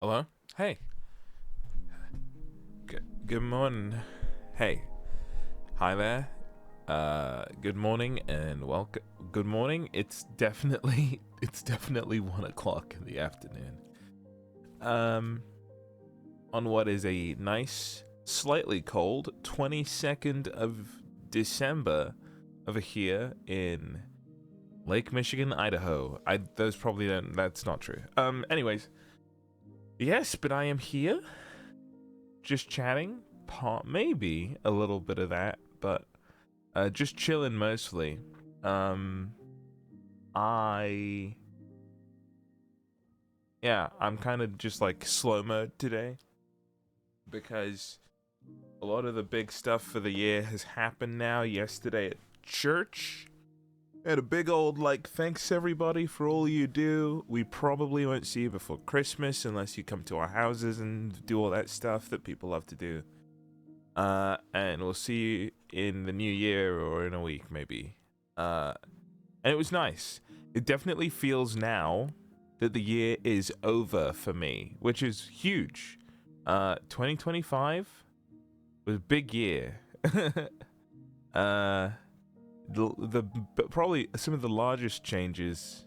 Hello? Hey. Good morning. Hey. Hi there. Good morning and welcome. Good morning. It's definitely 1 o'clock in the afternoon. On what is a nice, slightly cold 22nd of December over here in Lake Michigan, Idaho. Those probably don't, that's not true. Anyways. Yes, but I am here, just chatting, maybe a little bit of that, but just chilling mostly. I'm kind of just like slow mode today because a lot of the big stuff for the year has happened now. Yesterday at church, had a big old thanks everybody for all you do. We probably won't see you before Christmas unless you come to our houses and do all that stuff that people love to do. And we'll see you in the new year or in a week maybe. And it was nice. It definitely feels now that the year is over for me, which is huge. 2025 was a big year. The probably some of the largest changes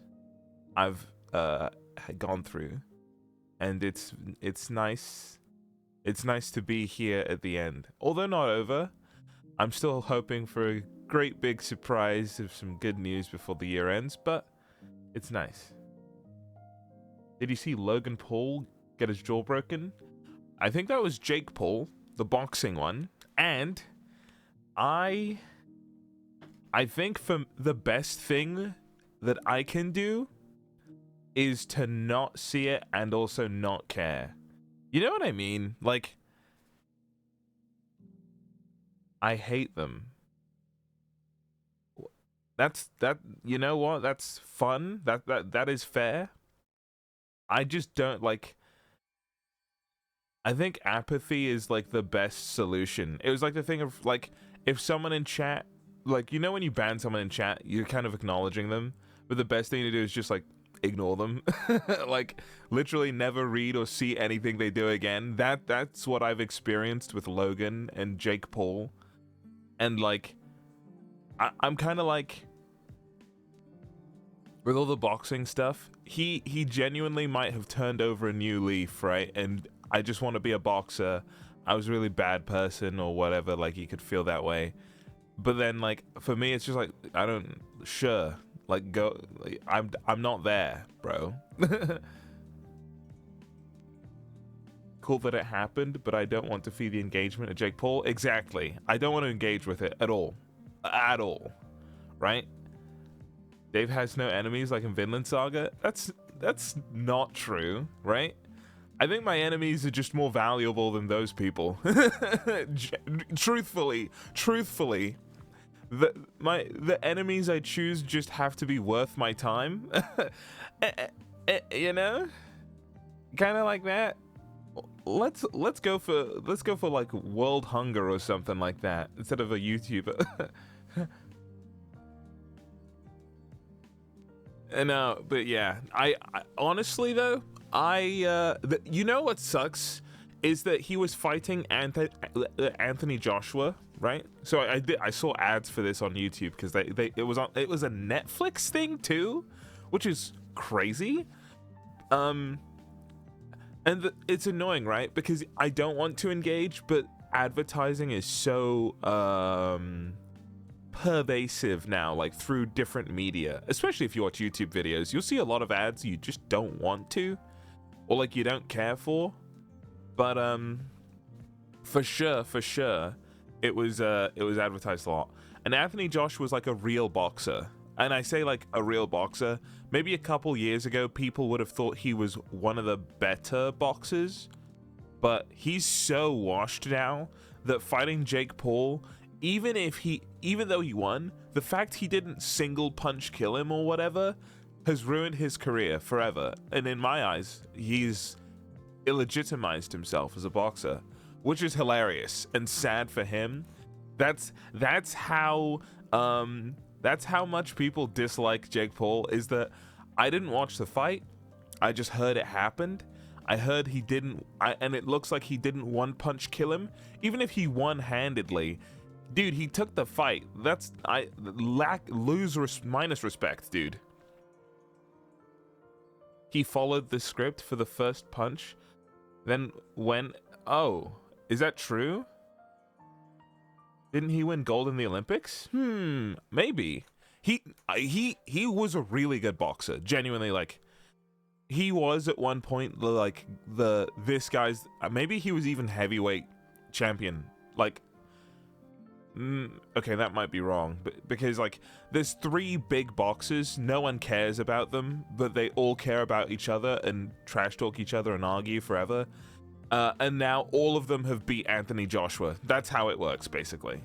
I've gone through, and it's nice. It's nice to be here at the end, although not over. I'm still hoping for a great big surprise of some good news before the year ends, but it's nice. Did you see Logan Paul get his jaw broken? I think that was Jake Paul, the boxing one, and I think for the best thing that I can do is to not see it and also not care. You know what I mean? Like, I hate them. You know what? That's fun. That is fair. I just don't I think apathy is the best solution. It was the thing of if someone in chat, you know when you ban someone in chat, you're kind of acknowledging them, but the best thing to do is just ignore them. Literally never read or see anything they do again. That's what I've experienced with Logan and Jake Paul. And I'm kind of with all the boxing stuff, he genuinely might have turned over a new leaf, right? And I just want to be a boxer. I was a really bad person or whatever, you could feel that way. But then for me it's just I don't go I'm not there, bro. Cool that it happened, but I don't want to feed the engagement of Jake Paul. Exactly. I don't want to engage with it at all. At all. Right? Dave has no enemies like in Vinland Saga. That's not true, right? I think my enemies are just more valuable than those people. Truthfully, the enemies I choose just have to be worth my time. You know, kind of like that. Let's go for world hunger or something like that instead of a YouTuber. No, but yeah, I honestly though, you know what sucks is that he was fighting Anthony Joshua, right? So I saw ads for this on YouTube because it was a Netflix thing too, which is crazy. And it's annoying, right? Because I don't want to engage, but advertising is so pervasive now, through different media, especially if you watch YouTube videos. You'll see a lot of ads you just don't want to, or you don't care for. But for sure, it was advertised a lot. And Anthony Josh was a real boxer. And I say a real boxer. Maybe a couple years ago, people would have thought he was one of the better boxers. But he's so washed now that fighting Jake Paul, even though he won, the fact he didn't single punch kill him or whatever has ruined his career forever. And in my eyes, he's illegitimized himself as a boxer, which is hilarious and sad for him. That's how much people dislike Jake Paul, is that I didn't watch the fight. I just heard it happened. I heard he didn't, and it looks like he didn't one punch kill him. Even if he one-handedly, dude, he took the fight. That's minus respect, dude. He followed the script for the first punch, then went. Oh, is that true? Didn't he win gold in the Olympics? Maybe. He was a really good boxer. Genuinely, like, he was at one point like this guy's. Maybe he was even heavyweight champion. Like, okay, that might be wrong, but because like there's 3 big boxers, no one cares about them, but they all care about each other and trash talk each other and argue forever. And now all of them have beat Anthony Joshua. That's how it works, basically.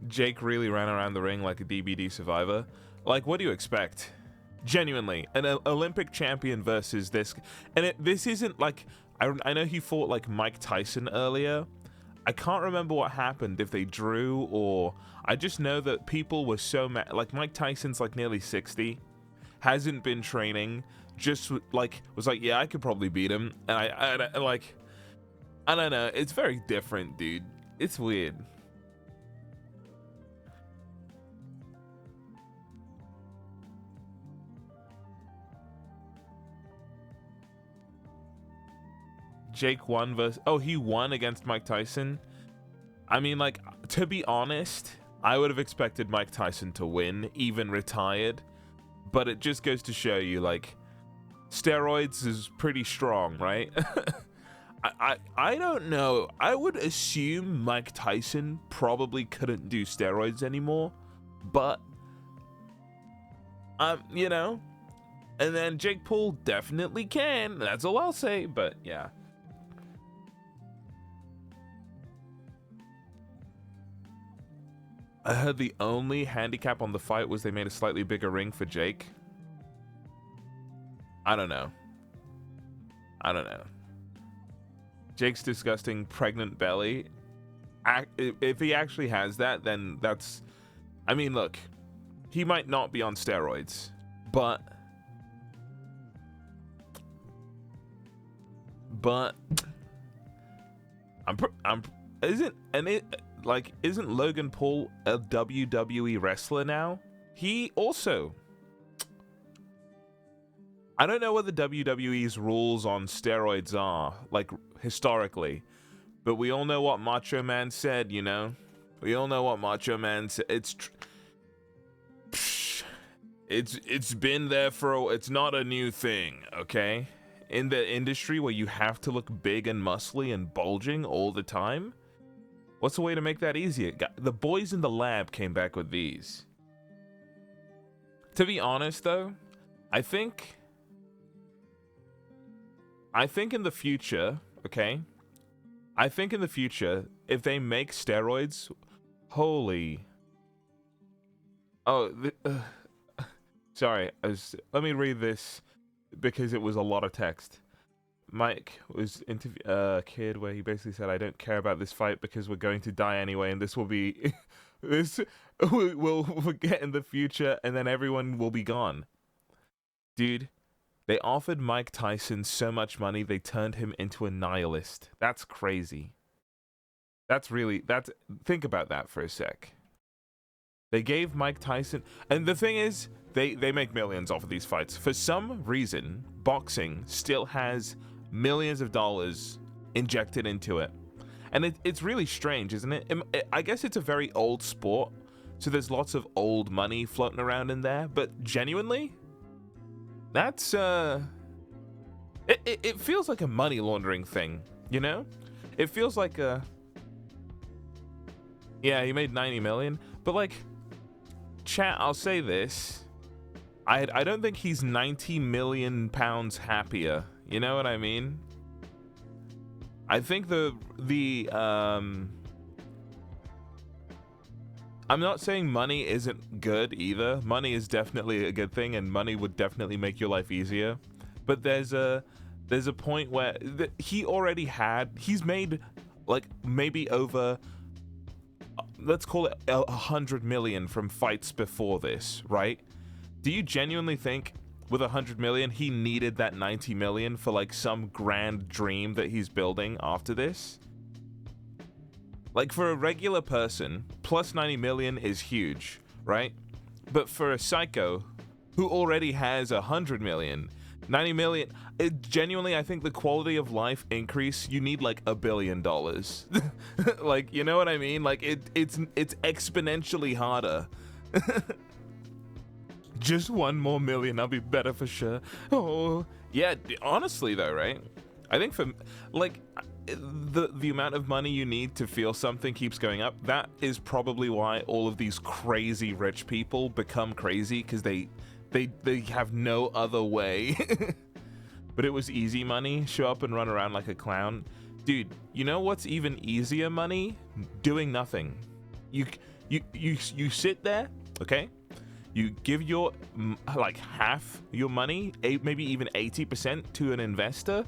Jake really ran around the ring like a DBD survivor. Like, what do you expect? Genuinely, an Olympic champion versus this, and this isn't like. I know he fought like Mike Tyson earlier. I can't remember what happened, if they drew or. I just know that people were so mad. Like, Mike Tyson's like nearly 60, hasn't been training, just like was like, yeah, I could probably beat him, and I like, I don't know. It's very different, dude. It's weird. Jake won versus. Oh, he won against Mike Tyson. I mean, like, to be honest, I would have expected Mike Tyson to win, even retired. But it just goes to show you, like, steroids is pretty strong, right? I don't know. I would assume Mike Tyson probably couldn't do steroids anymore, but you know. And then Jake Paul definitely can. That's all I'll say. But yeah. I heard the only handicap on the fight was they made a slightly bigger ring for Jake. I don't know. Jake's disgusting pregnant belly. If he actually has that, then that's. I mean, look, he might not be on steroids, but isn't Logan Paul a WWE wrestler now? He also. I don't know what the WWE's rules on steroids are, like, historically, but we all know what Macho Man said, you know? We all know what Macho Man said. It's been there it's not a new thing, okay? In the industry where you have to look big and muscly and bulging all the time, what's the way to make that easier? The boys in the lab came back with these. To be honest, though, I think in the future, okay? I think in the future, if they make steroids, holy. Oh, sorry. Let me read this because it was a lot of text. Mike was interviewing a kid where he basically said, "I don't care about this fight because we're going to die anyway, and this will be, this we'll forget in the future, and then everyone will be gone." Dude. They offered Mike Tyson so much money, they turned him into a nihilist. That's crazy. Think about that for a sec. They gave Mike Tyson, and the thing is, they make millions off of these fights. For some reason, boxing still has millions of dollars injected into it. And it's really strange, isn't it? I guess it's a very old sport, so there's lots of old money floating around in there, but genuinely, that's it feels like a money laundering thing, you know? It feels like yeah, he made 90 million, but like, chat, I'll say this, I don't think he's 90 million pounds happier, you know what I mean? I think I'm not saying money isn't good either. Money is definitely a good thing, and money would definitely make your life easier. But there's a point where he's made like maybe over, let's call it 100 million from fights before this, right? Do you genuinely think with 100 million, he needed that 90 million for like some grand dream that he's building after this. Like for a regular person, plus 90 million is huge, right? But for a psycho who already has 100 million, 90 million, genuinely, I think the quality of life increase, you need like $1 billion. Like, you know what I mean? Like it's exponentially harder. Just 1 more million, I'll be better for sure. Oh, yeah, honestly though, right? I think for, like, the amount of money you need to feel something keeps going up. That is probably why all of these crazy rich people become crazy, because they have no other way. But it was easy money. Show up and run around like a clown. Dude, you know what's even easier money? Doing nothing. You sit there, okay? You give your like half your money, maybe even 80% to an investor,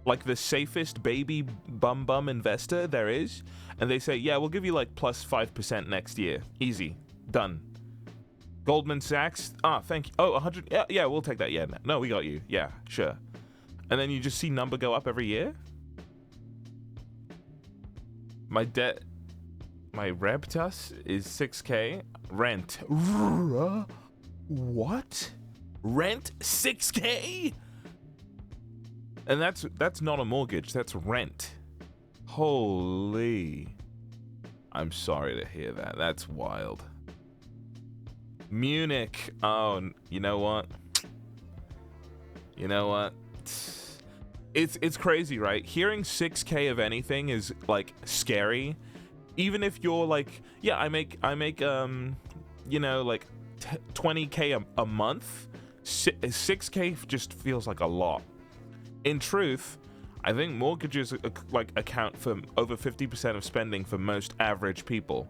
like the safest baby bum investor there is, and they say, yeah, we'll give you like plus 5% next year. Easy. Done. Goldman Sachs, thank you. Oh, 100, yeah, we'll take that. Yeah, no, we got you. Yeah, sure. And then you just see number go up every year. My Reptus is 6K. Rent. What? Rent 6K? And that's not a mortgage, that's rent. Holy. I'm sorry to hear that. That's wild. Munich. Oh, you know what? It's crazy, right? Hearing 6K of anything is like scary. Even if you're like, yeah, I make you know, like 20K a month. 6K just feels like a lot. In truth, I think mortgages like account for over 50% of spending for most average people.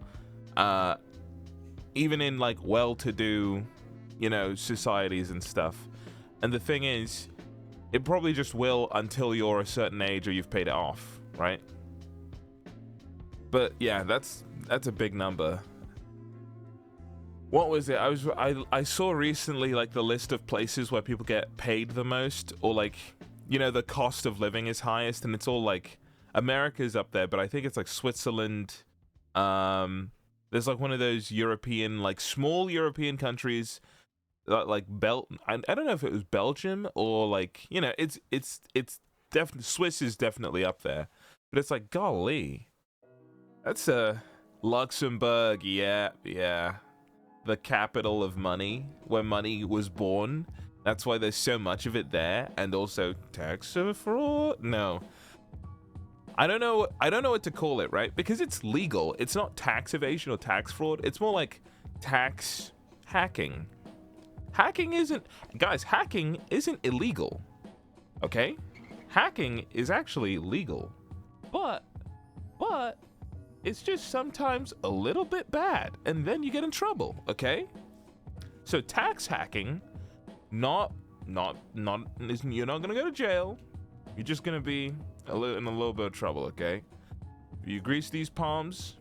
Even in like well-to-do, you know, societies and stuff. And the thing is, it probably just will until you're a certain age or you've paid it off, right? But yeah, that's a big number. What was it? I saw recently like the list of places where people get paid the most, or like, you know, the cost of living is highest, and it's all like America's up there, but I think it's like Switzerland. There's like one of those European, like small European countries, like I don't know if it was Belgium or like, you know, it's definitely, Swiss is definitely up there, but it's like, golly, that's Luxembourg, yeah, the capital of money, where money was born. That's why there's so much of it there, and also tax fraud. No, I don't know what to call it, right? Because it's legal. It's not tax evasion or tax fraud. It's more like tax hacking. Hacking isn't illegal. Okay? Hacking is actually legal. But it's just sometimes a little bit bad, and then you get in trouble, okay? So tax hacking, you're not gonna go to jail. You're just gonna be in a little bit of trouble, okay? If you grease these palms,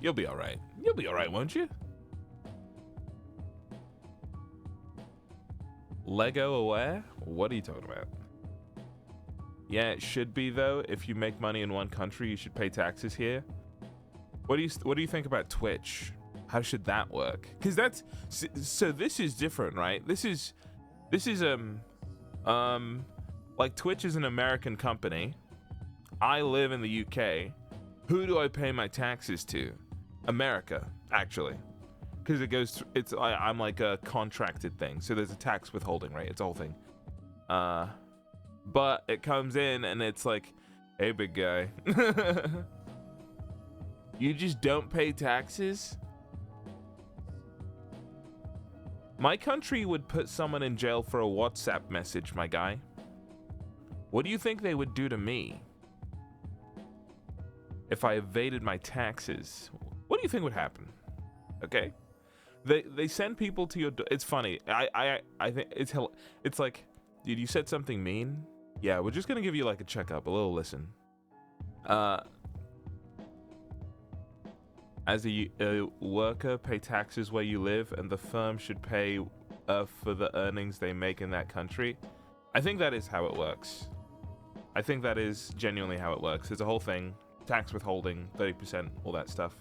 you'll be all right. You'll be all right, won't you? Lego aware? What are you talking about? Yeah, it should be though. If you make money in one country, you should pay taxes here. What do you think about Twitch? How should that work? Because that's so. This is different, right? This is like Twitch is an American company. I live in the UK. Who do I pay my taxes to? America, actually, because it goes. I'm like a contracted thing, so there's a tax withholding, right? It's a whole thing. But it comes in and it's like, hey, big guy, you just don't pay taxes? My country would put someone in jail for a WhatsApp message, my guy. What do you think they would do to me if I evaded my taxes? What do you think would happen? Okay, they send people to your door. It's funny. I think it's like, dude, you said something mean. Yeah, we're just gonna give you like a checkup, a little listen. As a worker, pay taxes where you live, and the firm should pay for the earnings they make in that country. I think that is how it works. I think that is genuinely how it works. There's a whole thing, tax withholding, 30%, all that stuff.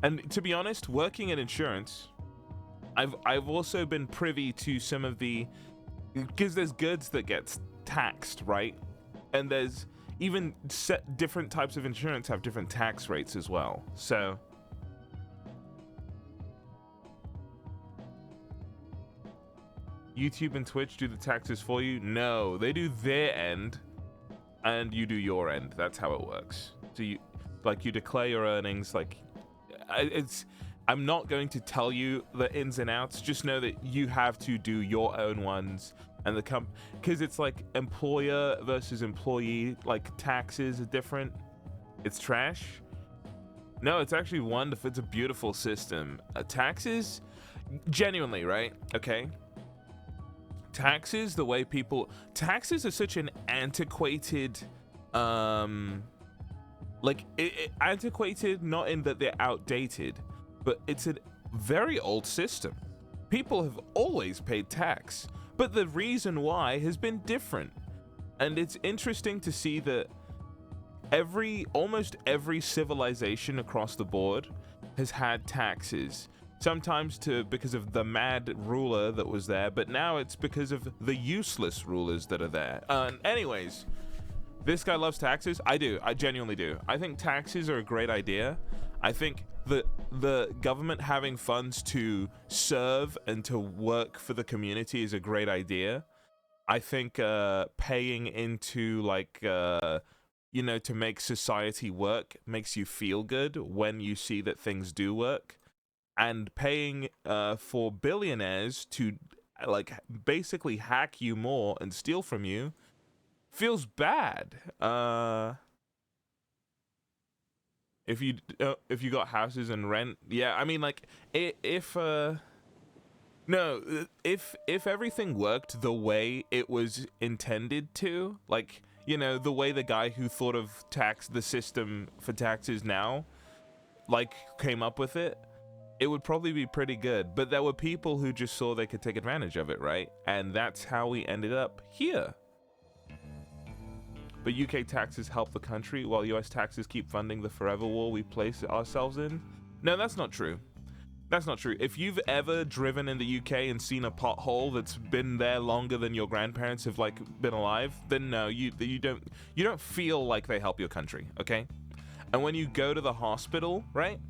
And to be honest, working in insurance, I've also been privy to some of the, because there's goods that get taxed, right? And there's even different types of insurance have different tax rates as well. So YouTube and Twitch do the taxes for you? No, they do their end and you do your end. That's how it works. So you declare your earnings. I'm not going to tell you the ins and outs. Just know that you have to do your own ones, and because it's like employer versus employee, like taxes are different. It's trash. No, it's actually wonderful. It's a beautiful system. Taxes, genuinely, right? Okay. Taxes, taxes are such an antiquated, antiquated, not in that they're outdated, but it's a very old system. People have always paid tax, but the reason why has been different. And it's interesting to see that almost every civilization across the board has had taxes. Sometimes because of the mad ruler that was there, but now it's because of the useless rulers that are there. Anyways, this guy loves taxes. I do. I genuinely do. I think taxes are a great idea. I think the government having funds to serve and to work for the community is a great idea. I think paying into to make society work makes you feel good when you see that things do work. And paying for billionaires to basically hack you more and steal from you feels bad. If you got houses and rent, yeah, I mean, if everything worked the way it was intended to, the way the guy who thought of the system for taxes now, came up with it, it would probably be pretty good. But there were people who just saw they could take advantage of it, right? And that's how we ended up here. But UK taxes help the country, while US taxes keep funding the forever war we place ourselves in? No, that's not true. That's not true. If you've ever driven in the UK and seen a pothole that's been there longer than your grandparents have been alive, then no, you don't feel like they help your country, okay? And when you go to the hospital, right?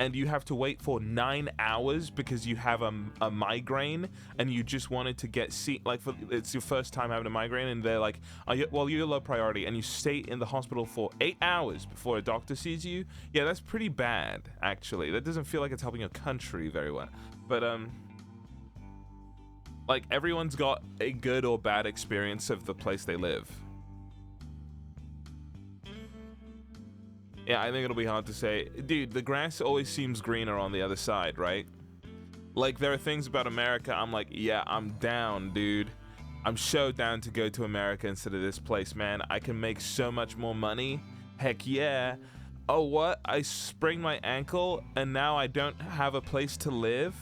And you have to wait for 9 hours because you have a migraine and you just wanted to get it's your first time having a migraine, and they're like, you're low priority, and you stay in the hospital for 8 hours before a doctor sees you. Yeah, that's pretty bad, actually. That doesn't feel like it's helping your country very well. But everyone's got a good or bad experience of the place they live. Yeah, I think it'll be hard to say. Dude, the grass always seems greener on the other side, right? There are things about America, I'm like, yeah, I'm down, dude. I'm so down to go to America instead of this place, man. I can make so much more money. Heck yeah. Oh, what? I sprained my ankle and now I don't have a place to live?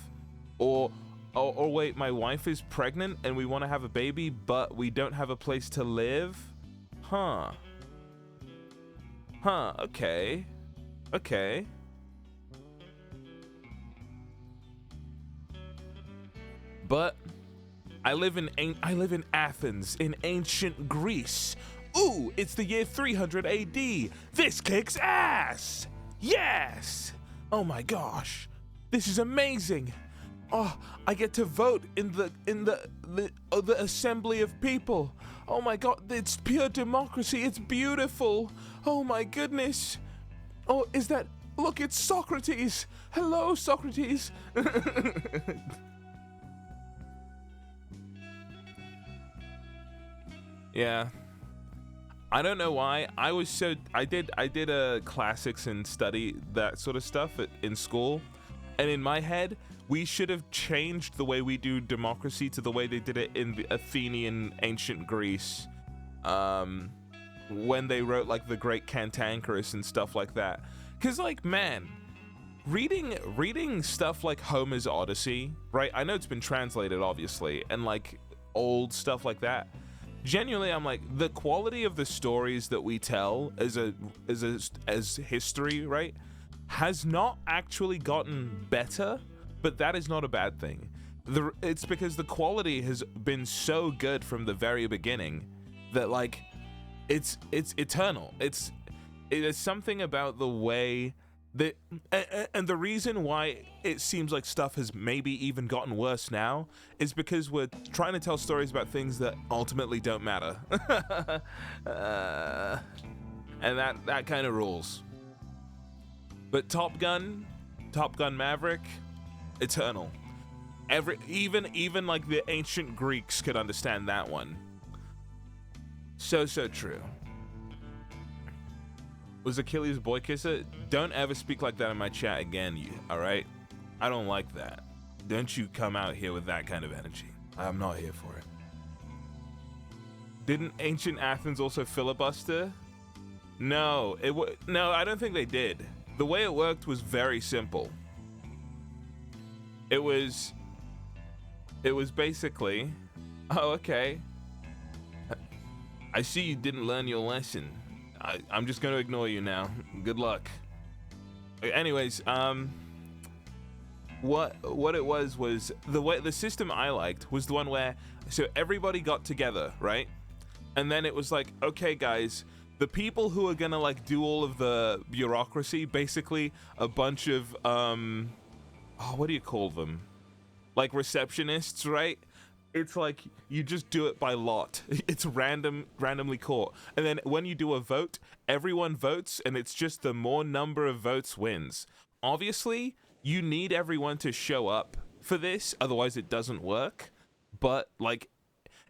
Or wait, my wife is pregnant and we want to have a baby, but we don't have a place to live? Huh. Okay. But I live in Athens, in ancient Greece. Ooh, it's the year 300 AD. This kicks ass. Yes. Oh my gosh. This is amazing. Oh, I get to vote in the assembly of people. Oh my god, it's pure democracy. It's beautiful. Oh my goodness. Oh, look, it's Socrates. Hello, Socrates. Yeah. I don't know why. I did a classics and study that sort of stuff in school. And in my head, we should have changed the way we do democracy to the way they did it in the Athenian ancient Greece. When they wrote the Great Cantankerous and stuff like that. Because man, reading stuff like Homer's Odyssey, right? I know it's been translated obviously, and like old stuff like that. Genuinely, I'm like, the quality of the stories that we tell as history, right, has not actually gotten better, but that is not a bad thing. It's because the quality has been so good from the very beginning that like it's eternal. It is something about the way that, and the reason why it seems like stuff has maybe even gotten worse now is because we're trying to tell stories about things that ultimately don't matter. And that kind of rules. But Top Gun Maverick, eternal. Even like the ancient Greeks could understand that one. So true. Was Achilles a boy kisser? Don't ever speak like that in my chat again, alright? I don't like that. Don't you come out here with that kind of energy. I'm not here for it. Didn't ancient Athens also filibuster? No, no, I don't think they did. The way it worked was very simple. It was basically, oh, okay. I see you didn't learn your lesson. I'm just gonna ignore you now. Good luck. Anyways, what it was the system I liked was the one where, so everybody got together, right? And then it was like, okay guys, the people who are gonna like do all of the bureaucracy, basically a bunch of what do you call them? Like receptionists, right? It's like you just do it by lot. It's randomly caught. And then when you do a vote, everyone votes and it's just the more number of votes wins. Obviously, you need everyone to show up for this, otherwise it doesn't work. But like,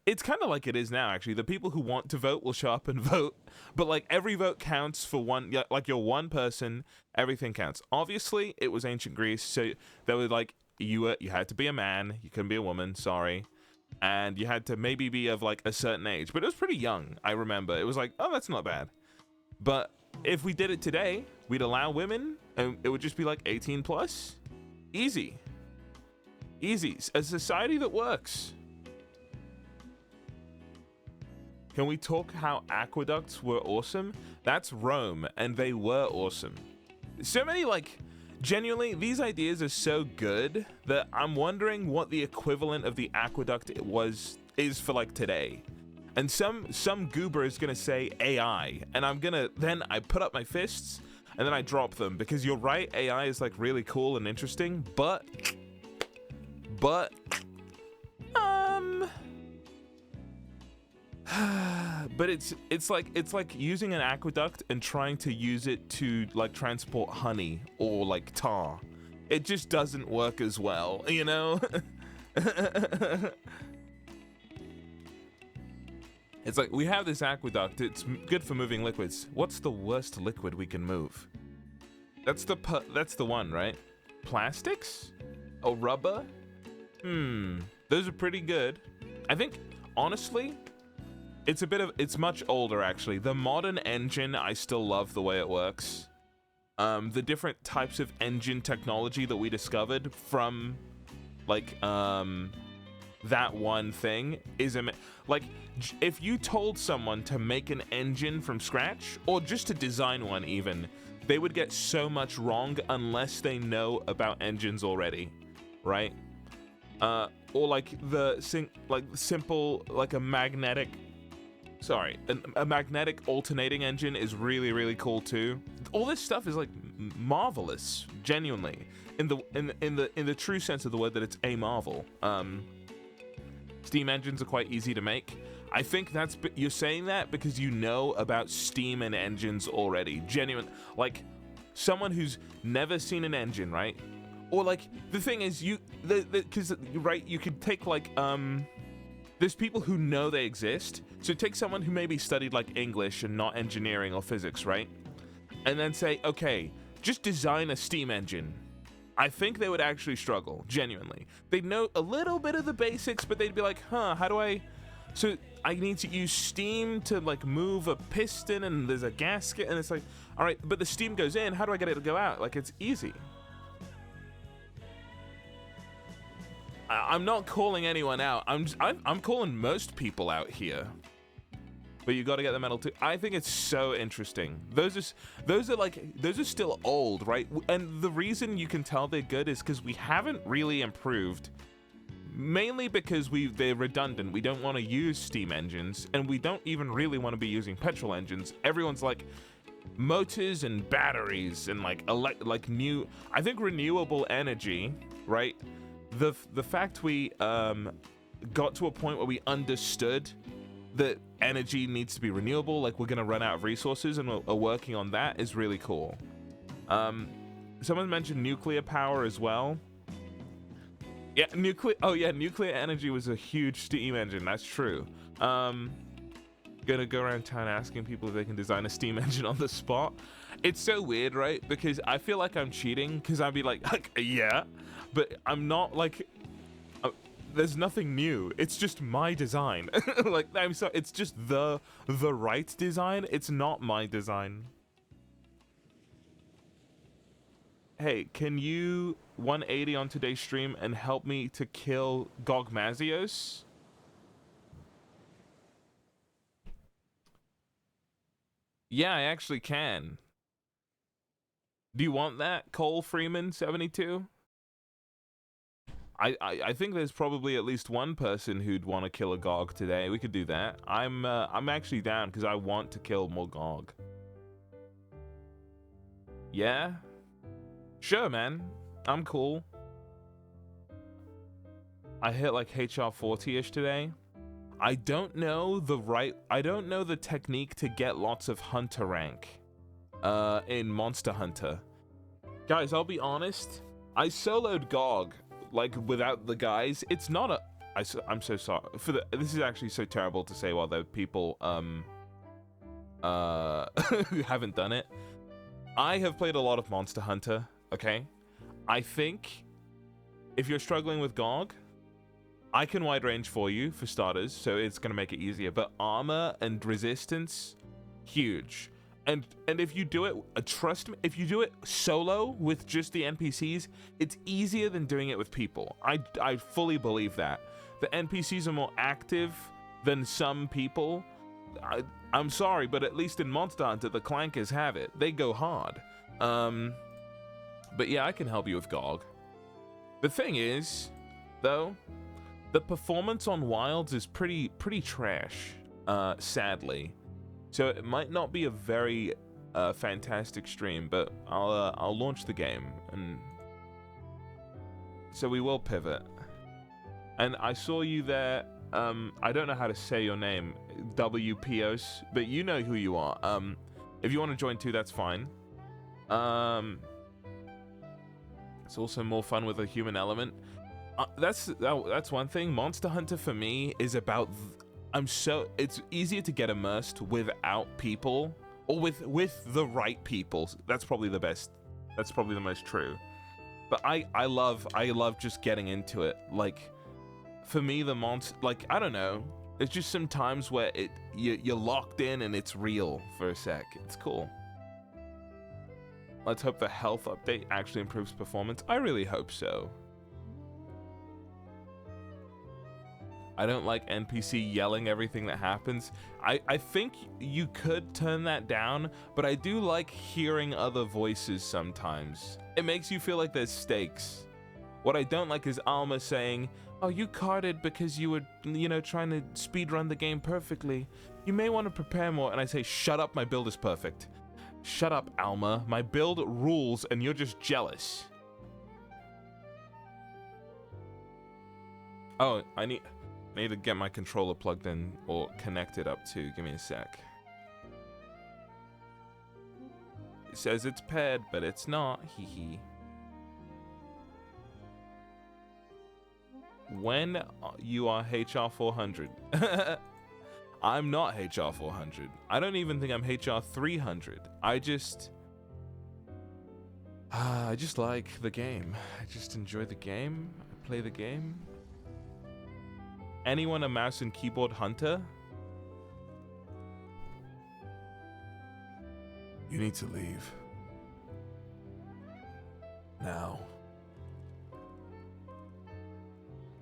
it's kind of like it is now actually. The people who want to vote will show up and vote, but like every vote counts for one, like you're one person, everything counts. Obviously, it was ancient Greece, so they were like, you had to be a man, you couldn't be a woman, sorry. And you had to maybe be of like a certain age, but it was pretty young. I remember it was like, oh, that's not bad. But if we did it today, we'd allow women and it would just be like 18 plus. Easy. A society that works. Can we talk how aqueducts were awesome? That's Rome, and they were awesome. So many like, genuinely, these ideas are so good that I'm wondering what the equivalent of the aqueduct is for like today. And some goober is gonna say AI, and then I put up my fists and then I drop them, because you're right, AI is like really cool and interesting, but it's like using an aqueduct and trying to use it to like transport honey or like tar. It just doesn't work as well, you know? It's like, we have this aqueduct, it's good for moving liquids. What's the worst liquid we can move? That's the one, right? Plastics? Oh, rubber? Those are pretty good. I think, honestly, it's much older actually. The modern engine, I still love the way it works. The different types of engine technology that we discovered from like that one thing is like, if you told someone to make an engine from scratch or just to design one even, they would get so much wrong unless they know about engines already, right? Or like simple like a magnetic alternating engine is really cool too. All this stuff is like marvelous, genuinely, in the true sense of the word, that it's a marvel. Steam engines are quite easy to make. I think you're saying that because you know about steam and engines already. Genuine, like someone who's never seen an engine, right? Or like the thing is, because right, you could take like there's people who know they exist. So take someone who maybe studied like English and not engineering or physics, right? And then say, okay, just design a steam engine. I think they would actually struggle, genuinely. They'd know a little bit of the basics, but they'd be like, so I need to use steam to like move a piston, and there's a gasket, and it's like, all right, but the steam goes in, how do I get it to go out? Like, it's easy. I'm not calling anyone out. I'm calling most people out here. But you got to get the metal too. I think it's so interesting. Those are still old, right? And the reason you can tell they're good is because we haven't really improved. Mainly because they're redundant. We don't want to use steam engines, and we don't even really want to be using petrol engines. Everyone's like motors and batteries and like new. I think renewable energy, right? The fact we got to a point where we understood that energy needs to be renewable, like we're gonna run out of resources, and we're working on that, is really cool. Someone mentioned nuclear power as well. Yeah, nuclear energy was a huge steam engine. That's true. Gonna go around town asking people if they can design a steam engine on the spot. It's so weird, right? Because I feel like I'm cheating, because I'd be like, yeah, but I'm not. Like, there's nothing new. It's just my design. Like, I'm sorry, it's just the right design. It's not my design. Hey, can you 180 on today's stream and help me to kill Gogmazios? Yeah, I actually can. Do you want that, Cole Freeman 72? I think there's probably at least one person who'd want to kill a Gog today. We could do that. I'm actually down because I want to kill more Gog. Yeah? Sure, man. I'm cool. I hit like HR 40-ish today. I don't know the technique to get lots of Hunter rank in Monster Hunter. Guys, I'll be honest. I soloed Gog like without the guys. It's not a I'm so sorry for this is actually so terrible to say while there are people who haven't done it. I have played a lot of Monster Hunter, okay? I think if you're struggling with Gog, I can wide range for you for starters, so it's gonna make it easier. But armor and resistance, huge. And if you do it, trust me, if you do it solo with just the NPCs, it's easier than doing it with people. I fully believe that. The NPCs are more active than some people. I'm sorry, but at least in Monster Hunter, the clankers have it. They go hard. But yeah, I can help you with Gog. The thing is, though, the performance on Wilds is pretty trash, sadly. So it might not be a very fantastic stream, but I'll launch the game, and so we will pivot. And I saw you there. I don't know how to say your name, WPOS, but you know who you are. If you want to join too, that's fine. It's also more fun with a human element. That's one thing. Monster Hunter for me is about. It's easier to get immersed without people, or with the right people. That's probably the best. That's probably the most true. But I love just getting into it. Like, for me, I don't know. There's just some times where you're locked in and it's real for a sec. It's cool. Let's hope the health update actually improves performance. I really hope so. I don't like NPC yelling everything that happens. I think you could turn that down, but I do like hearing other voices sometimes. It makes you feel like there's stakes. What I don't like is Alma saying, "Oh, you carded because you were, trying to speedrun the game perfectly. You may want to prepare more." And I say, "Shut up, my build is perfect." Shut up, Alma. My build rules and you're just jealous. Oh, I need to get my controller plugged in or connected up too. Give me a sec. It says it's paired, but it's not. Hee. When you are HR 400. I'm not HR 400. I don't even think I'm HR 300. I just like the game. I just enjoy the game. I play the game. Anyone a mouse and keyboard hunter? You need to leave. Now.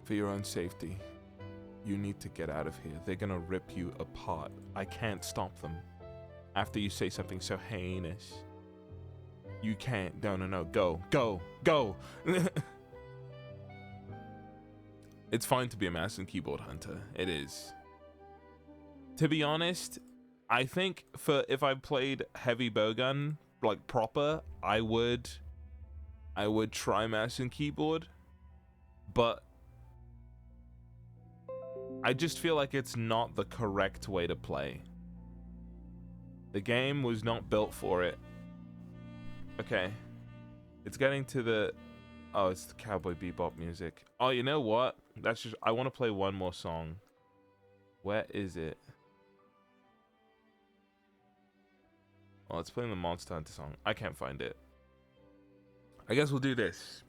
For your own safety, you need to get out of here. They're gonna rip you apart. I can't stop them. After you say something so heinous. You can't. No, no, no. Go. Go. Go. It's fine to be a mouse and keyboard hunter. It is. To be honest, I think if I played heavy bowgun, like proper, I would try mouse and keyboard. But I just feel like it's not the correct way to play. The game was not built for it. Okay. It's getting to the... Oh, it's the Cowboy Bebop music. Oh, you know what? That's just... I want to play one more song. Where is it? Oh, it's playing the Monster Hunter song. I can't find it. I guess we'll do this.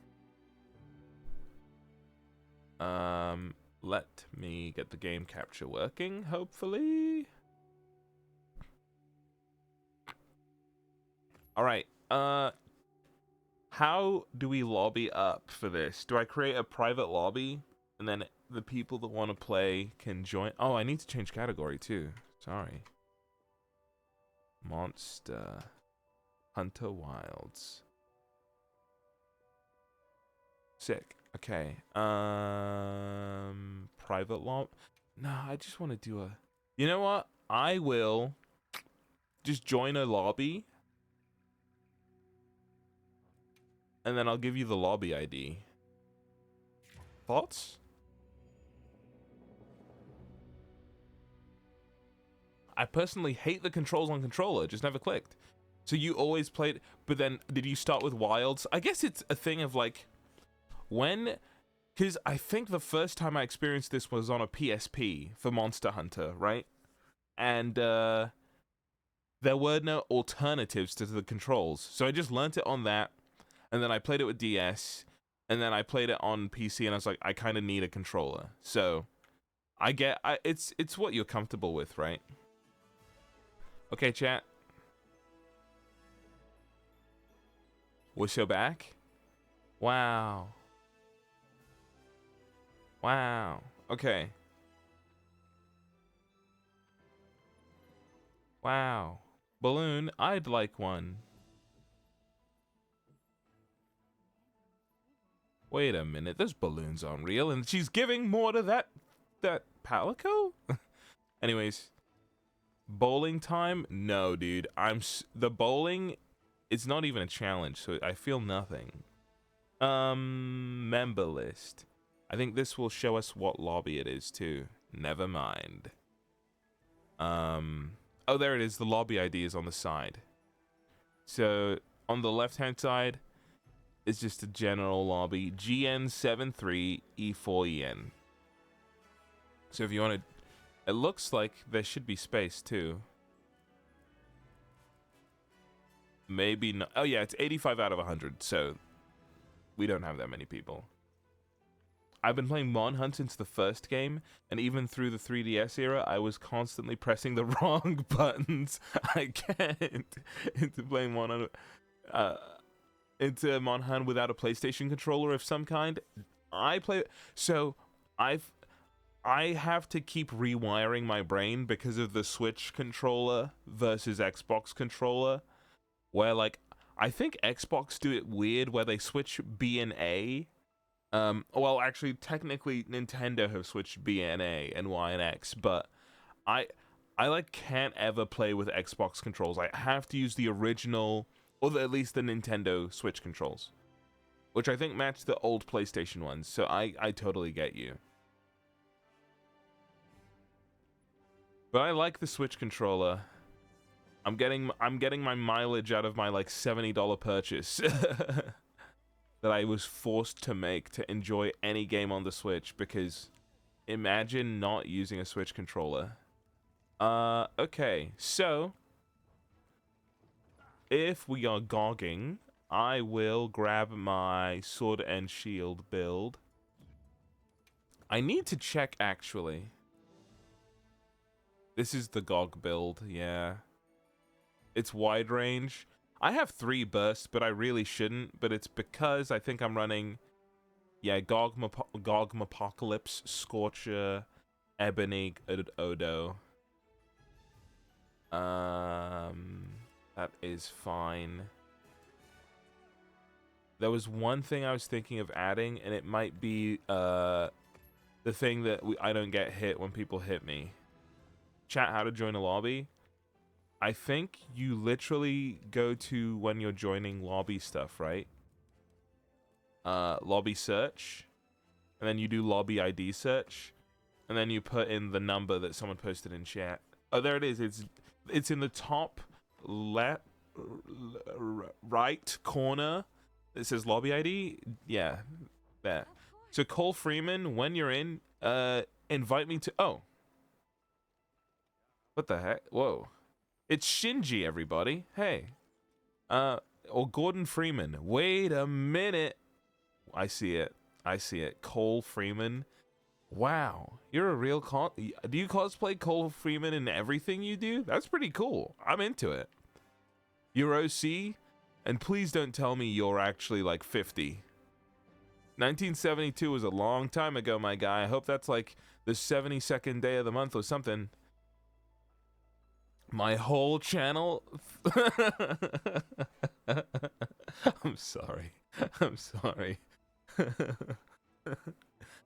Let me get the game capture working, hopefully. Alright, how do we lobby up for this? Do I create a private lobby and then the people that want to play can join? Oh, I need to change category too. Sorry. Monster Hunter Wilds. Sick. Okay. Private lobby. No, I just want to do a... You know what? I will just join a lobby. And then I'll give you the lobby ID. Thoughts? I personally hate the controls on controller. Just never clicked. So you always played... But then, did you start with Wilds? I guess it's a thing of like... When... Because I think the first time I experienced this was on a PSP for Monster Hunter, right? And there were no alternatives to the controls. So I just learnt it on that. And then I played it with DS. And then I played it on PC and I was like, I kind of need a controller. So I get... it's what you're comfortable with, right? Okay, chat. We're so back? Wow. Wow. Okay. Wow. Balloon, I'd like one. Wait a minute, those balloons aren't real, and she's giving more to that Palico? Anyways, bowling time? No, dude. The bowling, it's not even a challenge, so I feel nothing. Member list. I think this will show us what lobby it is too. Never mind. Oh, there it is. The lobby ID is on the side. So on the left-hand side, it's just a general lobby. GN73E4EN. So if you want to... It looks like there should be space too. Maybe not. Oh yeah, it's 85 out of 100. So we don't have that many people. I've been playing Mon Hunt since the first game, and even through the 3DS era, I was constantly pressing the wrong buttons. I can't into playing Mon Hunt, into Mon Hunt without a PlayStation controller of some kind. I have to keep rewiring my brain because of the Switch controller versus Xbox controller, where like I think Xbox do it weird where they switch B and A. Well, actually, technically, Nintendo have switched B and A and Y and X, but I like can't ever play with Xbox controls. I have to use the original, or at least the Nintendo Switch controls, which I think match the old PlayStation ones. So I totally get you. But I like the Switch controller. I'm getting my mileage out of my like $70 purchase. That I was forced to make to enjoy any game on the Switch, because imagine not using a Switch controller. Okay, so if we are gogging, I will grab my sword and shield build. I need to check actually. This is the GOG build, yeah. It's wide range. I have 3 bursts, but I really shouldn't. But it's because I think I'm running... Yeah, Gogmapocalypse, Scorcher, Ebony, Odo. That is fine. There was one thing I was thinking of adding, and it might be the thing that I don't get hit when people hit me. Chat, how to join a lobby. I think you literally go to when you're joining lobby stuff, right? Lobby search, and then you do lobby ID search, and then you put in the number that someone posted in chat. Oh, there it is. It's in the top left, right corner. It says lobby ID. Yeah, there. So Cole Freeman, when you're in, invite me to. Oh, what the heck? Whoa, it's Shinji, everybody. Hey, or Gordon Freeman. Wait a minute. I see it. I see it. Cole Freeman. Wow, you're a real do you cosplay Cole Freeman in everything you do? That's pretty cool. I'm into it. You're OC, and please don't tell me you're actually like 50. 1972 was a long time ago, my guy. I hope that's like the 72nd day of the month or something. My whole channel. I'm sorry. I'm sorry.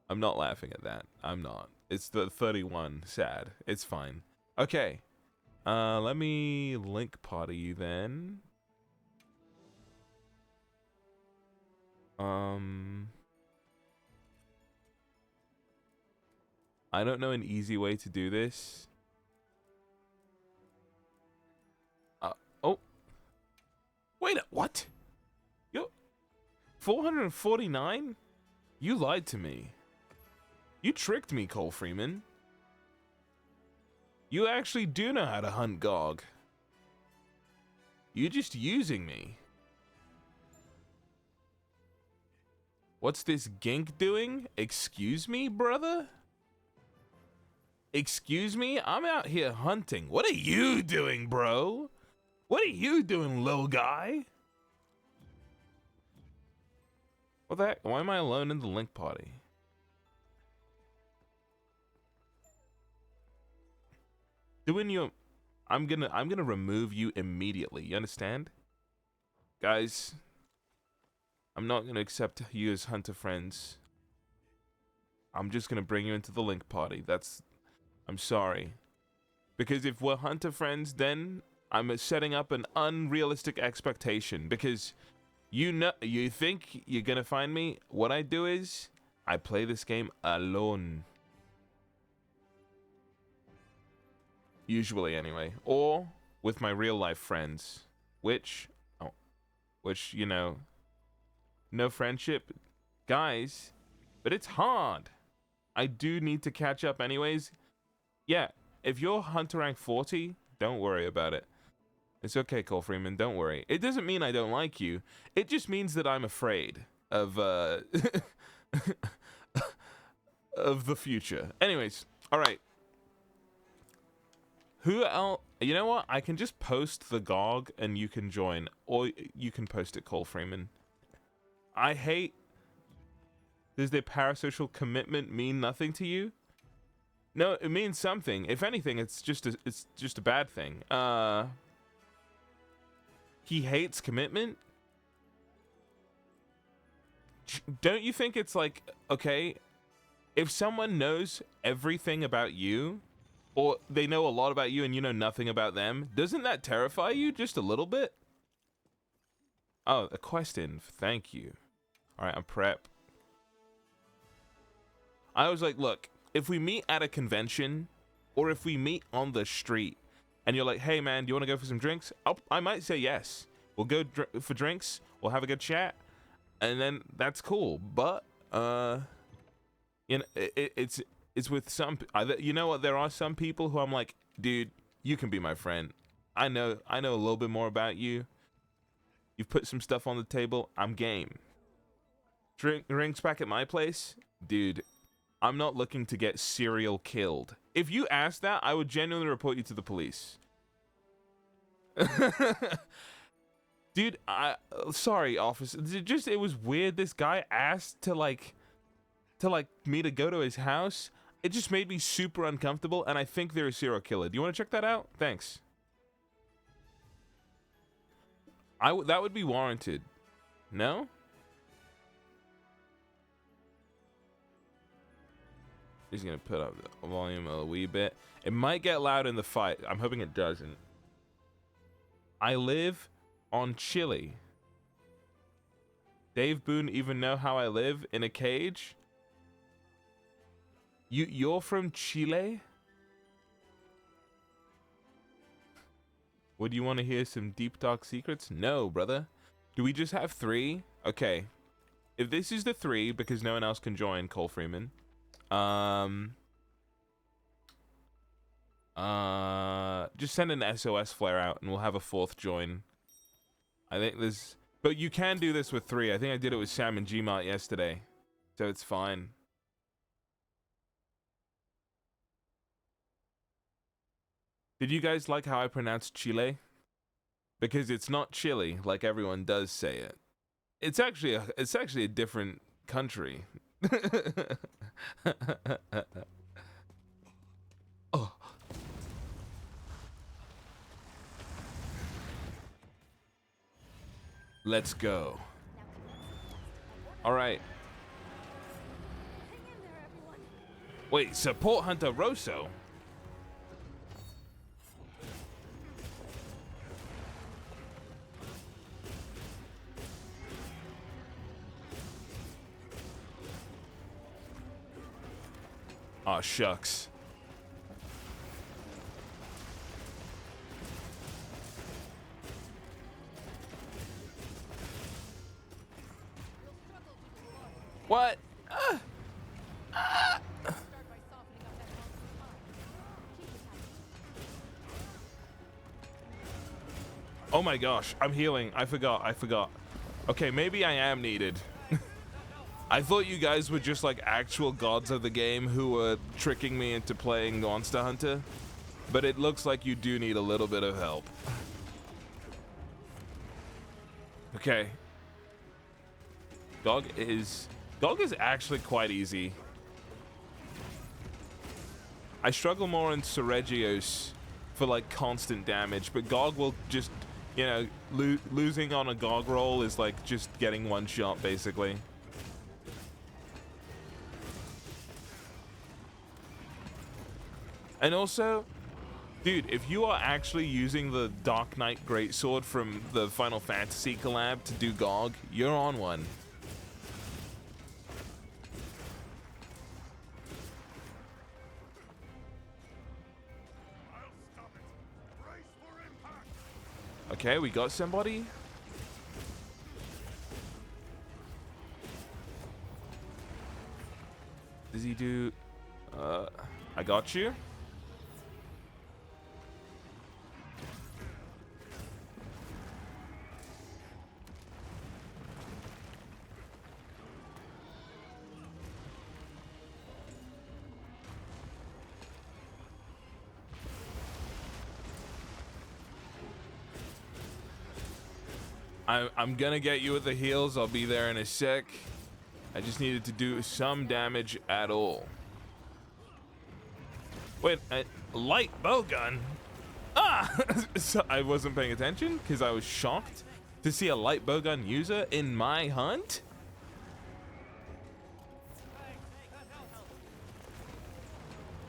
I'm not laughing at that. I'm not. It's the 31. Sad. It's fine. Okay. Let me link party you then. I don't know an easy way to do this. Oh. Wait, what? Yo, 449? You lied to me. You tricked me, Cole Freeman. You actually do know how to hunt Gog. You're just using me. What's this gink doing? Excuse me, brother? Excuse me? I'm out here hunting. What are you doing, bro? What are you doing, little guy? What the heck? Why am I alone in the link party? I'm gonna remove you immediately. You understand? Guys, I'm not gonna accept you as hunter friends. I'm just gonna bring you into the link party. I'm sorry. Because if we're hunter friends, then I'm setting up an unrealistic expectation. Because you think you're gonna find me? What I do is I play this game alone. Usually, anyway, or with my real life friends, which, you know, no friendship, guys, but it's hard. I do need to catch up anyways. Yeah, if you're hunter rank 40, don't worry about it. It's okay, Cole Freeman, don't worry. It doesn't mean I don't like you. It just means that I'm afraid of, of the future. Anyways, all right. Who else? You know what? I can just post the GOG and you can join. Or you can post it, Cole Freeman. I hate... Does their parasocial commitment mean nothing to you? No, it means something. If anything, it's just a bad thing. He hates commitment? Don't you think it's like, okay, if someone knows everything about you... or they know a lot about you and you know nothing about them, doesn't that terrify you just a little bit? Oh, a question. Thank you. All right, I'm prep. I was like, look, if we meet at a convention or if we meet on the street and you're like, hey, man, do you want to go for some drinks? I might say yes. We'll go for drinks. We'll have a good chat. And then that's cool. But, you know, it's with some, you know what? There are some people who I'm like, dude, you can be my friend. I know a little bit more about you. You've put some stuff on the table. I'm game. Drinks back at my place, dude. I'm not looking to get serial killed. If you asked that, I would genuinely report you to the police. Dude, sorry, officer. It was weird. This guy asked to like to like me to go to his house, it just made me super uncomfortable, and I think they're a serial killer. Do you want to check that out? Thanks. That would be warranted. No? He's gonna put up the volume a wee bit. It might get loud in the fight. I'm hoping it doesn't. I live on Chile. Dave Boone even know how I live in a cage? You're from Chile? Would you want to hear some deep dark secrets? No, brother. Do we just have 3? Okay. If this is the 3, because no one else can join, Cole Freeman. Just send an SOS flare out and we'll have a 4th join. I think there's... But you can do this with 3. I think I did it with Sam and Gmart yesterday. So it's fine. Did you guys like how I pronounced Chile? Because it's not Chile, like everyone does say it. It's actually a different country. Oh. Let's go. All right. Wait, support Hunter Rosso. Aw, shucks. What? Oh my gosh, I'm healing. I forgot. Okay, maybe I am needed. I thought you guys were just like actual gods of the game who were tricking me into playing Monster Hunter, but it looks like you do need a little bit of help. Okay. Gog is actually quite easy. I struggle more in Seregios for like constant damage, but Gog will just, you know, losing on a Gog roll is like just getting one shot basically. And also, dude, if you are actually using the Dark Knight Greatsword from the Final Fantasy collab to do Gog, you're on one. Okay, we got somebody. Does he do... I got you. I'm gonna get you with the heals. I'll be there in a sec. I just needed to do some damage at all. Wait, light bowgun? Ah! So I wasn't paying attention because I was shocked to see a light bowgun user in my hunt.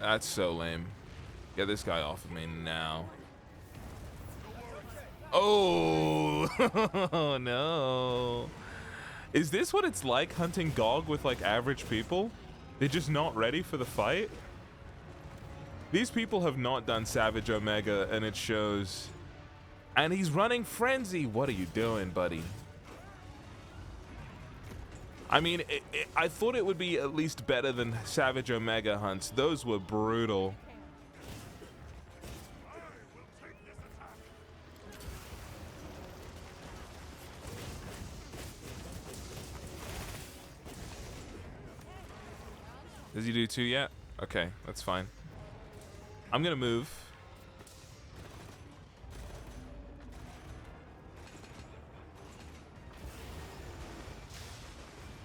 That's so lame. Get this guy off of me now. Oh, no. Is this what it's like hunting Gog with like average people? They're just not ready for the fight? These people have not done Savage Omega and it shows. And he's running Frenzy. What are you doing, buddy? I mean, I thought it would be at least better than Savage Omega hunts. Those were brutal. Does he do 2 yet? Okay, that's fine. I'm gonna move.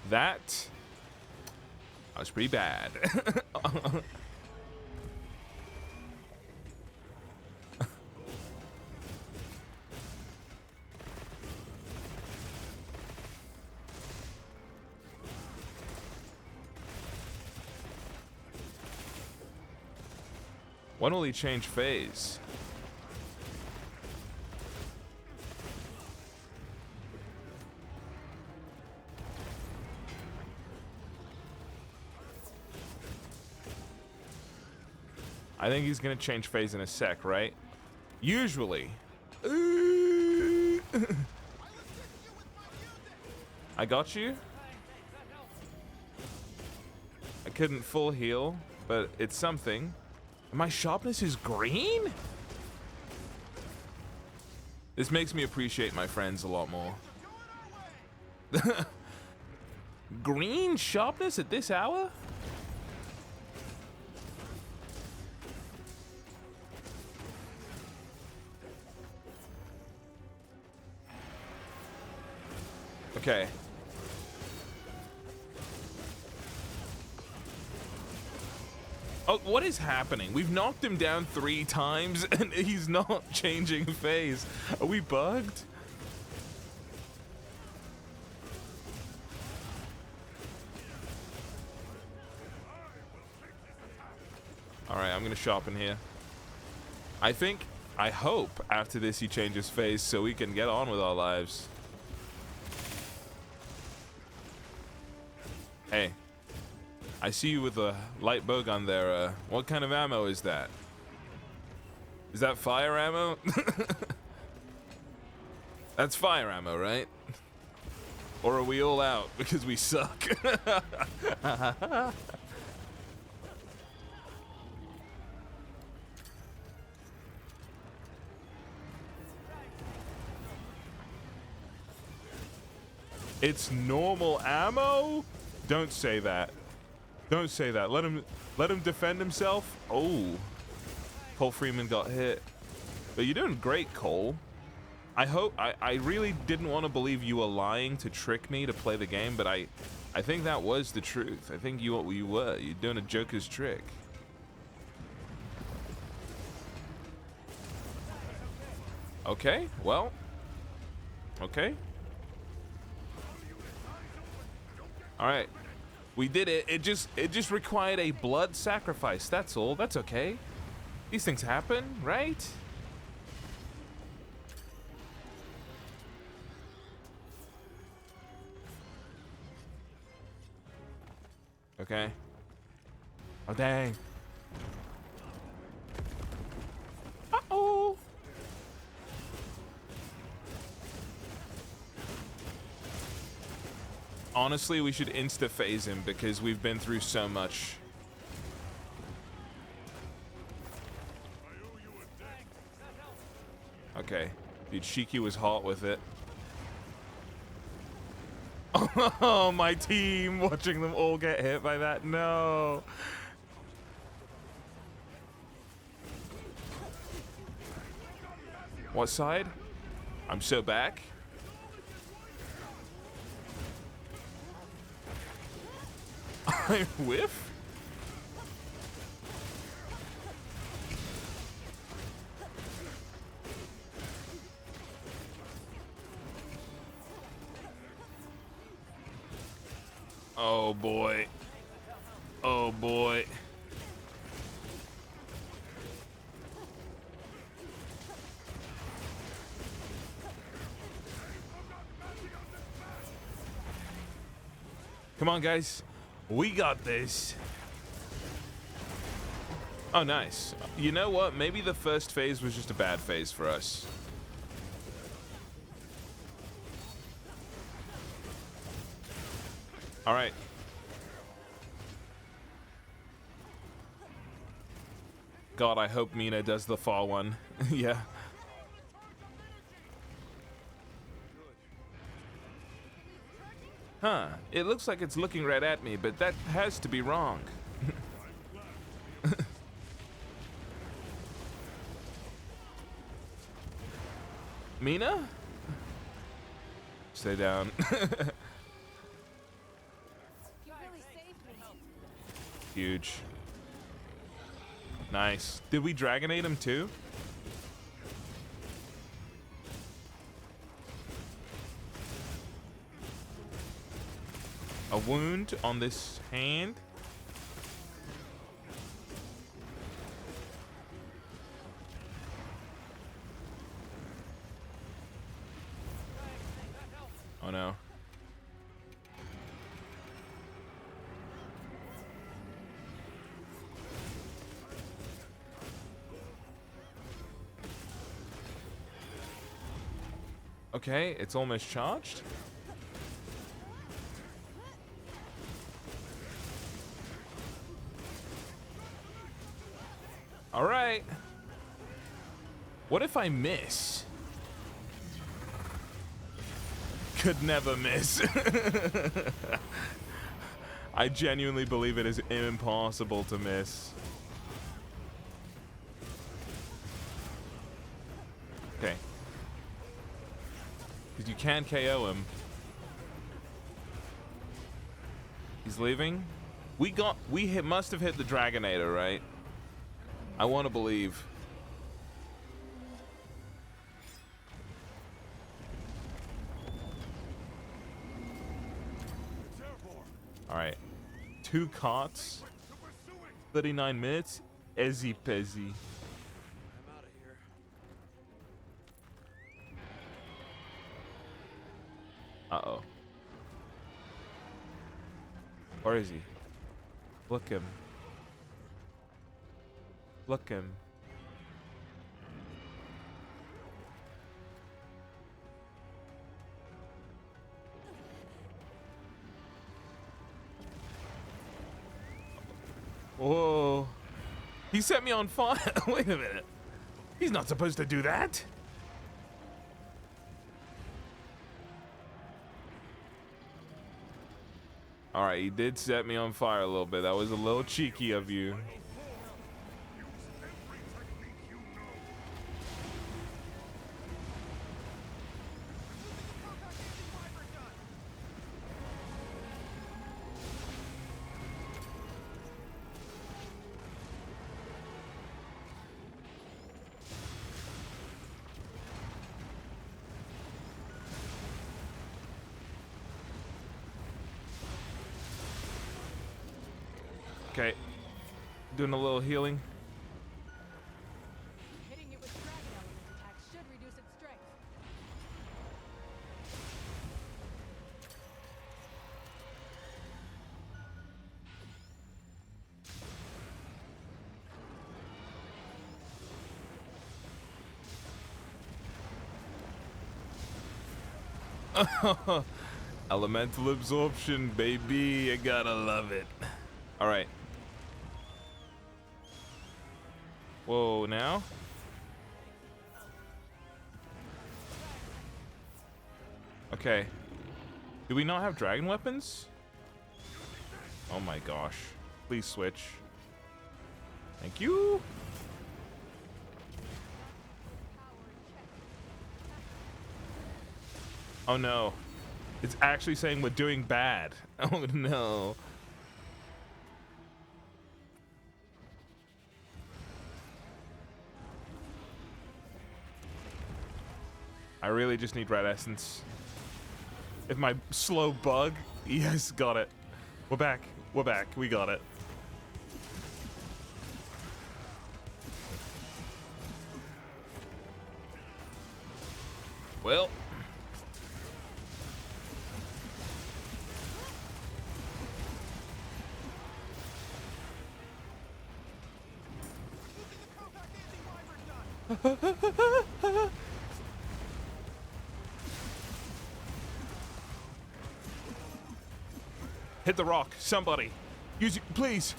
That That was pretty bad. When will he change phase? I think he's gonna change phase in a sec, right? Usually. I got you. I couldn't full heal, but it's something. My sharpness is green? This makes me appreciate my friends a lot more. Green sharpness at this hour? Okay. Oh, what is happening? We've knocked him down 3 times and he's not changing phase. Are we bugged? Alright, I'm gonna sharpen here. I hope after this he changes phase so we can get on with our lives. Hey. I see you with a light bow gun there. What kind of ammo is that? Is that fire ammo? That's fire ammo, right? Or are we all out because we suck? It's normal ammo? Don't say that. Don't say that. Let him defend himself. Oh, Cole Freeman got hit. But you're doing great, Cole. I really didn't want to believe you were lying to trick me to play the game, but I think that was the truth. I think you were. You're doing a Joker's trick. Okay, well. Okay. All right. We did it. It just required a blood sacrifice. That's all. That's okay. These things happen, right? Okay. Oh, dang. Uh-oh. Honestly, we should insta-phase him because we've been through so much. Okay. Dude, Shiki was hot with it. Oh, my team watching them all get hit by that. No. What side? I'm so back. I whiff? Oh boy. Oh boy. Come on, guys. We got this. Oh, nice. You know what? Maybe the first phase was just a bad phase for us. All right. God, I hope Mina does the fall one. Yeah. Huh. It looks like it's looking right at me, but that has to be wrong. Mina? Stay down. You really saved me. Huge. Nice. Did we Dragonade him too? A wound on this hand. Oh no. Okay, it's almost charged. All right. What if I miss? Could never miss. I genuinely believe it is impossible to miss. Okay. Because you can KO him. He's leaving. Must have hit the Dragonator, right? I want to believe. All right. 2 cots. 39 minutes. Easy peasy. Uh-oh. Where is he? Look him. Look him. Whoa. He set me on fire. Wait a minute. He's not supposed to do that. All right, he did set me on fire a little bit. That was a little cheeky of you. Okay, doing a little healing. Hitting it with dragon element attacks should reduce its strength. Elemental absorption, baby. I gotta love it. All right. Whoa, now? Okay. Do we not have dragon weapons? Oh my gosh. Please switch. Thank you. Oh no. It's actually saying we're doing bad. Oh no. I really just need red essence. If my slow bug, yes, got it. We're back. We're back. We got it. Well. Hit the rock, somebody. Use it, please.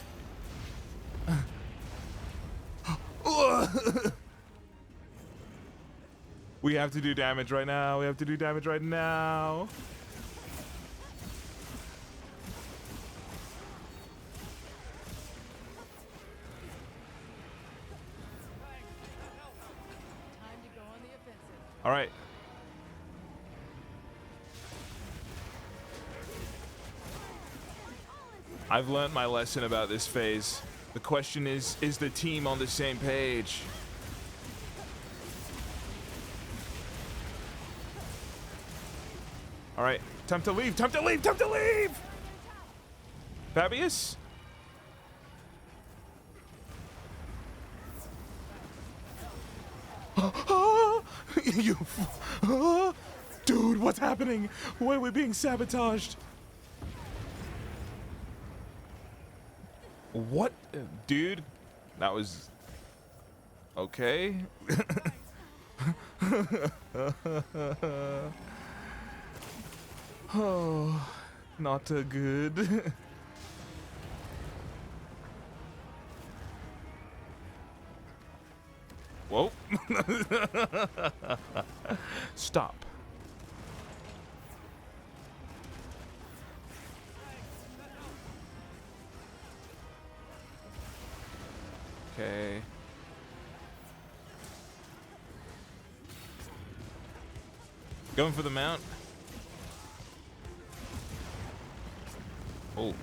We have to do damage right now. We have to do damage right now. Time to go on the offensive. All right. I've learned my lesson about this phase. The question is the team on the same page? All right, time to leave, time to leave, time to leave! Fabius? You, dude, what's happening? Why are we being sabotaged? What, dude? That was okay. Oh, not good. Whoa. Stop. Okay. Going for the mount. Oh.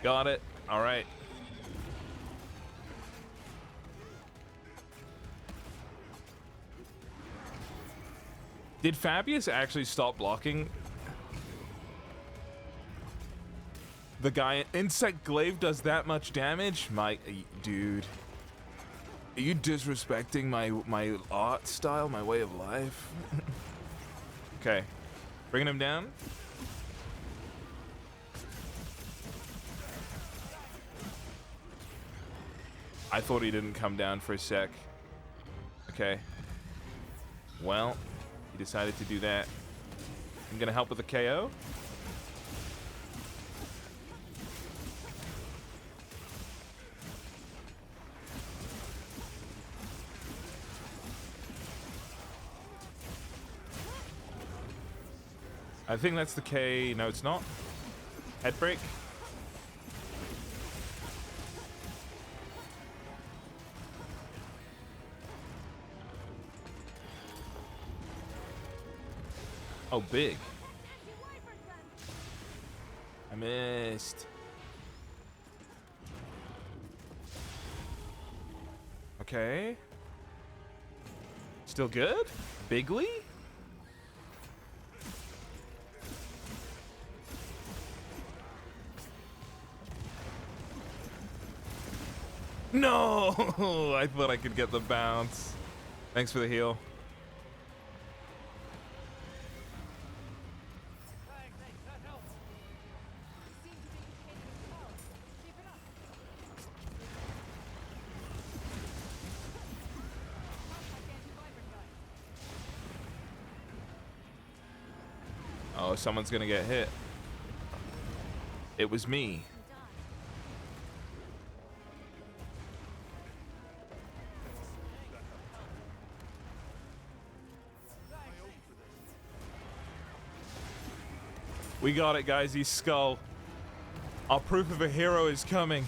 Got it. All right. Did Fabius actually stop blocking? The guy Insect Glaive does that much damage? My dude. Are you disrespecting my art style, my way of life? Okay. Bringing him down. I thought he didn't come down for a sec. Okay. Well, he decided to do that. I'm gonna help with the KO. I think that's the K. No, it's not. Head break. Oh, big. I missed. Okay. Still good? Bigly? No! I thought I could get the bounce. Thanks for the heal. Oh, someone's gonna get hit. It was me. We got it, guys. He's Skull. Our proof of a hero is coming.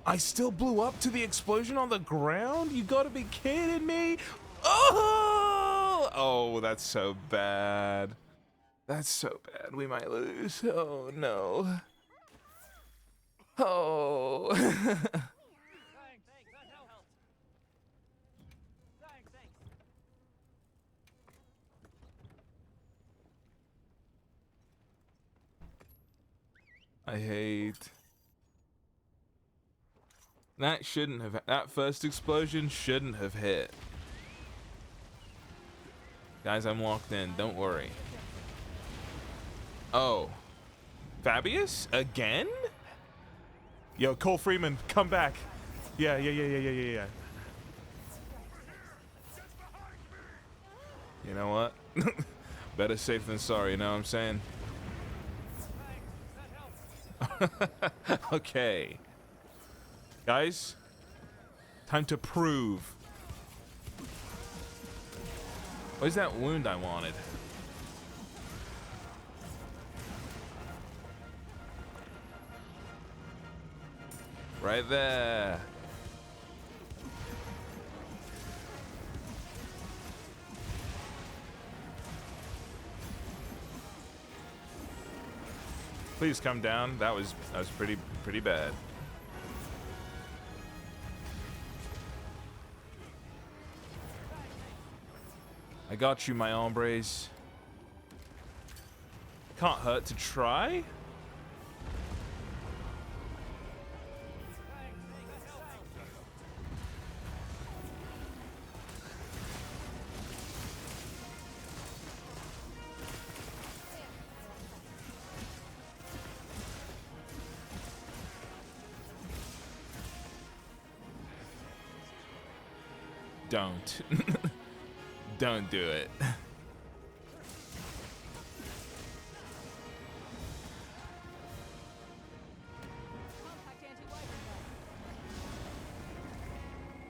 I still blew up to the explosion on the ground? You gotta be kidding me. Oh! Oh, that's so bad. That's so bad. We might lose. Oh, no. Oh. I hate. That shouldn't have. That first explosion shouldn't have hit. Guys, I'm locked in. Don't worry. Oh. Fabius? Again? Yo, Cole Freeman, come back. Yeah. You know what? Better safe than sorry, you know what I'm saying? Okay. Guys, time to prove. Where's that wound I wanted? Right there. Please come down. That was pretty bad. I got you, my hombres. Can't hurt to try. Don't. Don't do it. Compact anti-weapon belt.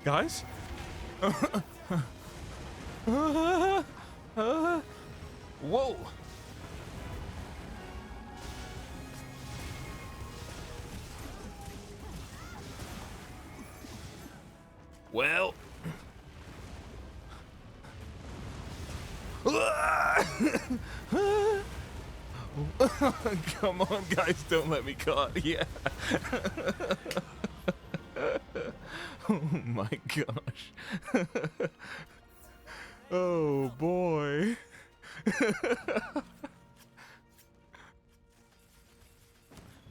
Guys? Whoa! Well. Come on, guys, don't let me caught. Yeah. Oh my gosh. Oh boy.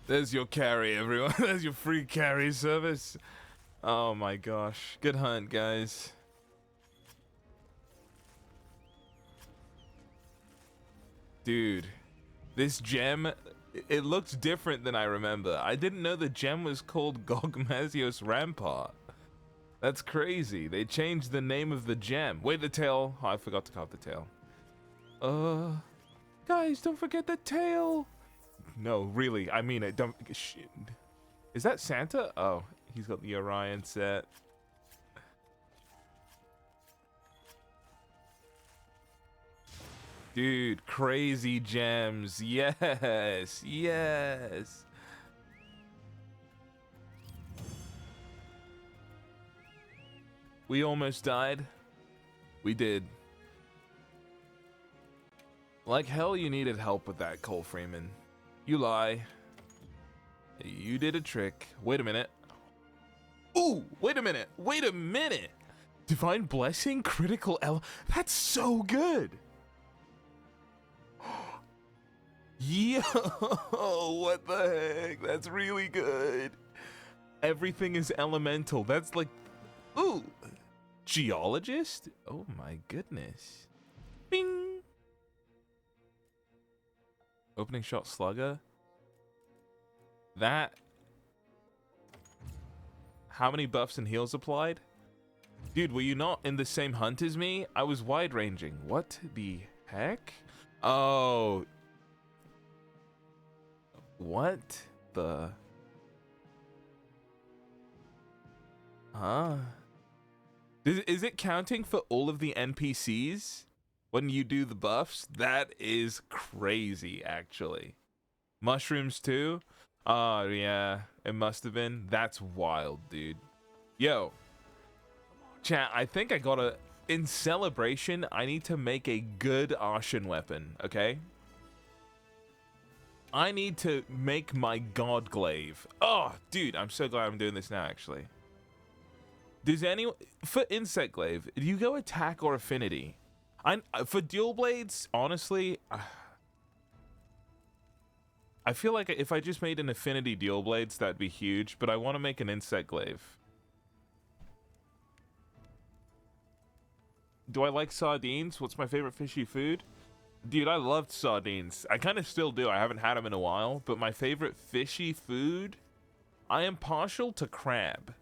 There's your carry, everyone. There's your free carry service. Oh my gosh. Good hunt, guys. Dude, this gem, it looks different than I remember. I didn't know the gem was called Gogmazios Rampart. That's crazy. They changed the name of the gem. Wait, the tail. Oh, I forgot to carve the tail. Guys, don't forget the tail. No, really, I mean it. Don't. Shit. Is that Santa? Oh, he's got the Orion set. Dude, crazy gems. Yes, yes. We almost died. We did. Like hell you needed help with that, Cole Freeman. You lie. You did a trick. Wait a minute. Ooh, wait a minute. Wait a minute. Divine Blessing, critical That's so good. Yo, what the heck? That's really good. Everything is elemental. That's like, ooh, geologist? Oh my goodness. Bing. Opening shot slugger. That. How many buffs and heals applied? Dude, were you not in the same hunt as me? I was wide ranging. What the heck? Oh. What the? Huh? Is it counting for all of the NPCs when you do the buffs? That is crazy, actually. Mushrooms too? Oh, yeah. It must have been. That's wild, dude. Yo. Chat, I think I gotta... In celebration, I need to make a good Ashen weapon, okay? I need to make my God Glaive. Oh, dude, I'm so glad I'm doing this now, actually. Does anyone... For Insect Glaive, do you go attack or affinity? For Dual Blades, honestly... I feel like if I just made an affinity Dual Blades, that'd be huge, but I want to make an Insect Glaive. Do I like sardines? What's my favorite fishy food? Dude, I loved sardines. I kind of still do. I haven't had them in a while, but my favorite fishy food? I am partial to crab.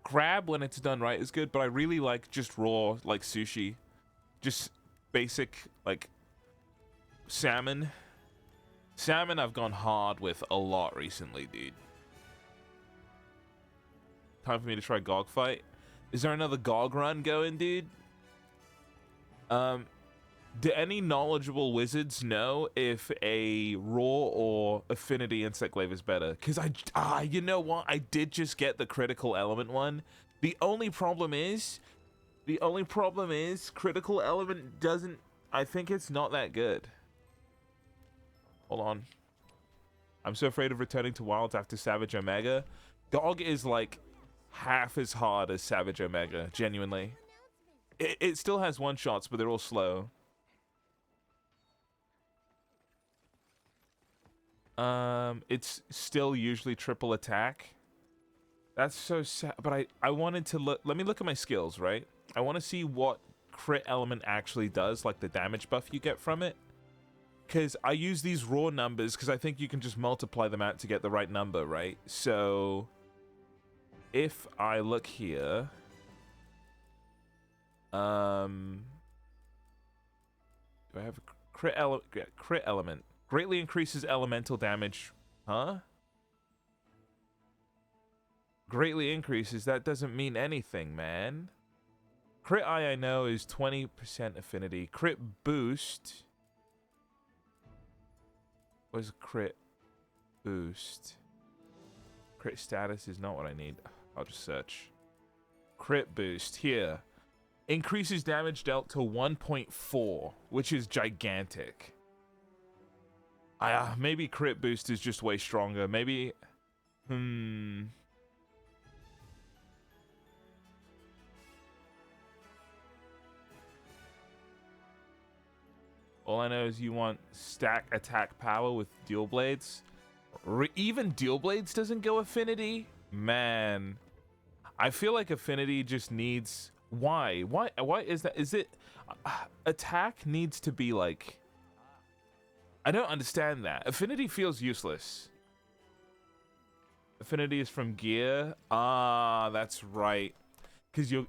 Crab, when it's done right, is good, but I really like just raw, like sushi. Just basic, like, salmon. Salmon I've gone hard with a lot recently, dude. Time for me to try Gog fight. Is there another Gog run going, dude? Do any knowledgeable wizards know if a raw or affinity insect glaive is better? Because you know what? I did just get the critical element one. The only problem is critical element doesn't, I think it's not that good. Hold on. I'm so afraid of returning to Wilds after Savage Omega. GOG is like half as hard as Savage Omega, genuinely. It still has one-shots, but they're all slow. It's still usually triple attack. That's so sad, but I wanted to look. Let me look at my skills, right? I want to see what crit element actually does, like the damage buff you get from it. Because I use these raw numbers because I think you can just multiply them out to get the right number, right? So if I look here, do I have a crit element? Greatly increases elemental damage, huh? Greatly increases, that doesn't mean anything, man. Crit I know is 20% affinity. Crit boost. What's crit boost? Crit status is not what I need. I'll just search. Crit boost here. Increases damage dealt to 1.4, which is gigantic. Maybe crit boost is just way stronger. Maybe, all I know is you want stack attack power with dual blades. Even dual blades doesn't go affinity? Man, I feel like affinity just needs... Why is that? Is it... attack needs to be like... I don't understand that. Affinity feels useless. Affinity is from gear. Ah, that's right. Cause you're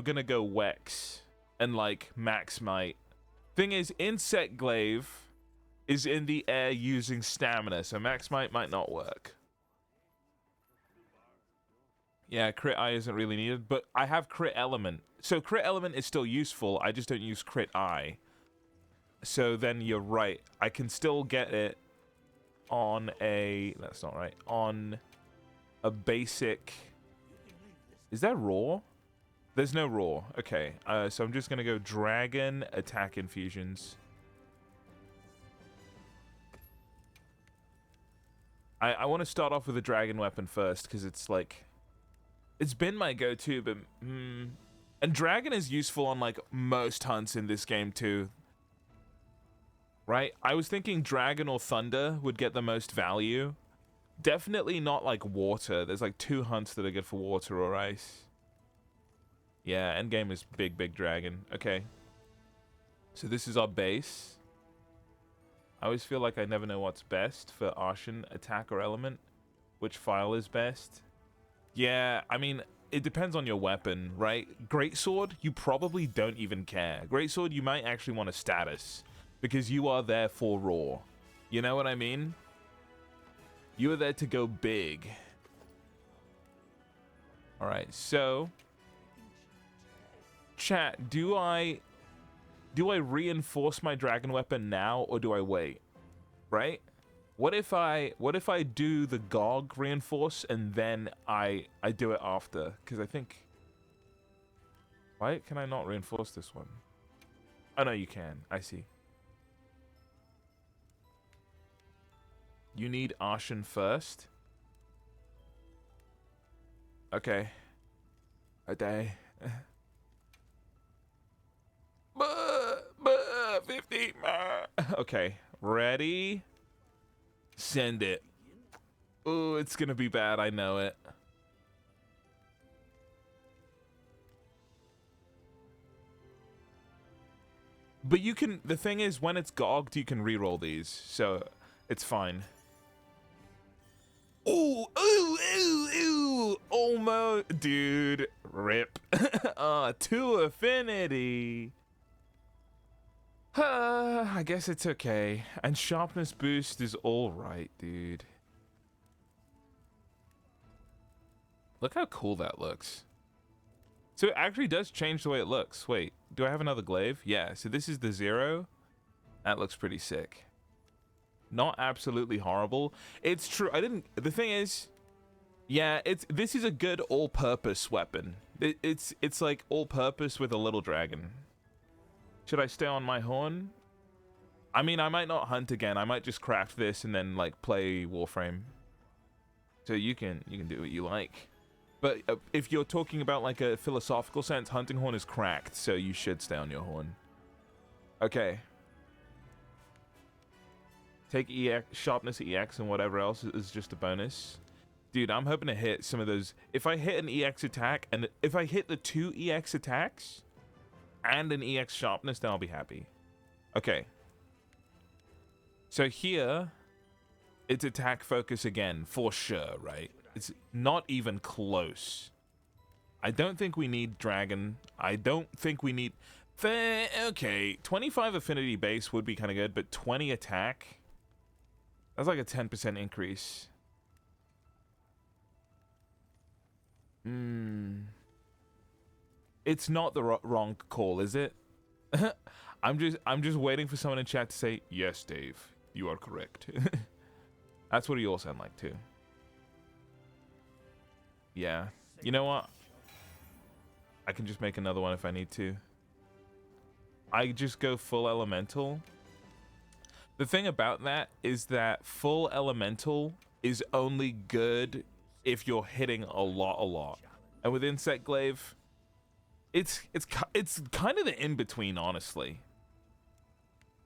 gonna go Wex and like Max Might. Thing is, Insect Glaive is in the air using stamina, so Max Might not work. Yeah, crit eye isn't really needed, but I have crit element. So crit element is still useful, I just don't use crit eye. So then you're right. I can still get it on a... That's not right. On a basic... Is that raw? There's no raw. Okay. So I'm just going to go dragon attack infusions. I want to start off with a dragon weapon first because it's like... It's been my go-to, but... And dragon is useful on like most hunts in this game too. Right? I was thinking dragon or thunder would get the most value. Definitely not like water. There's like 2 hunts that are good for water or ice. Yeah, endgame is big dragon. Okay. So this is our base. I always feel like I never know what's best for Arshan attack or element. Which file is best? Yeah, I mean, it depends on your weapon, right? Greatsword, you probably don't even care. Greatsword, you might actually want a status. Because you are there for raw. You know what I mean? You are there to go big. Alright, so... Chat, do I reinforce my dragon weapon now, or do I wait? Right? What if I do the GOG reinforce, and then I do it after? Because I think... Why can I not reinforce this one? Oh, no, you can. I see. You need Arshan first. Okay. A day. 50. Okay. Ready? Send it. Oh, it's gonna be bad. I know it. But you can... The thing is, when it's gogged, you can reroll these. So, it's fine. Ooh, ooh, ooh, ooh, almost, dude, rip. 2 affinity. I guess it's okay. And sharpness boost is all right, dude. Look how cool that looks. So it actually does change the way it looks. Wait, do I have another glaive? Yeah, so this is the 0. That looks pretty sick. Not absolutely horrible. It's true. The thing is, yeah, this is a good all-purpose weapon. It's like all-purpose with a little dragon. Should I stay on my horn? I mean, I might not hunt again. I might just craft this and then like play Warframe. So you can do what you like. But if you're talking about like a philosophical sense, hunting horn is cracked, so you should stay on your horn. Okay. Take EX, sharpness EX and whatever else is just a bonus. Dude, I'm hoping to hit some of those. If I hit an EX attack, and if I hit the 2 EX attacks and an EX sharpness, then I'll be happy. Okay. So here, it's attack focus again, for sure, right? It's not even close. I don't think we need dragon. I don't think we need... Okay, 25 affinity base would be kind of good, but 20 attack... That's like a 10% increase. It's not the wrong call, is it? I'm just waiting for someone in chat to say, yes, Dave, you are correct. That's what you all sound like too. Yeah. You know what? I can just make another one if I need to. I just go full elemental. The thing about that is that full elemental is only good if you're hitting a lot. And with Insect Glaive, it's kind of the in-between, honestly.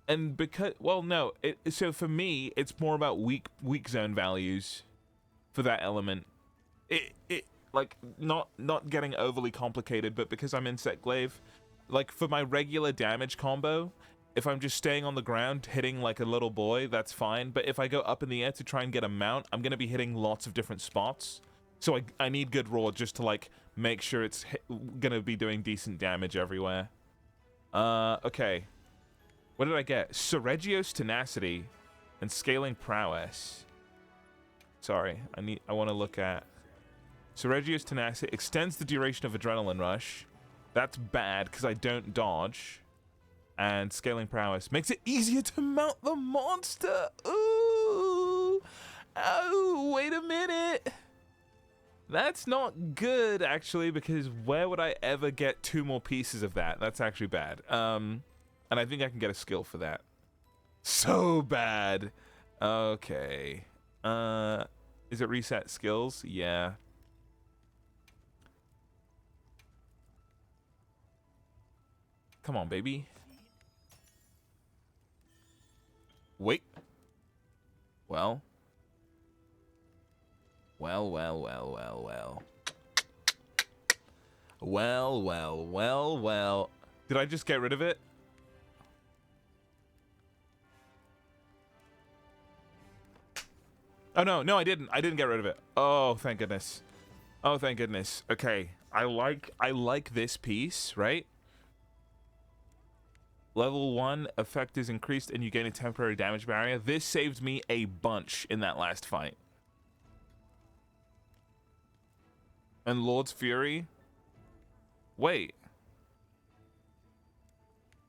And because, well, no, so for me, it's more about weak zone values for that element. It like not getting overly complicated, but because I'm Insect Glaive, like for my regular damage combo, if I'm just staying on the ground hitting like a little boy, that's fine. But if I go up in the air to try and get a mount, I'm gonna be hitting lots of different spots. So I need good raw just to like make sure it's gonna be doing decent damage everywhere. Okay. What did I get? Seregio's Tenacity and Scaling Prowess. Sorry, I want to look at Seregio's Tenacity extends the duration of Adrenaline Rush. That's bad because I don't dodge. And Scaling Prowess makes it easier to mount the monster. Ooh. Oh, wait a minute. That's not good, actually, because where would I ever get 2 more pieces of that? That's actually bad. And I think I can get a skill for that. So bad. Okay. Is it reset skills? Yeah. Come on, baby. Wait. Well. Well. Did I just get rid of it? Oh, no, I didn't. I didn't get rid of it. Oh, thank goodness. Oh, thank goodness. Okay. I like this piece, right? Level 1, effect is increased and you gain a temporary damage barrier. This saved me a bunch in that last fight. And Lord's Fury? Wait.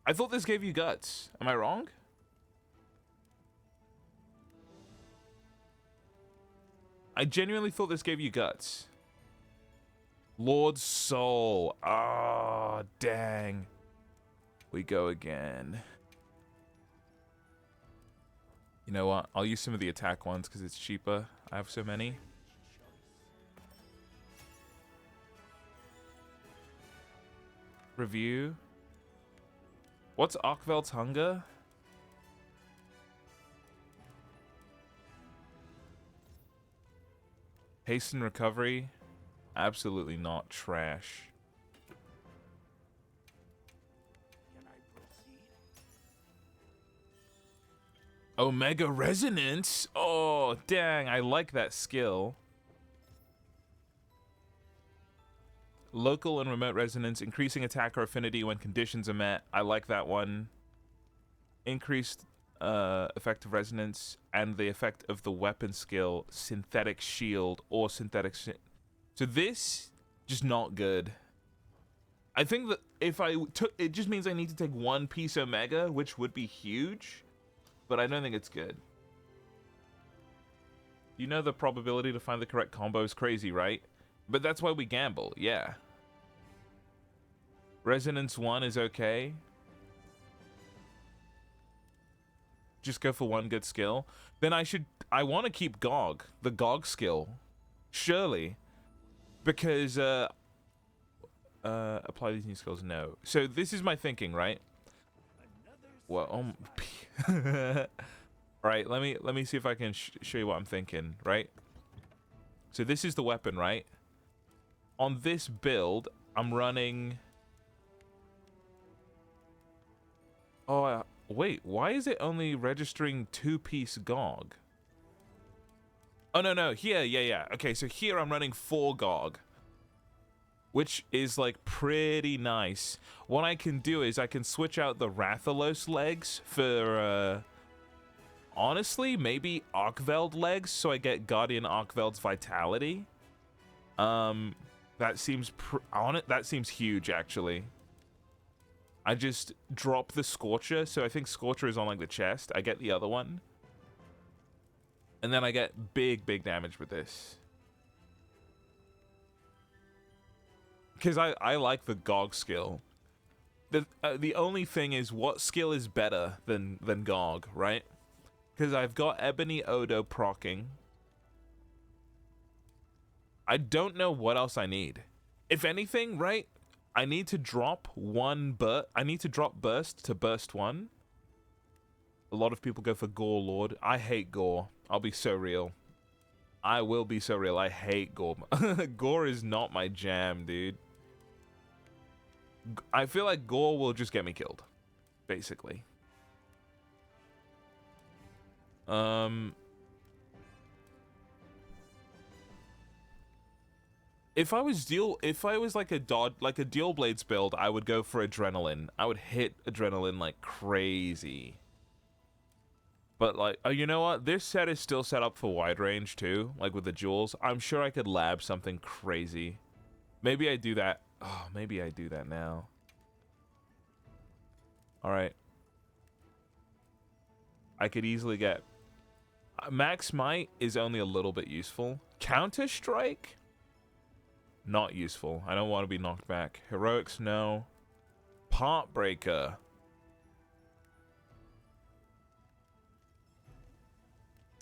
I thought this gave you guts. Am I wrong? I genuinely thought this gave you guts. Lord's Soul. Ah, oh, dang. We go again. You know what? I'll use some of the attack ones because it's cheaper. I have so many. Review. What's Arkveld's Hunger? Hasten recovery. Absolutely not. Trash. Omega Resonance? Oh, dang. I like that skill. Local and remote resonance. Increasing attack or affinity when conditions are met. I like that one. Increased effective resonance and the effect of the weapon skill, synthetic shield or synthetic so this just not good. I think that if I took it just means I need to take 1 piece Omega, which would be huge, but I don't think it's good. You know the probability to find the correct combo is crazy, right? But that's why we gamble. Yeah, resonance 1 is okay. just go for one good skill, then I want to keep Gog, the Gog skill, surely, because apply these new skills. No, so this is my thinking, right? Well, right. Let me see if I can show you what I'm thinking, right? So this is the weapon, right? On this build, I'm running. Oh, wait. Why is it only registering 2-piece Gog? Oh, no. Here, yeah. Okay, so here I'm running 4 Gog, which is like pretty nice. What I can do is I can switch out the Rathalos legs for, honestly, maybe Arkveld legs, so I get Guardian Arkveld's vitality. That seems that seems huge, actually. I just drop the Scorcher, so I think Scorcher is on like the chest. I get the other one, and then I get big damage with this. Because I like the Gog skill. The only thing is, what skill is better than Gog, right? Because I've got Ebony Odo proccing. I don't know what else I need. If anything, right? I need to drop I need to drop Burst to Burst 1. A lot of people go for Gore Lord. I hate Gore. I'll be so real. I will be so real. I hate Gore. Gore is not my jam, dude. I feel like Gore will just get me killed, basically. If I was like a Dual Blades build, I would go for Adrenaline. I would hit Adrenaline like crazy. But like, oh, you know what? This set is still set up for wide range too, like with the jewels. I'm sure I could lab something crazy. Maybe I do that. Oh, maybe I do that now. All right. I could easily get Max Might is only a little bit useful. Counter Strike? Not useful. I don't want to be knocked back. Heroics, no. Part Breaker.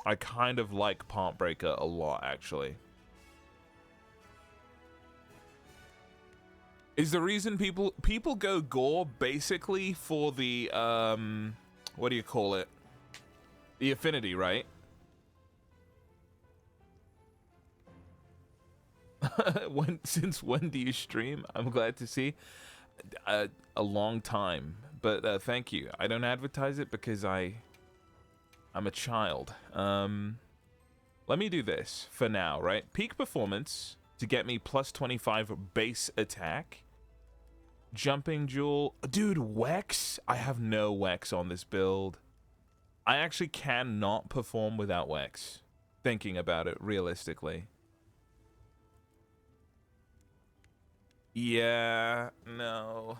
I kind of like Part Breaker a lot, actually. Is the reason people go Gore basically for the what do you call it? The affinity, right? Since when do you stream? I'm glad to see. A long time, but thank you. I don't advertise it because I'm a child. Let me do this for now, right? Peak performance to get me plus 25 base attack. Jumping Jewel. Dude, Wex? I have no Wex on this build. I actually cannot perform without Wex. Thinking about it realistically. Yeah, no.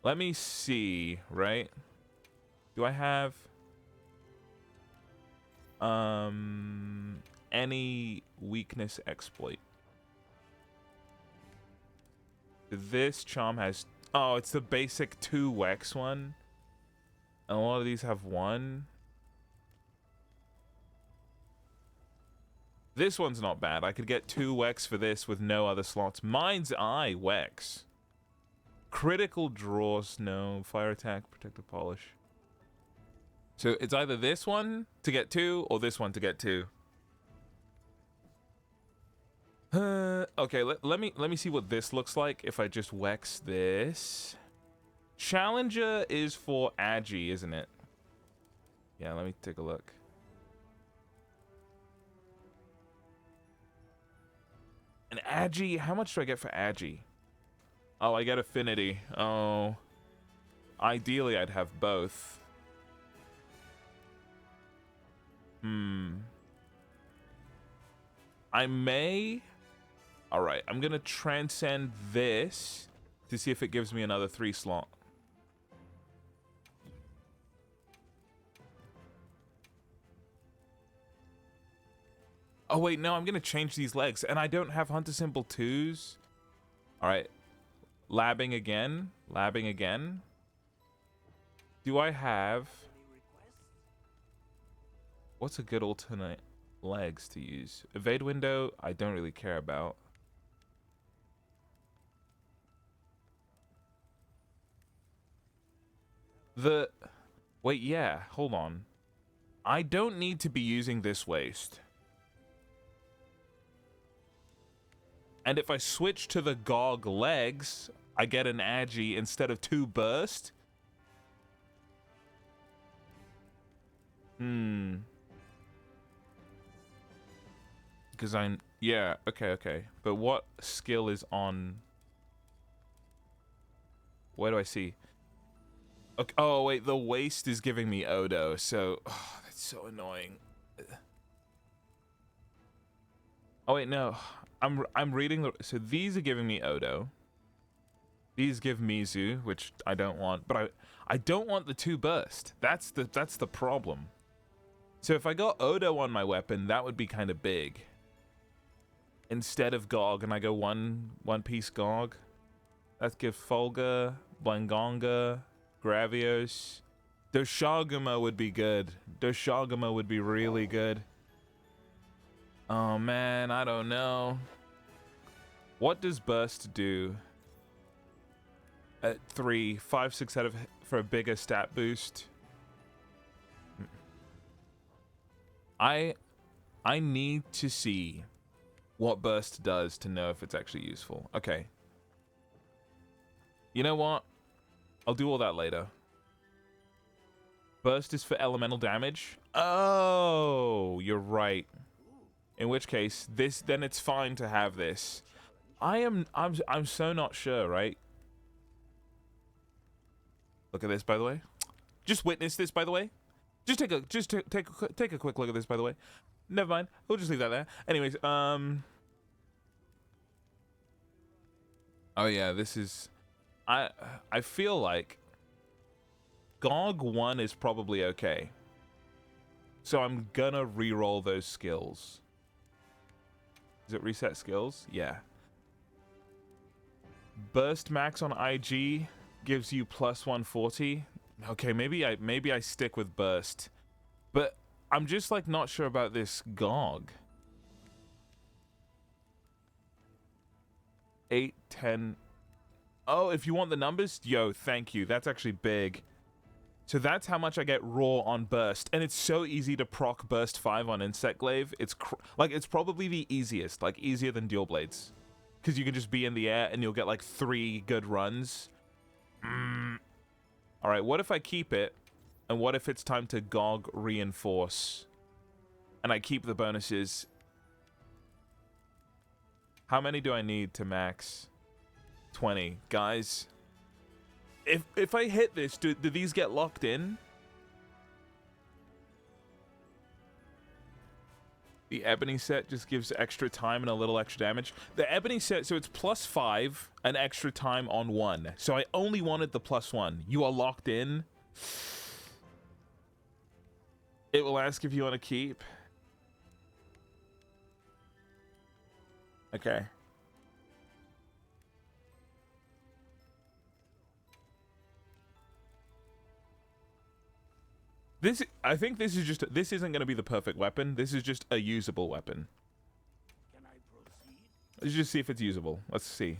Let me see, right? Do I have any weakness exploit? This charm has, oh, it's the basic 2 Wex one. And a lot of these have 1. This one's not bad. I could get 2 Wex for this with no other slots. Mind's Eye Wex. Critical draws, no. Fire attack, protective polish. So it's either this one to get 2 or this one to get 2. Okay, let me see what this looks like if I just Wex this. Challenger is for Agi, isn't it? Yeah, let me take a look. And Agi, how much do I get for Agi? Oh, I get affinity. Oh. Ideally, I'd have both. I may... Alright, I'm gonna transcend this to see if it gives me another 3 slot. Oh wait, no, I'm gonna change these legs, and I don't have Hunter Symbol 2s. Alright. Labbing again. Labbing again. Do I have... What's a good alternate legs to use? Evade window, I don't really care about. Wait, yeah, hold on. I don't need to be using this waist. And if I switch to the GOG legs, I get an agi instead of 2 burst. Because yeah, okay. But what skill is on? Where do I see? Okay, oh wait, the waist is giving me Odo, so that's so annoying. Oh wait, no, I'm reading the. So these are giving me Odo. These give Mizu, which I don't want, but I don't want the 2 burst. That's the problem. So if I got Odo on my weapon, that would be kind of big. Instead of GOG, and I go one piece GOG. Let's give Folga, Blangonga, Gravios. Doshaguma would be good. Doshaguma would be really good. Oh man, I don't know. What does Burst do? At 3, 5, 6 out of for a bigger stat boost. I need to see what Burst does to know if it's actually useful. Okay. You know what? I'll do all that later. Burst is for elemental damage. Oh, you're right. In which case, then it's fine to have this. I'm so not sure, right? Look at this, by the way. Just witness this, by the way. Just take a quick look at this, by the way. Never mind. We'll just leave that there. Anyways, oh yeah, this is. I feel like GOG 1 is probably okay. So I'm gonna re-roll those skills. Does it reset skills? Yeah. Burst max on IG gives you plus 140. Okay, maybe I stick with burst. But I'm just like not sure about this GOG. 8, 10. Oh, if you want the numbers, yo, thank you. That's actually big. So that's how much I get raw on burst, and it's so easy to proc burst 5 on Insect Glaive. It's like it's probably the easiest, like easier than Dual Blades, because you can just be in the air and you'll get like 3 good runs. All right, what if I keep it, and what if it's time to GOG reinforce, and I keep the bonuses? How many do I need to max? 20, guys. If I hit this, do these get locked in? The Ebony set just gives extra time and a little extra damage. The Ebony set, so it's plus 5 and extra time on 1. So I only wanted the plus 1. You are locked in. It will ask if you want to keep. Okay. I think this is just, this isn't going to be the perfect weapon. This is just a usable weapon. Can I proceed? Let's just see if it's usable. Let's see.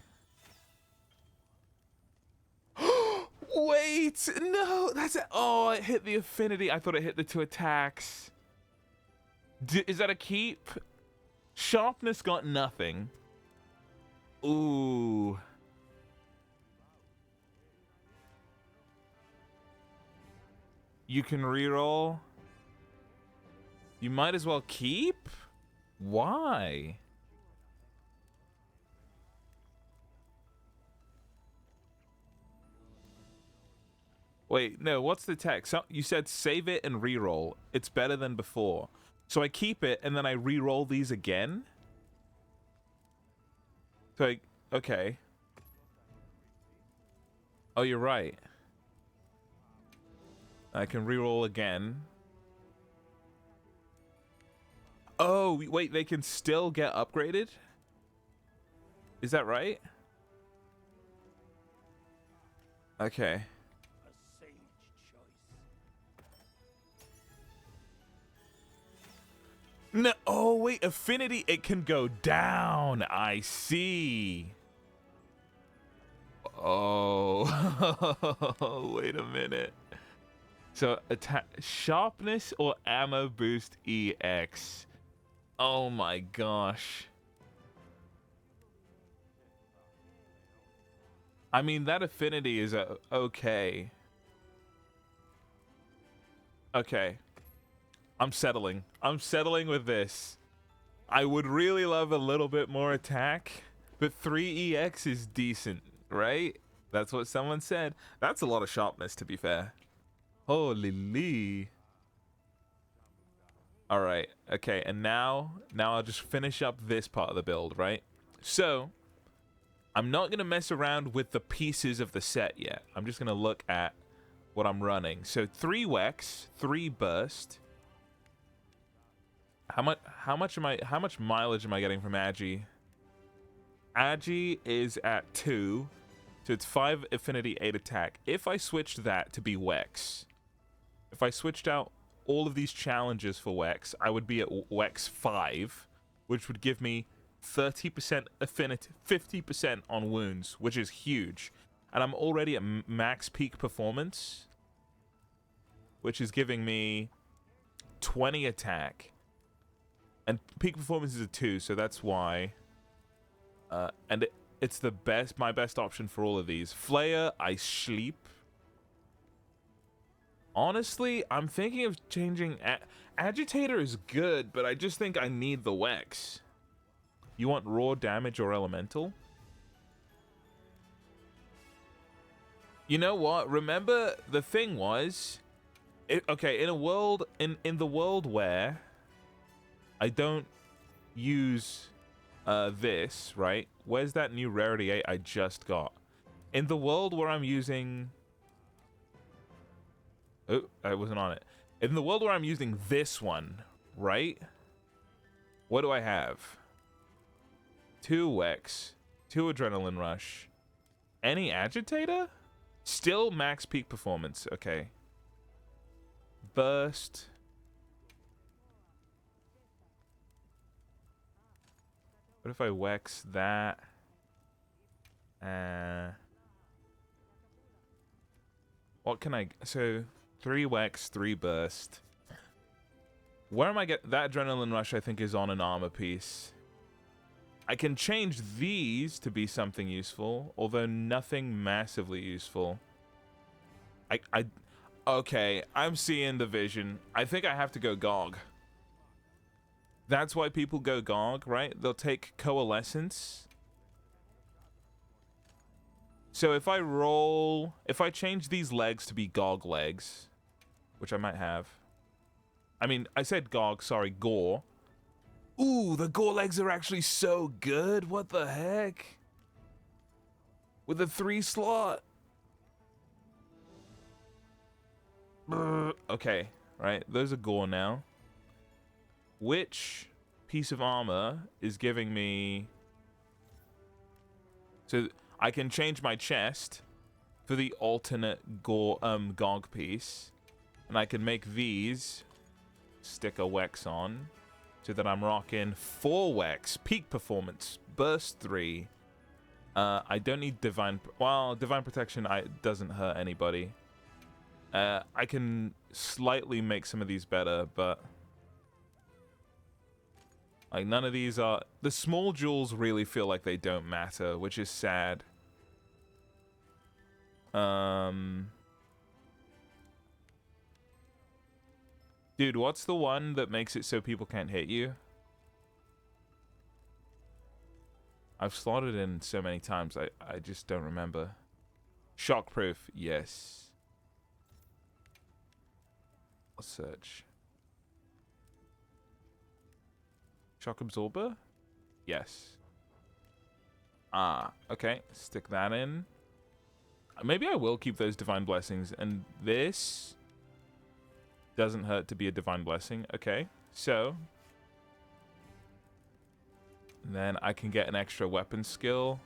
Wait, no, that's it. Oh, it hit the affinity. I thought it hit the 2 attacks. Is that a keep? Sharpness got nothing. Ooh. You can reroll. You might as well keep? Why? Wait, no, what's the text? So, you said save it and reroll. It's better than before. So I keep it and then I reroll these again? So okay. Oh, you're right. I can reroll again. Oh, wait, they can still get upgraded? Is that right? Okay. A sage choice. No, oh wait, affinity, it can go down. I see. Oh, wait a minute. So attack sharpness or ammo boost EX. Oh my gosh. I mean, that affinity is okay. Okay. I'm settling. I'm settling with this. I would really love a little bit more attack, but 3 EX is decent, right? That's what someone said. That's a lot of sharpness, to be fair. Holy lee. All right. Okay, and now I'll just finish up this part of the build, right? So, I'm not going to mess around with the pieces of the set yet. I'm just going to look at what I'm running. So 3 Wex, 3 Burst. How much mileage am I getting from Agi? Agi is at 2. So it's 5 affinity, 8 attack. If I switched that to be Wex, if I switched out all of these challenges for Wex, I would be at Wex 5, which would give me 30% affinity, 50% on wounds, which is huge. And I'm already at max peak performance, which is giving me 20 attack. And peak performance is a 2, so that's why. And it's the best, my best option for all of these. Flare, I sleep. Honestly, I'm thinking of changing. Agitator is good, but I just think I need the Wex. You want raw damage or elemental? You know what? Remember, the thing was, okay, in a world, in the world where I don't use this, right? Where's that new rarity 8 I just got? In the world where I'm using... Oh, I wasn't on it. In the world where I'm using this one, right? What do I have? 2 Wex, 2 Adrenaline Rush. Any Agitator? Still max peak performance. Okay. Burst. What if I Wex that? What can I... So, 3 Wex, 3 Burst. Where am I get... That Adrenaline Rush, I think, is on an armor piece. I can change these to be something useful, although nothing massively useful. Okay, I'm seeing the vision. I think I have to go GOG. That's why people go GOG, right? They'll take Coalescence. So if I change these legs to be GOG legs, which I might have. I mean, I said GOG, sorry, Gore. Ooh, the Gore legs are actually so good. What the heck? With a 3 slot. Okay, right. Those are Gore now. Which piece of armor is giving me... So I can change my chest for the alternate Gore, GOG piece. And I can make these stick a Wex on. So that I'm rocking 4 Wex, peak performance, burst 3. I don't need divine... Well, divine protection doesn't hurt anybody. I can slightly make some of these better, but... Like, none of these are... The small jewels really feel like they don't matter, which is sad. Dude, what's the one that makes it so people can't hit you? I've slotted in so many times, I just don't remember. Shockproof, yes. Let's search. Shock absorber? Yes. Ah, okay. Stick that in. Maybe I will keep those divine blessings. And this doesn't hurt to be a divine blessing. Okay, so then I can get an extra weapon skill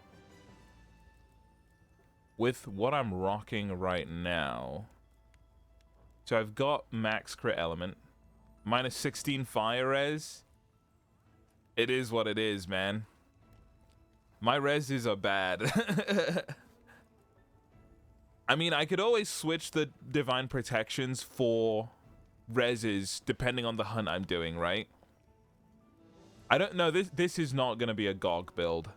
with what I'm rocking right now. So I've got max crit element, minus 16 fire res. It is what it is, man. My reses are bad. I mean, I could always switch the divine protections for reses depending on the hunt I'm doing, right? I don't know. This is not going to be a GOG build.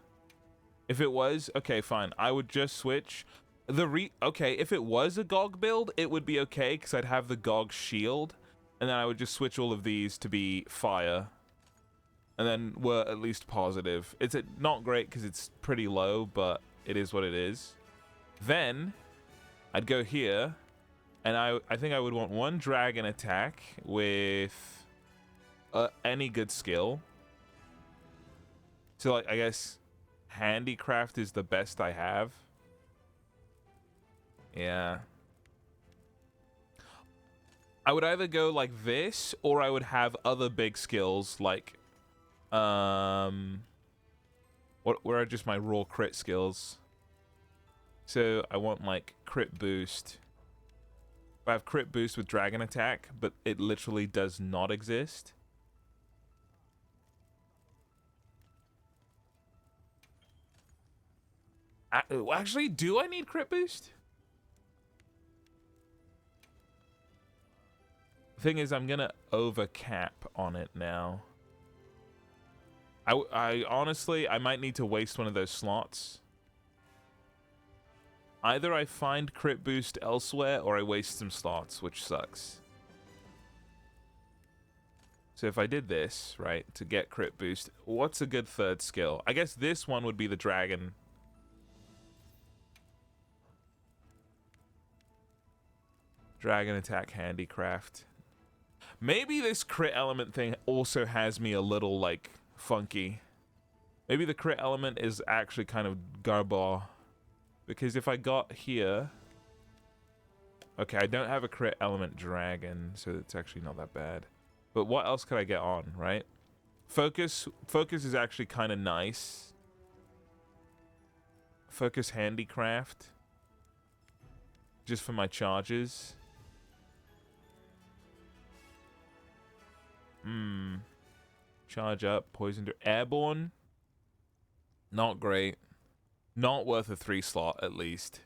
If it was, okay, fine. I would just switch okay, if it was a GOG build, it would be okay because I'd have the GOG shield, and then I would just switch all of these to be fire. And then we're at least positive. It's not great because it's pretty low, but it is what it is. Then I'd go here, and I think I would want one dragon attack with any good skill. So like, I guess handicraft is the best I have. Yeah. I would either go like this, or I would have other big skills like where are just my raw crit skills? So I want like crit boost. I have crit boost with dragon attack, but it literally does not exist. Actually, do I need crit boost? Thing is, I'm gonna overcap on it now. I honestly, I might need to waste one of those slots. Either I find crit boost elsewhere, or I waste some slots, which sucks. So if I did this, right, to get crit boost, what's a good third skill? I guess this one would be the dragon. Dragon attack handicraft. Maybe this crit element thing also has me a little, like, funky. Maybe the crit element is actually kind of garbo. Because if I got here... Okay, I don't have a crit element dragon, so it's actually not that bad. But what else could I get on, right? Focus is actually kind of nice. Focus handicraft. Just for my charges. Charge up, poison to airborne. Not great. Not worth a 3 slot at least.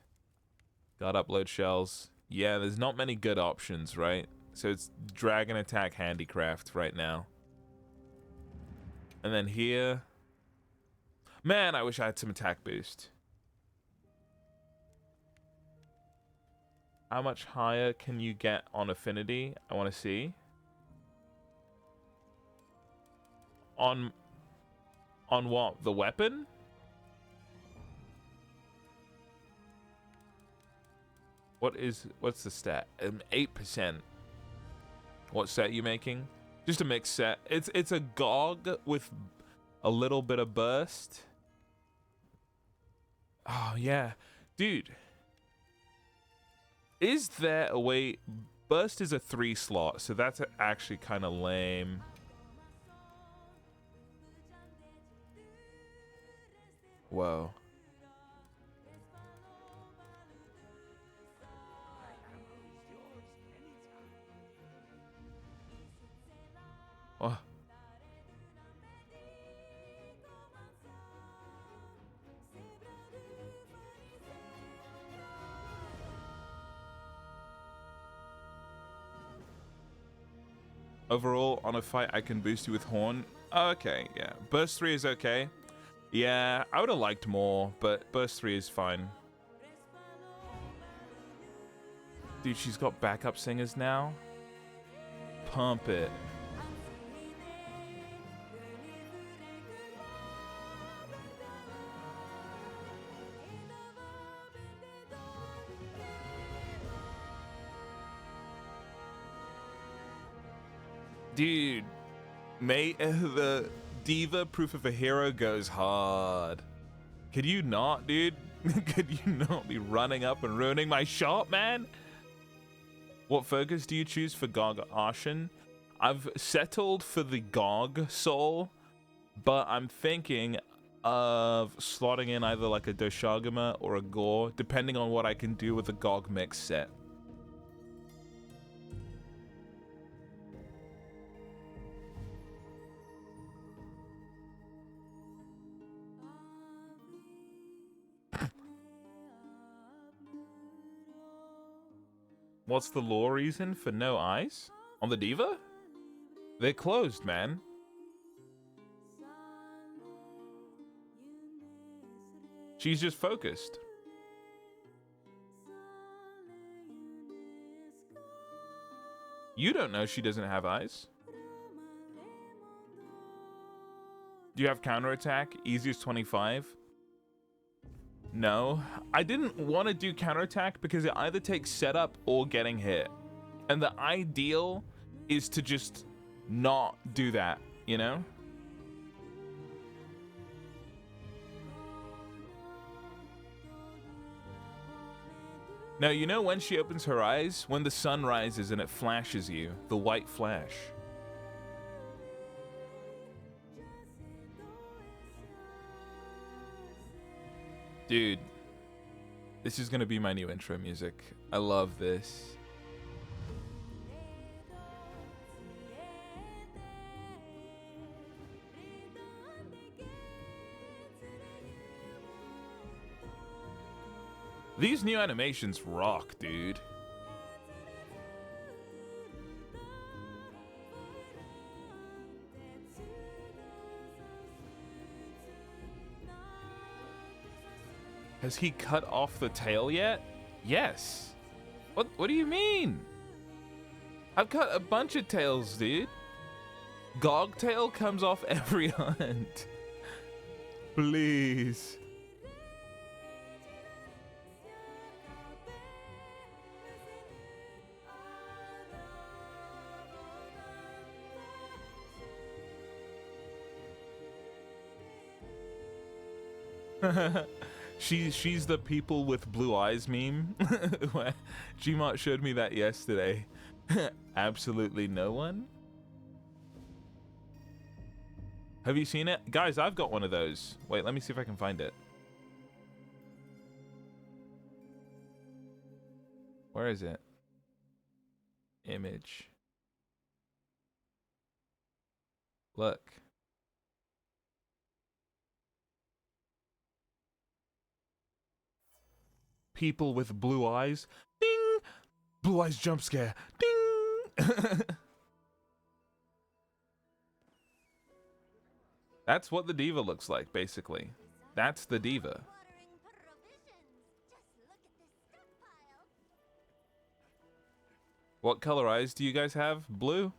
Got upload shells. Yeah, there's not many good options, right? So it's dragon attack handicraft right now. And then here. Man, I wish I had some attack boost. How much higher can you get on affinity? I want to see. On what? The weapon? What's the stat? 8%. What set you making? Just a mixed set. It's a GOG with a little bit of burst. Oh yeah. Dude. Is there a way? Burst is a 3 slot, so that's actually kind of lame. Whoa. Oh. Overall, on a fight, I can boost you with Horn. Okay, yeah. Burst 3 is okay. Yeah, I would have liked more, but Burst 3 is fine. Dude, she's got backup singers now. Pump it. Dude, the Diva Proof of a Hero goes hard. Could you not, dude? Could you not be running up and ruining my shop, man? What focus do you choose for GOG Arshan? I've settled for the GOG Soul, but I'm thinking of slotting in either like a Doshaguma or a Gore, depending on what I can do with the GOG mix set. What's the law reason for no eyes? On the diva? They're closed, man. She's just focused. You don't know she doesn't have eyes. Do you have counterattack? Easiest 25? No. I didn't want to do counterattack because it either takes setup or getting hit. And the ideal is to just not do that, you know? Now, you know when she opens her eyes? When the sun rises and it flashes you. The white flash. Dude, this is gonna be my new intro music. I love this. These new animations rock, dude. Has he cut off the tail yet? Yes. What do you mean? I've cut a bunch of tails, dude. Gog tail comes off every hunt. Please. She's the people with blue eyes meme. Gmart showed me that yesterday. Absolutely no one. Have you seen it? Guys, I've got one of those. Wait, let me see if I can find it. Where is it? Image. Look. People with blue eyes. Ding! Blue eyes jump scare. Ding! That's what the diva looks like, basically. That's the diva. What color eyes do you guys have? Blue?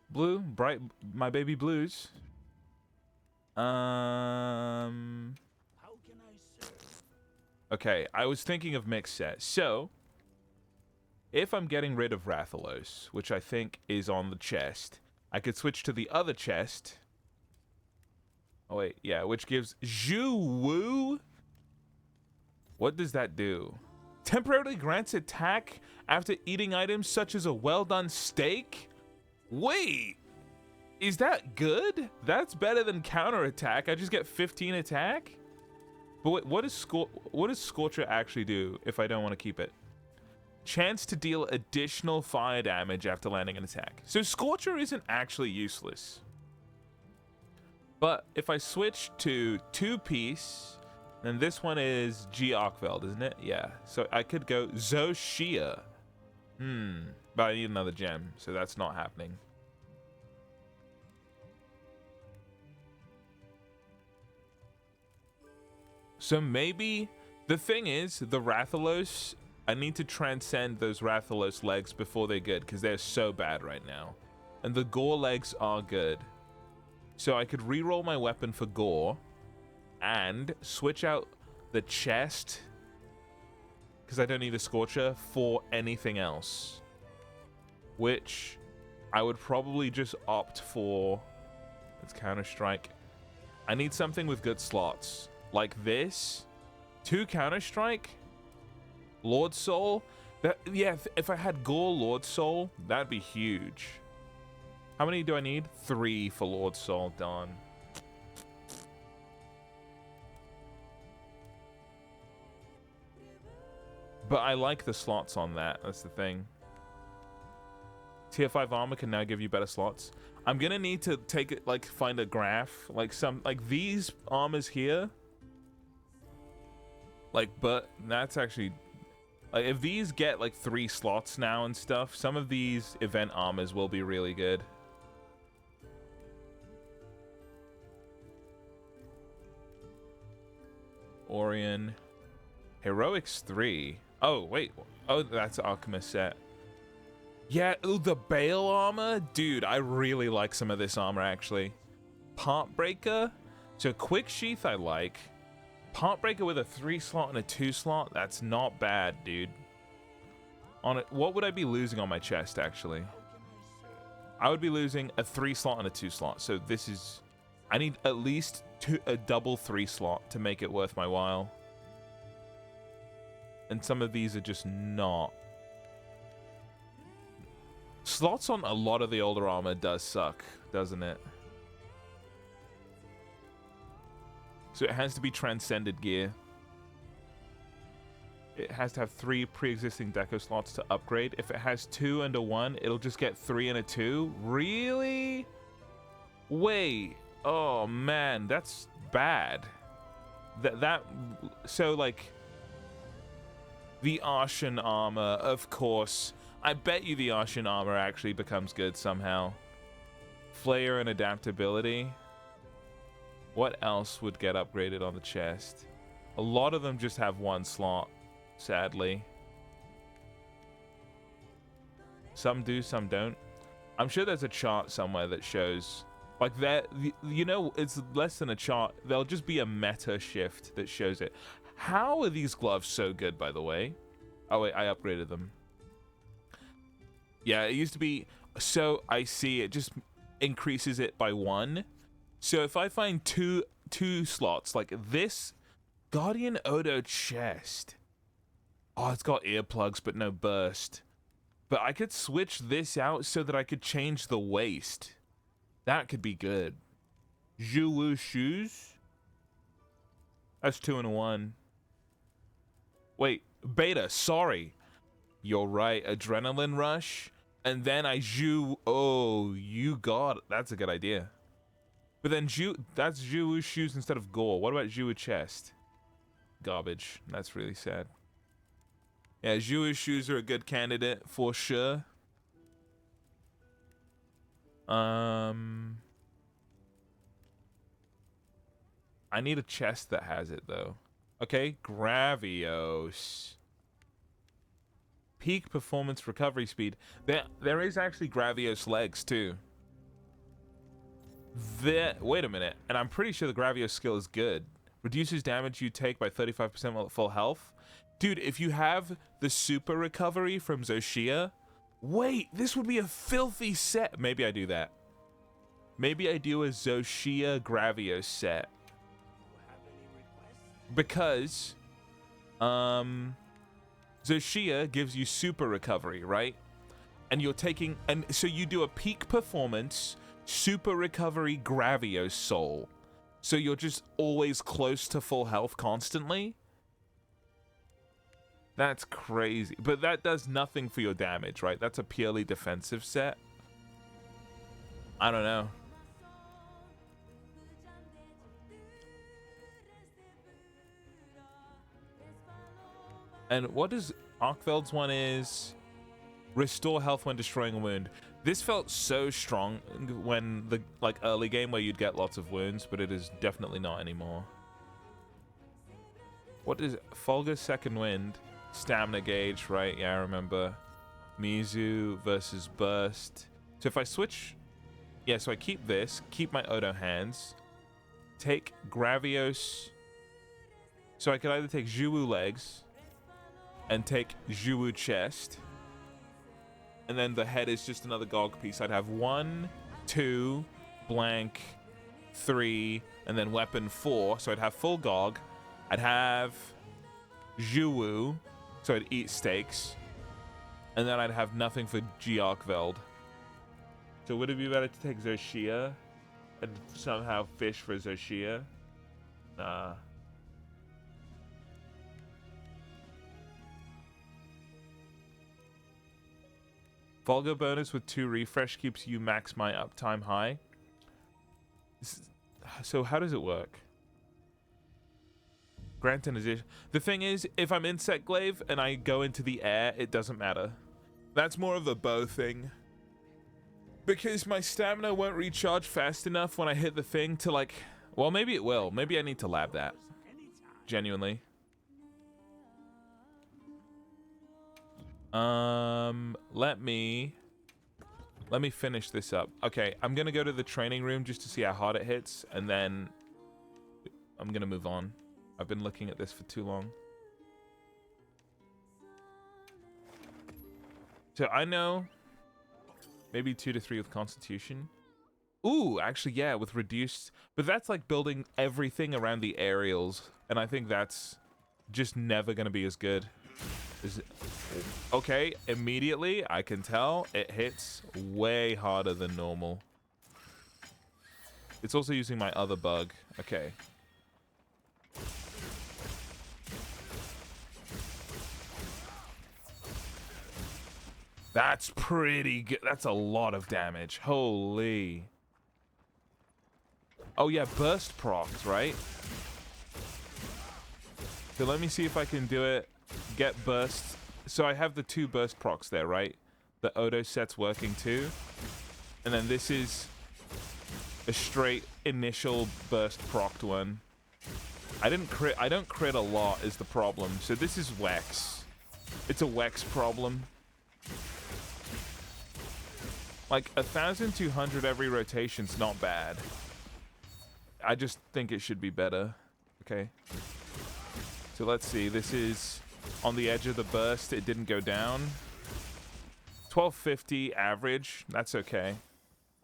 Blue? Bright, my baby blues. Okay, I was thinking of mix set. So, if I'm getting rid of Rathalos, which I think is on the chest, I could switch to the other chest. Oh wait, yeah, which gives Zhu Wu. What does that do? Temporarily grants attack after eating items such as a well-done steak? Wait, is that good? That's better than counterattack. I just get 15 attack? But wait, what does Scorcher actually do if I don't want to keep it? Chance to deal additional fire damage after landing an attack. So Scorcher isn't actually useless. But if I switch to 2-piece, then this one is G Arkveld, isn't it? Yeah. So I could go Zoshia. But I need another gem, so that's not happening. So maybe the thing is, the Rathalos, I need to transcend those Rathalos legs before they're good, because they're so bad right now. And the Gore legs are good. So I could reroll my weapon for Gore and switch out the chest, because I don't need a Scorcher, for anything else. Which I would probably just opt for. Let's Counter-Strike. I need something with good slots. Like this, 2 Counter-Strike, Lord Soul. That, yeah, if I had Gore Lord Soul, that'd be huge. How many do I need? 3 for Lord Soul. Done. But I like the slots on that. That's the thing. Tier 5 armor can now give you better slots. I'm gonna need to take it, like, find a graph, like these armors here. Like, but that's actually Like, if these get like 3 slots now and stuff, some of these event armors will be really good. Orion. Heroics 3. Oh, wait. Oh, that's Alchemist set. Yeah, ooh, the Bale armor? Dude, I really like some of this armor, actually. Part Breaker. So, Quick Sheath I like. Part Breaker with a 3 slot and a 2 slot? That's not bad, dude. On it, what would I be losing on my chest, actually? I would be losing a 3 slot and a 2 slot. So, this is... I need at least a double 3 slot to make it worth my while. And some of these are just not. Slots on a lot of the older armor does suck, doesn't it? So it has to be transcended gear. It has to have 3 pre-existing deco slots to upgrade. If it has 2 and a 1, it'll just get 3 and a 2. Really? Wait. Oh man, that's bad. So like the Arshan armor, of course. I bet you the Arshan armor actually becomes good somehow. Flair and adaptability. What else would get upgraded on the chest? A lot of them just have 1 slot, sadly. Some do, some don't. I'm sure there's a chart somewhere that shows, like, that, you know, it's less than a chart. There'll just be a meta shift that shows it. How are these gloves so good, by the way? Oh wait, I upgraded them. Yeah, it used to be, so I see it just increases it by 1. So if I find two slots, like this Guardian Odo chest. Oh, it's got earplugs, but no burst. But I could switch this out so that I could change the waist. That could be good. Zhuwu shoes. That's 2 and a 1. Wait, Beta, sorry. You're right, Adrenaline Rush. And then I oh, you got it. That's a good idea. But then that's Zhuwu shoes instead of gore. What about Zhuwu chest? Garbage. That's really sad. Yeah, Zhuwu shoes are a good candidate for sure. I need a chest that has it though. Okay, Gravios. Peak performance recovery speed. There is actually Gravios legs too. Wait a minute, and I'm pretty sure the Gravios skill is good. Reduces damage you take by 35% while at full health. Dude, if you have the super recovery from Zoshia, wait, this would be a filthy set. Maybe I do that. Maybe I do a Zoshia Gravios set. Because Zoshia gives you super recovery, right? And you're taking, and so you do a peak performance super recovery Gravios soul. So you're just always close to full health constantly. That's crazy. But that does nothing for your damage, right? That's a purely defensive set. I don't know. And what does Arkveld's one is? Restore health when destroying a wound. This felt so strong when the early game where you'd get lots of wounds, but it is definitely not anymore. What is Fulgur's Second Wind? Stamina gauge, right? Yeah, I remember. Mizu versus Burst. So if I switch, yeah, so I keep this, keep my Odo hands, take Gravios. So I could either take Zhuwu legs and take Zhuwu chest. And then the head is just another Gog piece. I'd have 1, 2, blank, 3, and then weapon 4. So I'd have full Gog. I'd have Zhuwu, so I'd eat steaks. And then I'd have nothing for Arkveld. So would it be better to take Zoshia and somehow fish for Zoshia? Nah. Fulgur bonus with 2 refresh keeps you max my uptime high. So how does it work? Grant an addition. The thing is, if I'm insect glaive and I go into the air, it doesn't matter. That's more of the bow thing. Because my stamina won't recharge fast enough when I hit the thing to like, well, maybe it will. Maybe I need to lab that. Genuinely. Let me finish this up. Okay, I'm gonna go to the training room just to see how hard it hits, and then I'm gonna move on. I've been looking at this for too long. So I know maybe 2 to 3 with Constitution. Ooh, actually, yeah, with reduced, but that's like building everything around the aerials, and I think that's just never gonna be as good. Okay, immediately I can tell it hits way harder than normal. It's also using my other bug. Okay. That's pretty good. That's a lot of damage. Holy. Oh yeah, burst procs, right? So let me see if I can do it. Get burst. So I have the 2 burst procs there, right? The Odo set's working too. And then this is a straight initial burst procced one. I don't crit a lot is the problem. So this is Wex. It's a Wex problem. Like 1,200 every rotation's not bad. I just think it should be better. Okay. So let's see. This is on the edge of the burst. It didn't go down. 1250 average. That's okay.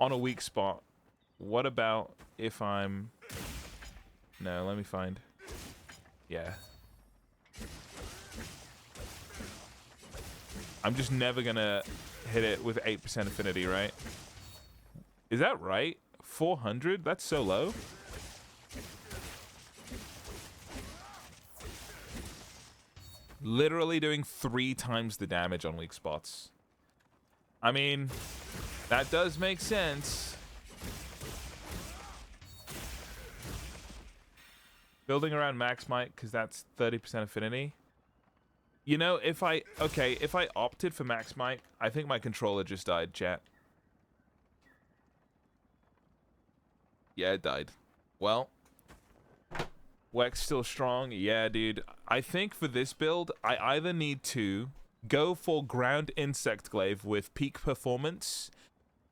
On a weak spot. What about if I'm... No, let me find... Yeah. I'm just never gonna hit it with 8% affinity, right? Is that right? 400? That's so low. Literally doing 3 times the damage on weak spots. I mean, that does make sense. Building around max might, because that's 30% affinity. You know, if I opted for max might, I think my controller just died, chat. Yeah, it died. Well, Wex still strong. Yeah, dude. I think for this build, I either need to go for ground insect glaive with peak performance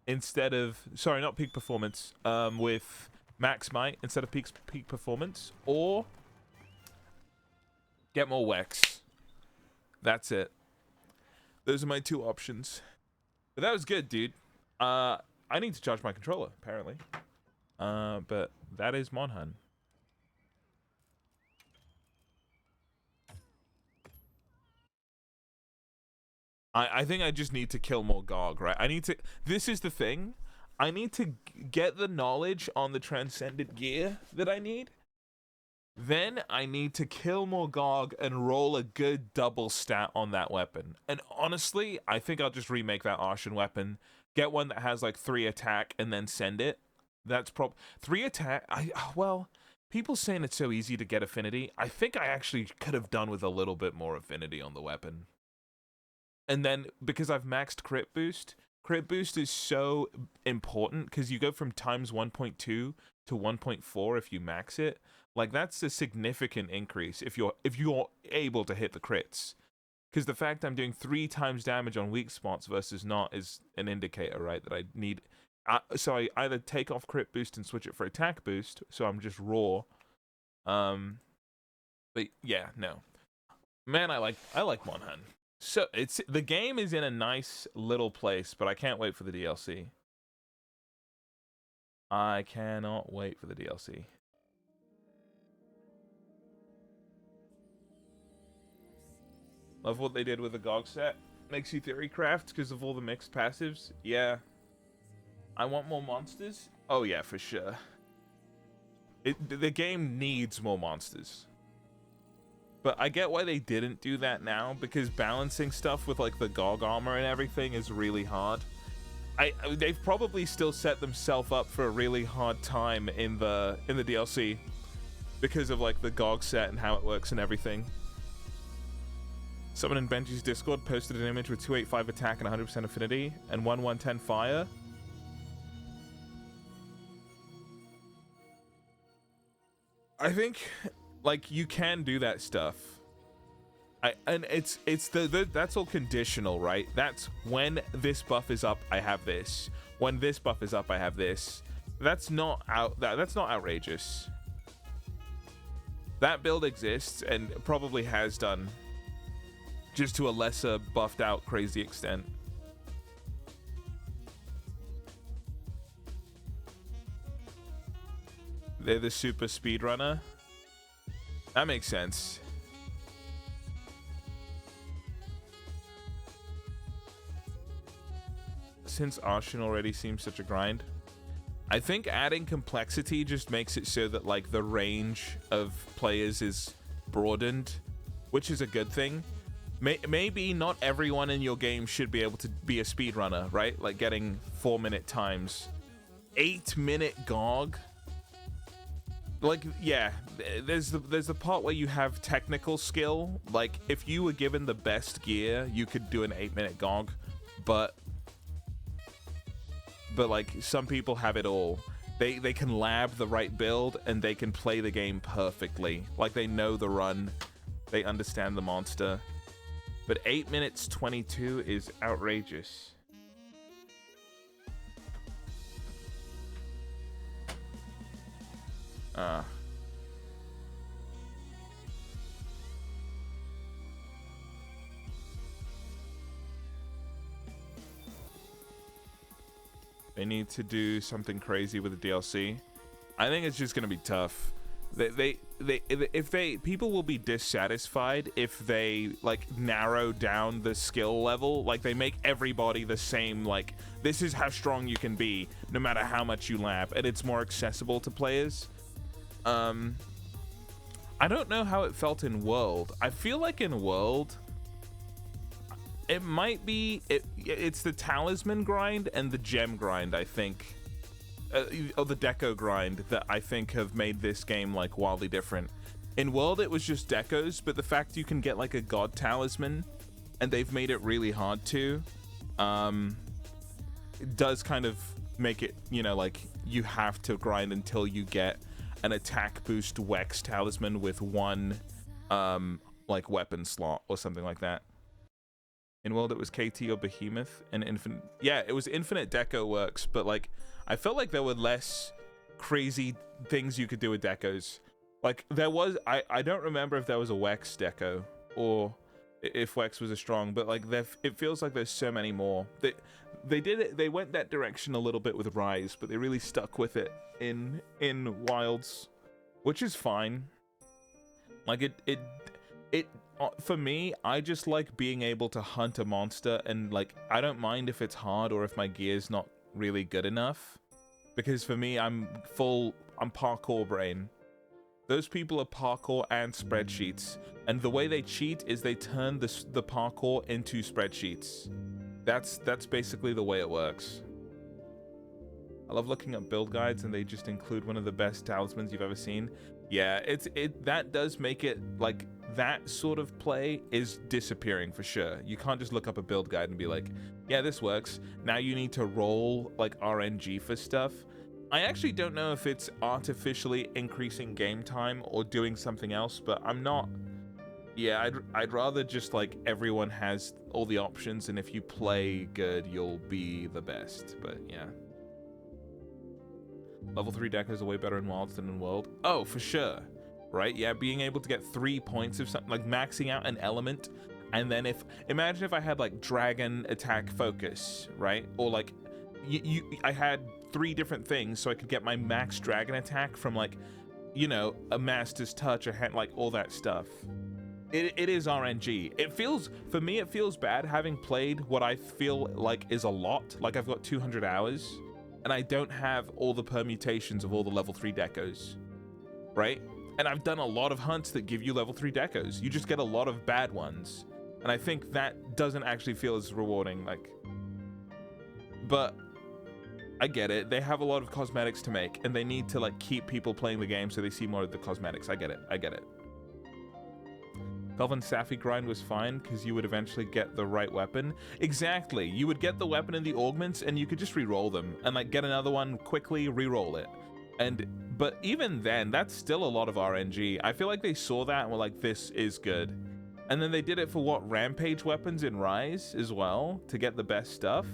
instead of... Sorry, not peak performance. With max might instead of peak performance, or get more Wex. That's it. Those are my 2 options. But that was good, dude. I need to charge my controller, apparently. But that is Monhan. I think I just need to kill more Gog, right? I need to... This is the thing. I need to get the knowledge on the Transcendent gear that I need. Then I need to kill more Gog and roll a good double stat on that weapon. And honestly, I think I'll just remake that Arshan weapon. Get one that has like 3 attack and then send it. That's 3 attack. Well, people saying it's so easy to get affinity. I think I actually could have done with a little bit more affinity on the weapon. And then, because I've maxed crit boost is so important because you go from times 1.2 to 1.4 if you max it. Like, that's a significant increase if you're able to hit the crits. Because the fact I'm doing 3 times damage on weak spots versus not is an indicator, right? That I need... so I either take off crit boost and switch it for attack boost, so I'm just raw. But yeah, no. Man, I like Monhan. So the game is in a nice little place, but I can't wait for the DLC. I cannot wait for the DLC. Love what they did with the GOG set. Makes you theory craft because of all the mixed passives. Yeah. I want more monsters? Oh yeah, for sure. The game needs more monsters. But I get why they didn't do that now, because balancing stuff with like the GOG armor and everything is really hard. They've probably still set themselves up for a really hard time in the DLC. because of like the GOG set and how it works and everything. Someone in Benji's Discord posted an image with 285 attack and 100% affinity and 110 fire. I think like you can do that stuff. And it's that's all conditional, right? That's when this buff is up, I have this. When this buff is up, I have this. That's not outrageous. That build exists and probably has done, just to a lesser buffed out crazy extent. They're the super speedrunner. That makes sense. Since Arshin already seems such a grind, I think adding complexity just makes it so that like the range of players is broadened, which is a good thing. Maybe not everyone in your game should be able to be a speedrunner, right? Like getting 4-minute times. 8-minute GOG? Like, yeah, there's the part where you have technical skill. Like, if you were given the best gear, you could do an 8-minute GOG, but like some people have it all. They can lab the right build and they can play the game perfectly. Like they know the run, they understand the monster. But 8 minutes 22 is outrageous. They need to do something crazy with the DLC. I think it's just gonna be tough. People will be dissatisfied if they like narrow down the skill level. Like they make everybody the same. Like this is how strong you can be, no matter how much you lab, and it's more accessible to players. I don't know how it felt in World. I feel like in World, it might be it's the talisman grind and the gem grind, I think, or the deco grind that I think have made this game like wildly different. In World it was just decos, but the fact you can get like a god talisman and they've made it really hard to, it does kind of make it, you know, like you have to grind until you get an attack boost Wex talisman with one like weapon slot or something like that. In World it was KT or Behemoth and Infinite. Yeah, it was Infinite Deco works, but like I felt like there were less crazy things you could do with decos. Like there was, I don't remember if there was a Wex deco or if Wex was a strong, but like it feels like there's so many more. They did it, they went that direction a little bit with Rise, but they really stuck with it in Wilds, which is fine. Like it for me, I just like being able to hunt a monster, and like I don't mind if it's hard or if my gear's not really good enough, because for me I'm parkour brain. Those people are parkour and spreadsheets, and the way they cheat is they turn the parkour into spreadsheets. That's basically the way it works. I love looking at build guides and they just include one of the best talismans you've ever seen. Yeah, that does make it like that sort of play is disappearing for sure. You can't just look up a build guide and be like, yeah, this works. Now you need to roll like RNG for stuff. I actually don't know if it's artificially increasing game time or doing something else, but I'm not. Yeah, I'd rather just like everyone has all the options, and if you play good, you'll be the best. But yeah. Level 3 decos are way better in Wilds than in World. Oh, for sure. Right? Yeah, being able to get 3 points of something, like maxing out an element, and then imagine if I had like dragon attack focus, right? Or like I had 3 different things so I could get my max dragon attack from like, you know, a master's touch, a hand, like all that stuff. It is RNG. It feels, for me, it feels bad having played what I feel like is a lot. Like I've got 200 hours and I don't have all the permutations of all the level 3 decos, right? And I've done a lot of hunts that give you level 3 decos. You just get a lot of bad ones. And I think that doesn't actually feel as rewarding. Like, but I get it. They have a lot of cosmetics to make, and they need to like keep people playing the game so they see more of the cosmetics. I get it. I get it. Kelvin Safi grind was fine because you would eventually get the right weapon. Exactly. You would get the weapon and the augments, and you could just re-roll them and like get another one quickly, re-roll it. But even then, that's still a lot of RNG. I feel like they saw that and were like, this is good. And then they did it for what, rampage weapons in Rise as well to get the best stuff.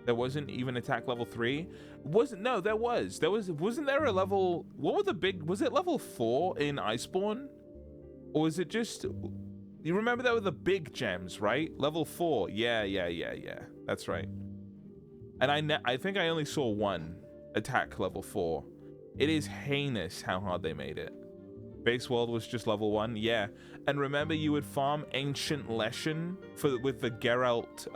There wasn't even attack level 3. No, there wasn't there a level, what were the big, was it level 4 in Iceborne? Or was it just, you remember there were the big gems, right? Level 4, yeah, that's right. And I think I only saw one attack level 4. It is heinous how hard they made it. Base world was just level 1, yeah. And remember you would farm Ancient Leshen with the Geralt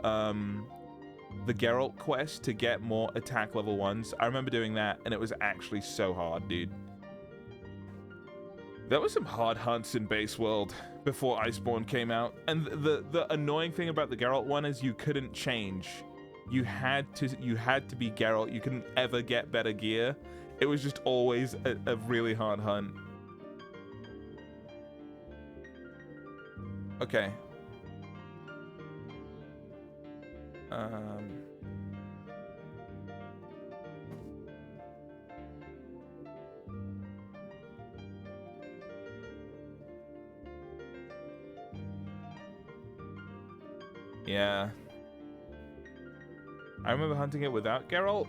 quest to get more attack level 1s. I remember doing that, and it was actually so hard, dude. There were some hard hunts in base world before Iceborne came out, and the annoying thing about the Geralt one is you couldn't change. You had to be Geralt. You couldn't ever get better gear. It was just always a really hard hunt. Okay. Yeah. I remember hunting it without Geralt.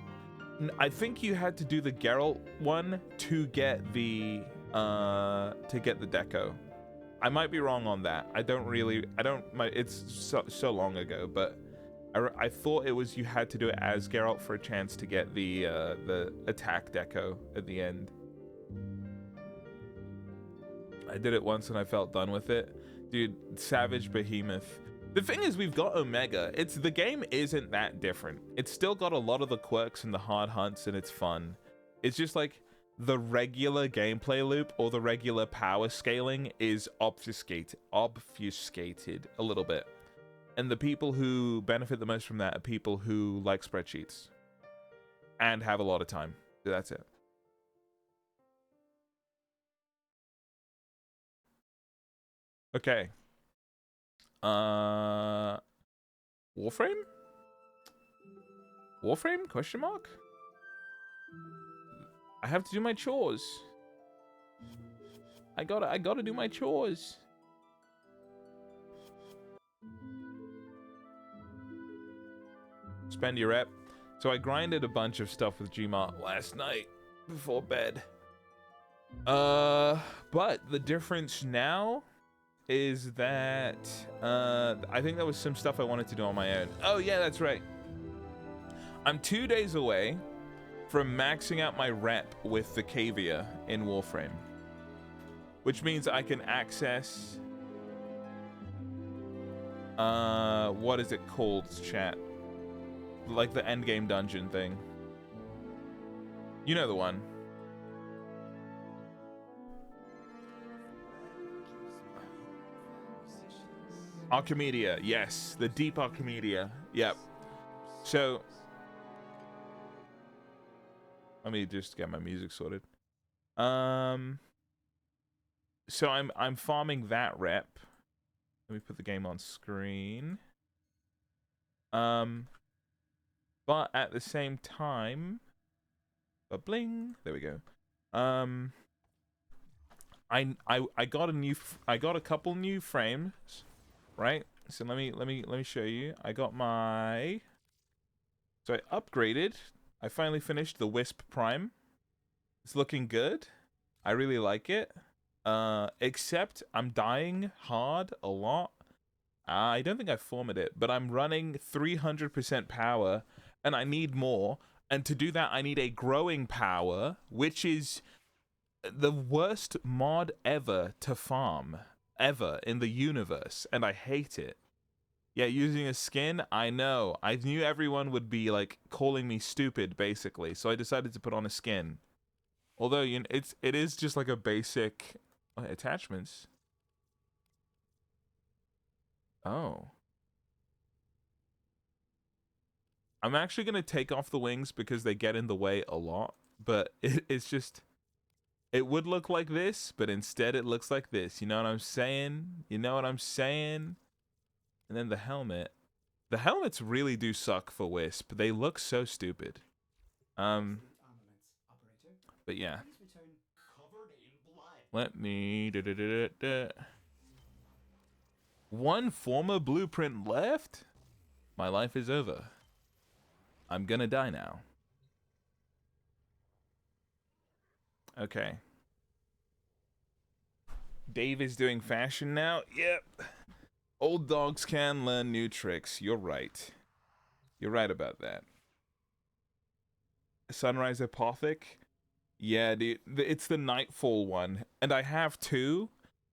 I think you had to do the Geralt one to get the deco. I might be wrong on that. It's so long ago, but I thought it was you had to do it as Geralt for a chance to get the attack deco at the end. I did it once and I felt done with it. Dude, Savage Behemoth. The thing is, we've got Omega. The game isn't that different. It's still got a lot of the quirks and the hard hunts, and it's fun. It's just like the regular gameplay loop or the regular power scaling is obfuscated a little bit. And the people who benefit the most from that are people who like spreadsheets and have a lot of time. So that's it. Okay. Warframe? Warframe? Question mark? I have to do my chores. I gotta do my chores. Spend your rep. So I grinded a bunch of stuff with Gmart last night before bed. But the difference now is that I think there was some stuff I wanted to do on my own. Oh yeah, that's right. I'm 2 days away from maxing out my rep with the Cavia in Warframe, which means I can access what is it called, chat? Like the endgame dungeon thing. You know the one. Archimedia, yes, the deep Archimedia. Yep. So let me just get my music sorted. So I'm farming that rep. Let me put the game on screen. But at the same time, bling. There we go. I got a couple new frames, right? So let me show you. I got my. So I upgraded. I finally finished the Wisp Prime. It's looking good. I really like it. Except I'm dying hard a lot. I don't think I formatted it, but I'm running 300% power, and I need more. And to do that, I need a growing power, which is the worst mod ever to farm, ever in the universe, and I hate it. Yeah, using a skin, I know. I knew everyone would be, like, calling me stupid, basically, so I decided to put on a skin. Although, you know, it is just like a basic attachments. Oh. I'm actually going to take off the wings because they get in the way a lot. But it's just... It would look like this, but instead it looks like this. You know what I'm saying? You know what I'm saying? And then the helmet. The helmets really do suck for Wisp. They look so stupid. But yeah. Let me... One former blueprint left? My life is over. I'm gonna die now. Okay. Dave is doing fashion now? Yep. Old dogs can learn new tricks. You're right. You're right about that. Sunrise Apothic? Yeah, dude. It's the Nightfall one. And I have two,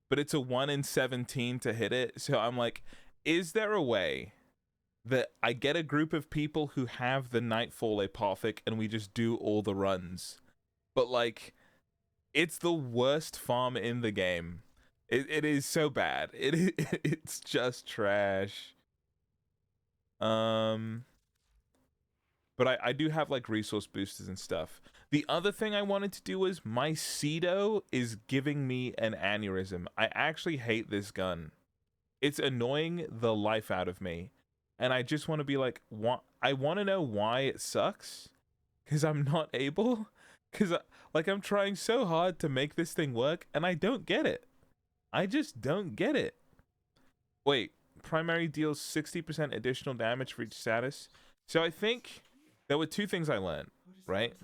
but it's a 1 in 17 to hit it. So I'm like, is there a way that I get a group of people who have the Nightfall Apothic and we just do all the runs? But like, it's the worst farm in the game. It is so bad. It's just trash. But I do have like resource boosters and stuff. The other thing I wanted to do was my Cedo is giving me an aneurysm. I actually hate this gun. It's annoying the life out of me. And I just want to be like, I want to know why it sucks. Because I'm not able. Because like I'm trying so hard to make this thing work and I don't get it. I just don't get it. Wait, primary deals 60% additional damage for each status. So I think there were two things I learned, right?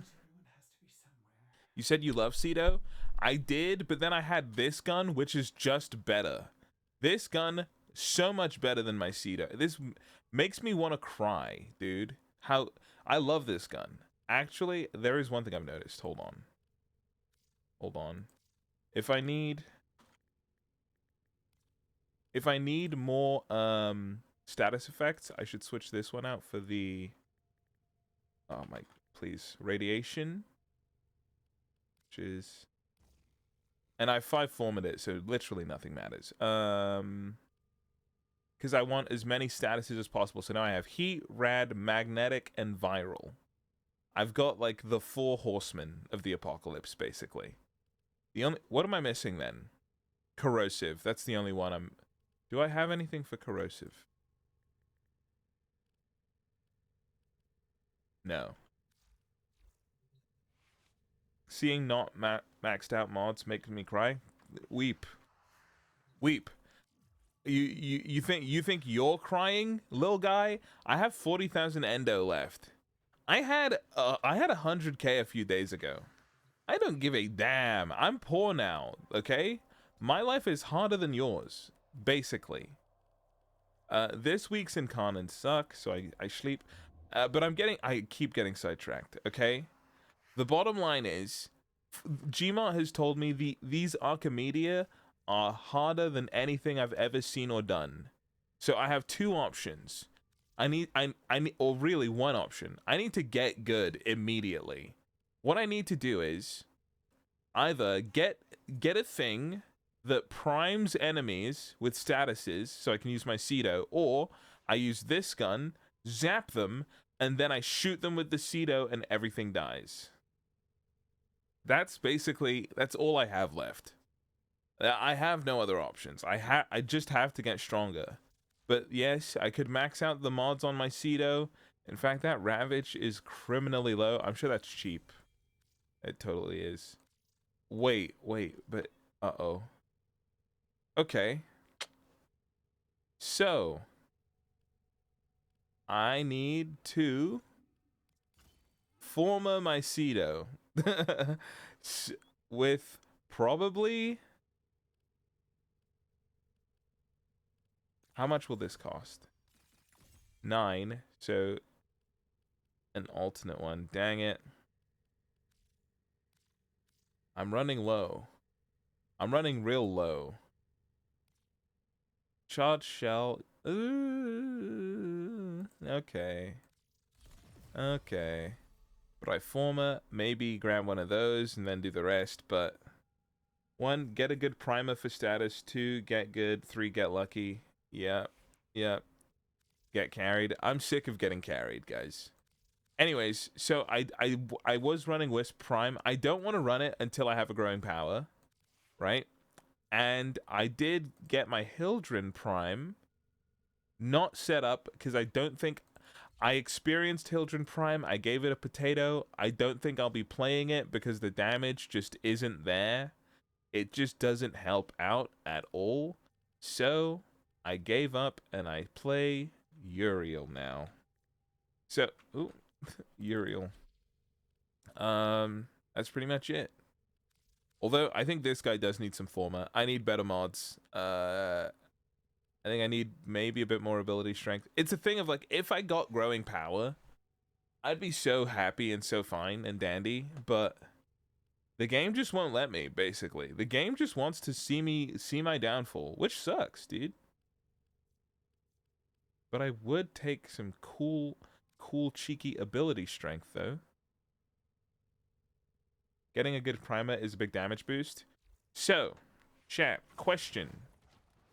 You said you love Cedo? I did, but then I had this gun, which is just better. This gun, so much better than my Cedo. This makes me want to cry, dude. How I love this gun. Actually, there is one thing I've noticed. Hold on. Hold on. If I need more status effects, I should switch this one out for the oh my please radiation, which is, and I 5-formed it, so literally nothing matters. Because I want as many statuses as possible. So now I have heat, rad, magnetic, and viral. I've got like the 4 horsemen of the apocalypse, basically. What am I missing then? Corrosive. That's the only one I'm. Do I have anything for corrosive? No. Seeing not maxed out mods makes me cry. Weep. Weep. You think you're crying, little guy? I have 40,000 endo left. I had 100k a few days ago. I don't give a damn. I'm poor now, okay? My life is harder than yours, basically. This week's incarnate suck, so I sleep. But I keep getting sidetracked, okay? The bottom line is, Gmart has told me these Archimedia are harder than anything I've ever seen or done. So I have 2 options. I need, or really 1 option. I need to get good immediately. What I need to do is either get a thing that primes enemies with statuses so I can use my Cedo, or I use this gun, zap them, and then I shoot them with the Cedo and everything dies. That's all I have left. I have no other options. I just have to get stronger. But yes, I could max out the mods on my Cedo. In fact, that Ravage is criminally low. I'm sure that's cheap. It totally is. Wait, but uh-oh. Okay. So, I need to forma my Cedo with probably, how much will this cost? 9, so an alternate one. Dang it. I'm running low. I'm running real low. Charge shell. Ooh, okay. Okay. Briforma, maybe grab one of those and then do the rest, but 1, get a good primer for status. 2, get good. 3, get lucky. Yep. get carried. I'm sick of getting carried, guys. Anyways, so I was running Wisp Prime. I don't want to run it until I have a growing power, right? And I did get my Hildren Prime not set up because I don't think I experienced Hildren Prime. I gave it a potato. I don't think I'll be playing it because the damage just isn't there. It just doesn't help out at all. So I gave up and I play Uriel now. So, ooh, Uriel. That's pretty much it. Although I think this guy does need some former. I need better mods. I think I need maybe a bit more ability strength. It's a thing of like, if I got growing power, I'd be so happy and so fine and dandy, but the game just won't let me, basically. The game just wants to see my downfall, which sucks, dude. But I would take some cool cheeky ability strength, though. Getting a good primer is a big damage boost. So, chat, question.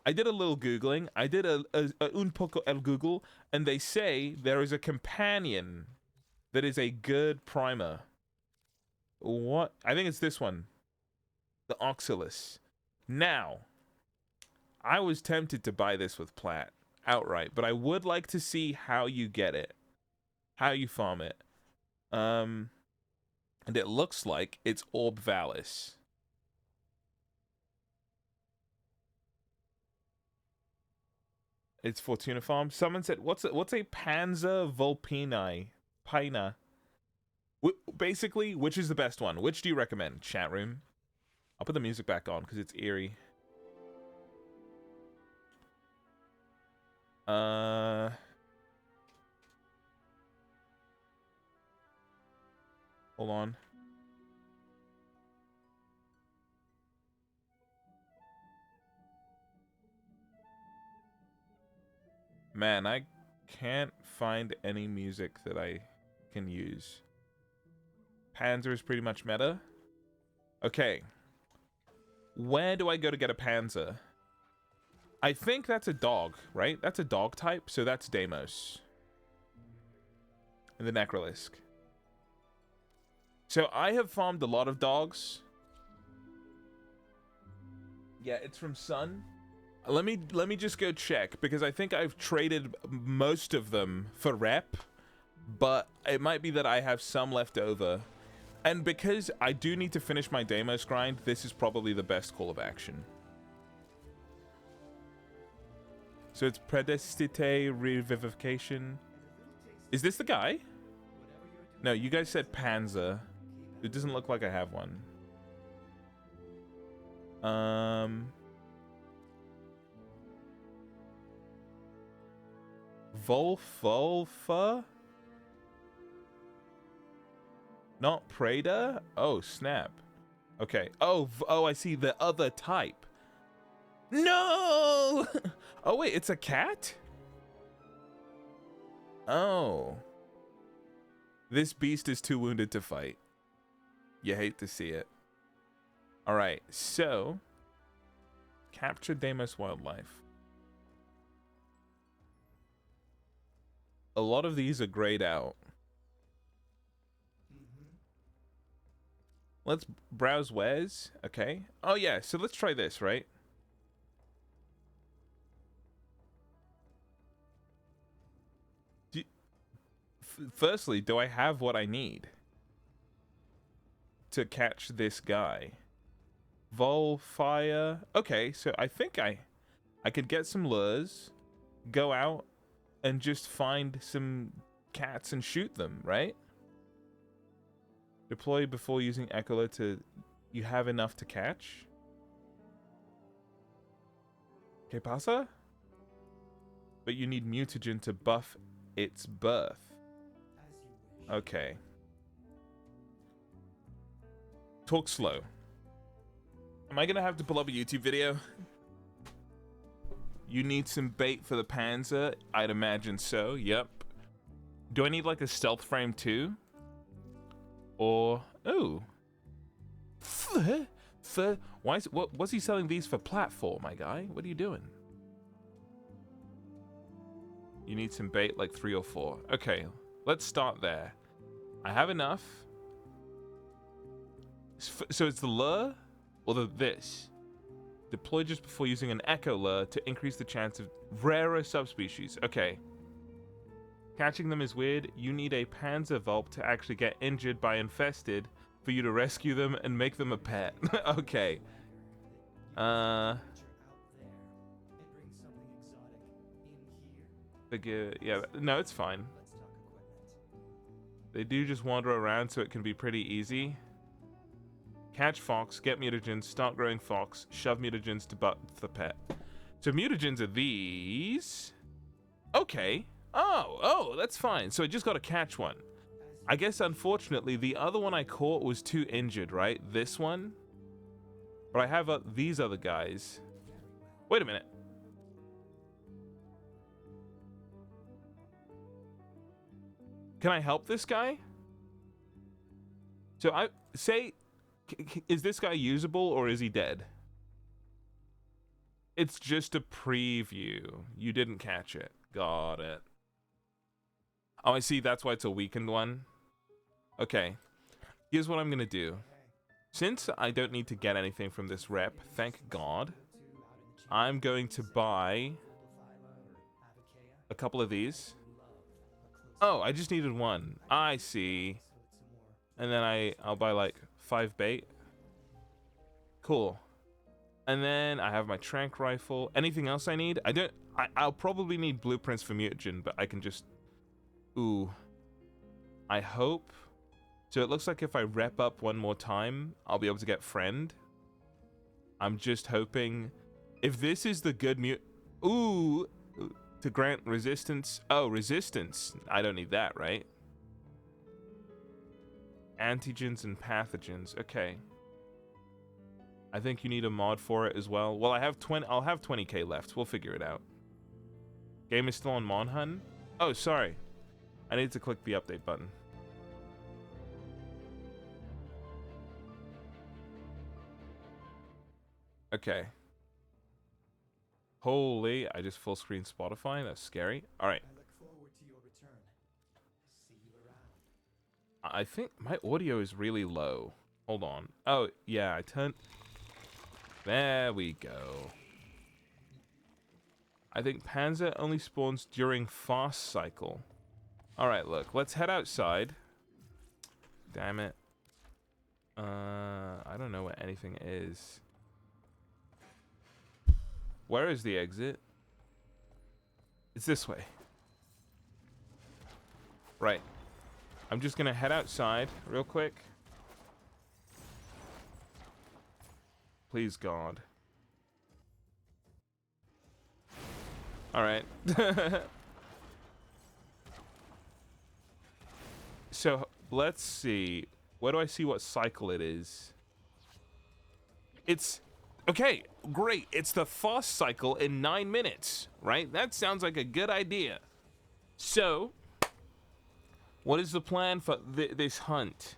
I did a little Googling. I did a un poco el Google, and they say there is a companion that is a good primer. What? I think it's this one. The Oxalis. Now, I was tempted to buy this with Plat outright, but I would like to see how you get it. How you farm it. And it looks like it's Orb Valis. It's Fortuna Farm. Someone said, what's a Panzer Volpini? Pina. Basically, which is the best one? Which do you recommend, chat room? I'll put the music back on because it's eerie. Hold on. Man, I can't find any music that I can use. Panzer is pretty much meta. Okay. Where do I go to get a Panzer? I think that's a dog, right? That's a dog type, so that's Deimos. And the Necrolisk. So I have farmed a lot of dogs. Yeah, it's from Sun. Let me just go check, because I think I've traded most of them for rep, but it might be that I have some left over. And because I do need to finish my Deimos grind, this is probably the best call of action. So it's Predestite Revivification. Is this the guy? No, you guys said Panzer. It doesn't look like I have one. Volfa? Not Prada? Oh, snap. Okay. Oh, I see the other type. No! Oh, wait, it's a cat? Oh. This beast is too wounded to fight. You hate to see it. Alright, so... Capture Deimos wildlife. A lot of these are grayed out. Let's browse wares. Okay. Oh, yeah, so let's try this, right? Firstly, do I have what I need to catch this guy? Volfire. Okay, so I think I could get some lures, go out, and just find some cats and shoot them, right? Deploy before using Echolor to... You have enough to catch? Que pasa? But you need mutagen to buff its birth. Okay. Talk slow. Am I gonna have to pull up a YouTube video? You need some bait for the Panzer? I'd imagine so, yep. Do I need like a stealth frame too? Or... Oh. Why is... What's he selling these for platform, my guy? What are you doing? You need some bait, like 3 or 4. Okay, let's start there. I have enough. So it's the lure or this? Deploy just before using an echo lure to increase the chance of rarer subspecies. Okay. Catching them is weird. You need a Panzerwelp to actually get injured by infested for you to rescue them and make them a pet. Okay. Yeah, no, it's fine. They do just wander around, so it can be pretty easy. Catch fox, get mutagens, start growing fox, shove mutagens to butt the pet. So mutagens are these. Okay. Oh, that's fine. So I just got to catch one. I guess, unfortunately, the other one I caught was too injured, right? This one? But I have these other guys. Wait a minute. Can I help this guy? So I say, is this guy usable or is he dead? It's just a preview. You didn't catch it. Got it. Oh, I see. That's why it's a weakened one. Okay. Here's what I'm going to do. Since I don't need to get anything from this rep, thank God, I'm going to buy a couple of these. Oh, I just needed one. I see. And then I'll buy like 5 bait. Cool. And then I have my tranq rifle. Anything else I need? I'll probably need blueprints for mutagen, but I can just... Ooh. I hope. So it looks like if I rep up one more time, I'll be able to get friend. I'm just hoping... If this is the good Ooh! To grant resistance. Oh, resistance. I don't need that, right? Antigens and pathogens. Okay. I think you need a mod for it as well. Well, I'll have 20k left. We'll figure it out. Game is still on Monhun? Oh, sorry. I need to click the update button. Okay. Holy, I just full screen Spotify. That's scary. All right. I look forward to your return. See you around. I think my audio is really low. Hold on. Oh, yeah, I turned... There we go. I think Panzer only spawns during fast cycle. Alright, look. Let's head outside. Damn it. I don't know what anything is. Where is the exit? It's this way. Right. I'm just gonna head outside real quick. Please, God. Alright. So, let's see. Where do I see what cycle it is? It's... Okay, great. It's the fast cycle in 9 minutes, right? That sounds like a good idea. So, what is the plan for this hunt?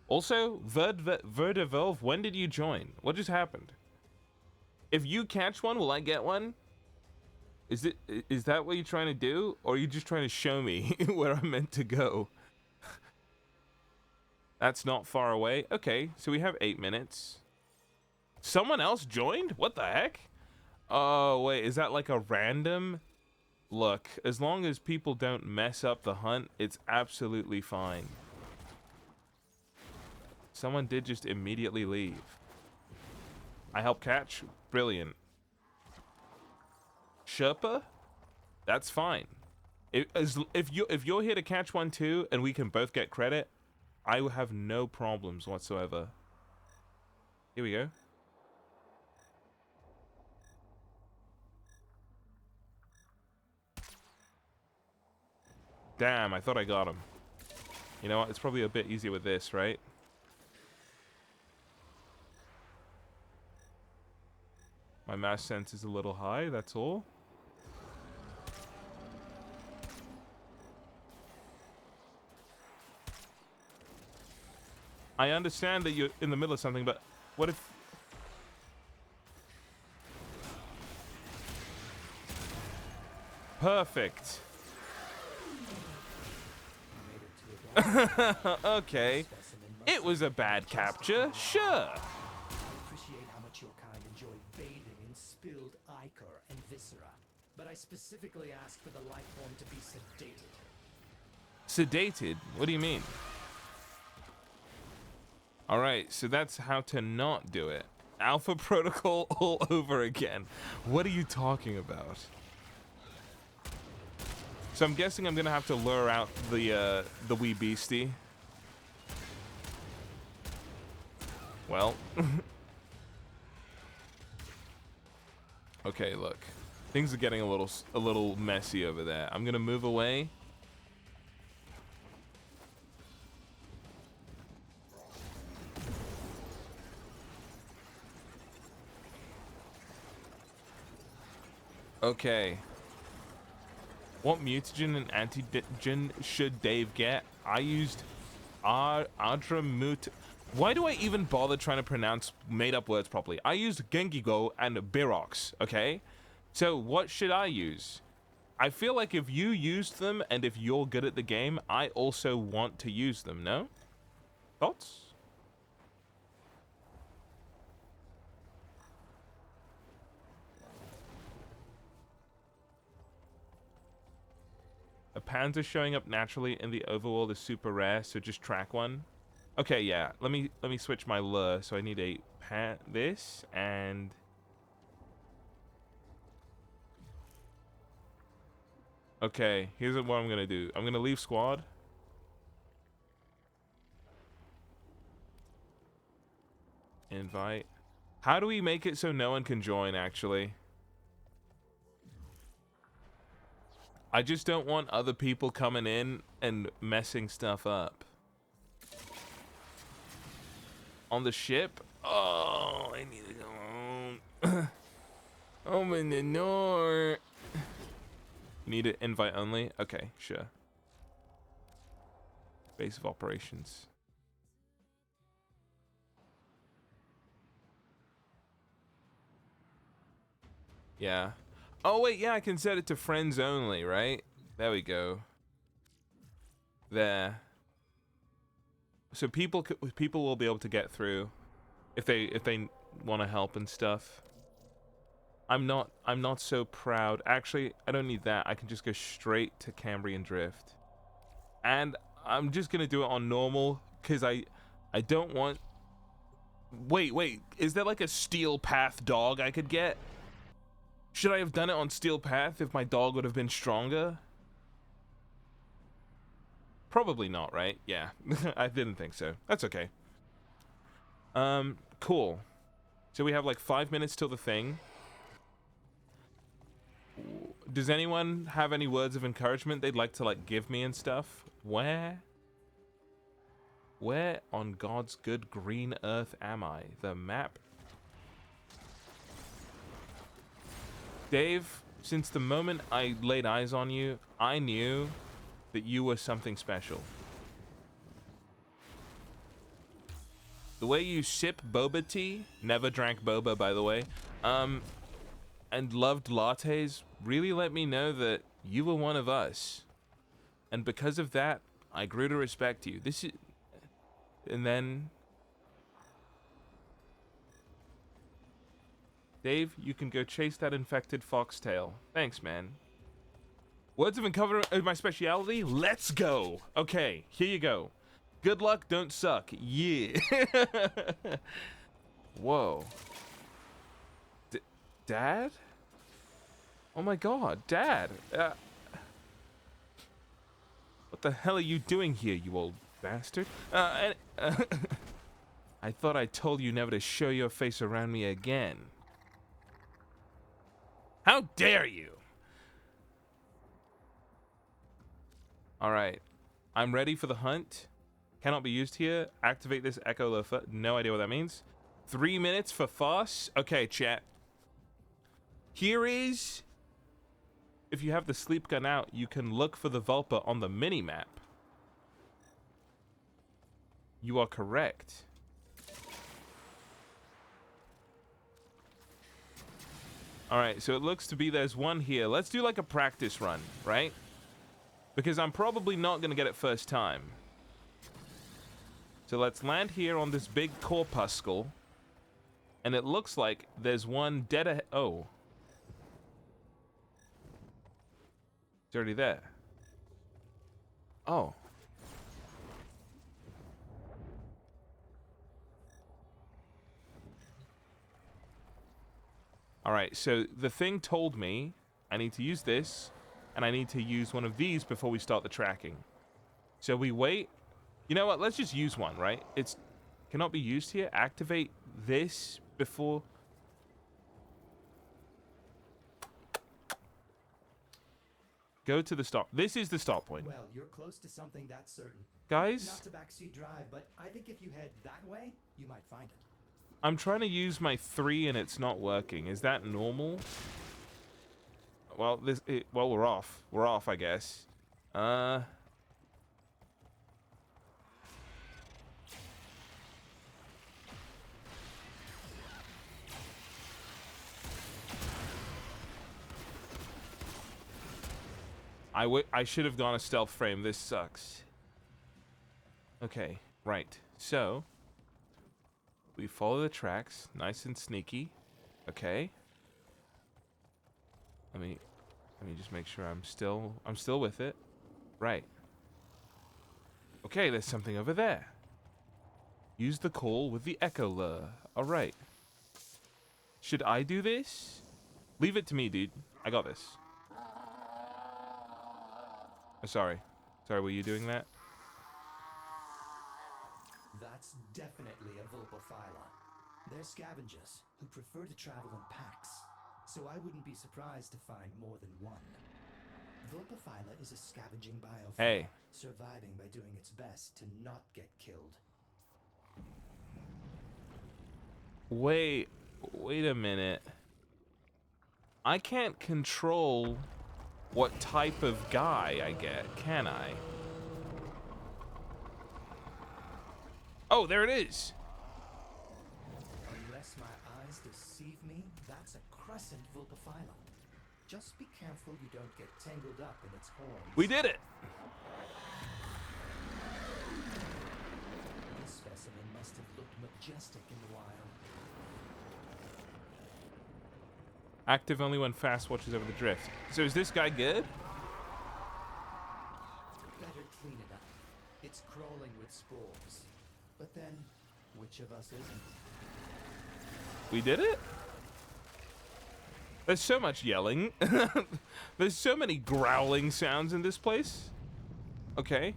Also, Verdevelv, when did you join? What just happened? If you catch one, will I get one? Is that what you're trying to do? Or are you just trying to show me where I'm meant to go? That's not far away. Okay, so we have 8 minutes. Someone else joined? What the heck? Oh, wait, is that like a random? Look, as long as people don't mess up the hunt, it's absolutely fine. Someone did just immediately leave. I help catch? Brilliant. Sherpa? That's fine. If you're here to catch one too, and we can both get credit, I will have no problems whatsoever. Here we go. Damn, I thought I got him. You know what? It's probably a bit easier with this, right? My mass sense is a little high, that's all. I understand that you're in the middle of something, but what if... Perfect. You made it to a dog Okay. specimen. It was a bad capture, sure. I appreciate how much your kind enjoy bathing in spilled ichor and viscera, but I specifically asked for the life form to be sedated. Sedated? What do you mean? Alright, so that's how to not do it. Alpha Protocol all over again. What are you talking about? So I'm guessing I'm gonna have to lure out the wee beastie. Well. Okay, look. Things are getting a little messy over there. I'm gonna move away. Okay. What mutagen and antigen should Dave get? I used Adramut. Why do I even bother trying to pronounce made-up words properly? I used Gengigo and Birox, okay? So what should I use? I feel like if you used them and if you're good at the game, I also want to use them, no? Thoughts? A panda showing up naturally in the overworld is super rare, so just track one. Okay, yeah. Let me switch my lure. So I need a this and okay. Here's what I'm gonna do. I'm gonna leave squad. Invite. How do we make it so no one can join? Actually, I just don't want other people coming in and messing stuff up. On the ship? Oh, I need to go home. Open the door. Need it invite only? Okay, sure. Base of operations. Yeah. Oh, wait, yeah, I can set it to friends only, right? There we go. There. So people will be able to get through if they want to help and stuff. I'm not so proud. Actually, I don't need that. I can just go straight to Cambrian Drift. And I'm just going to do it on normal cuz I don't want. Wait. Is there like a Steel Path dog I could get? Should I have done it on Steel Path if my dog would have been stronger? Probably not, right? Yeah. I didn't think so. That's okay. Cool. So we have like 5 minutes till the thing. Does anyone have any words of encouragement they'd like to like give me and stuff? Where on God's good green earth am I? The map? Dave, since the moment I laid eyes on you, I knew that you were something special. The way you sip boba tea, never drank boba by the way, and loved lattes really let me know that you were one of us. And because of that, I grew to respect you. And then Dave, you can go chase that infected foxtail. Thanks, man. Words of encouragement are my speciality. Let's go. Okay, here you go. Good luck, don't suck. Yeah. Whoa. Dad? Oh my God, Dad. What the hell are you doing here, you old bastard? I thought I told you never to show your face around me again. How dare you? Alright. I'm ready for the hunt. Cannot be used here. Activate this Echo Loafer. No idea what that means. 3 minutes for Foss. Okay, chat. Here is... If you have the sleep gun out, you can look for the Vulpa on the mini-map. You are correct. All right, so it looks to be there's one here. Let's do like a practice run, right? Because I'm probably not going to get it first time. So let's land here on this big corpuscle. And it looks like there's one dead ahead. Oh. It's already there. Oh. Alright, so the thing told me I need to use this, and I need to use one of these before we start the tracking. So we wait. You know what? Let's just use one, right? It's cannot be used here. Activate this before. Go to the stop. This is the stop point. Well, you're close to something that's certain. Guys, Not to backseat drive, but I think if you head that way, you might find it. I'm trying to use my 3 and it's not working. Is that normal? Well, well, we're off. We're off, I guess. I should have gone a stealth frame. This sucks. Okay, right. So we follow the tracks, nice and sneaky. Okay. Let me just make sure I'm still with it. Right. Okay, there's something over there. Use the call with the echo lure. All right. Should I do this? Leave it to me, dude. I got this. Oh, sorry. Sorry, were you doing that? That's definitely a Vulpophyla. They're scavengers who prefer to travel in packs, so I wouldn't be surprised to find more than one. Vulpophyla is a scavenging biofilm, Hey. surviving by doing its best to not get killed. Wait a minute. I can't control what type of guy I get, can I? Oh, there it is. Unless my eyes deceive me, that's a crescent Vulpophyla. Just be careful you don't get tangled up in its horns. We did it. This specimen must have looked majestic in the wild. Active only when fast watches over the drift. So is this guy good? Better clean it up. It's crawling with spores. But then, which of us isn't? We did it? There's so much yelling. There's so many growling sounds in this place. Okay.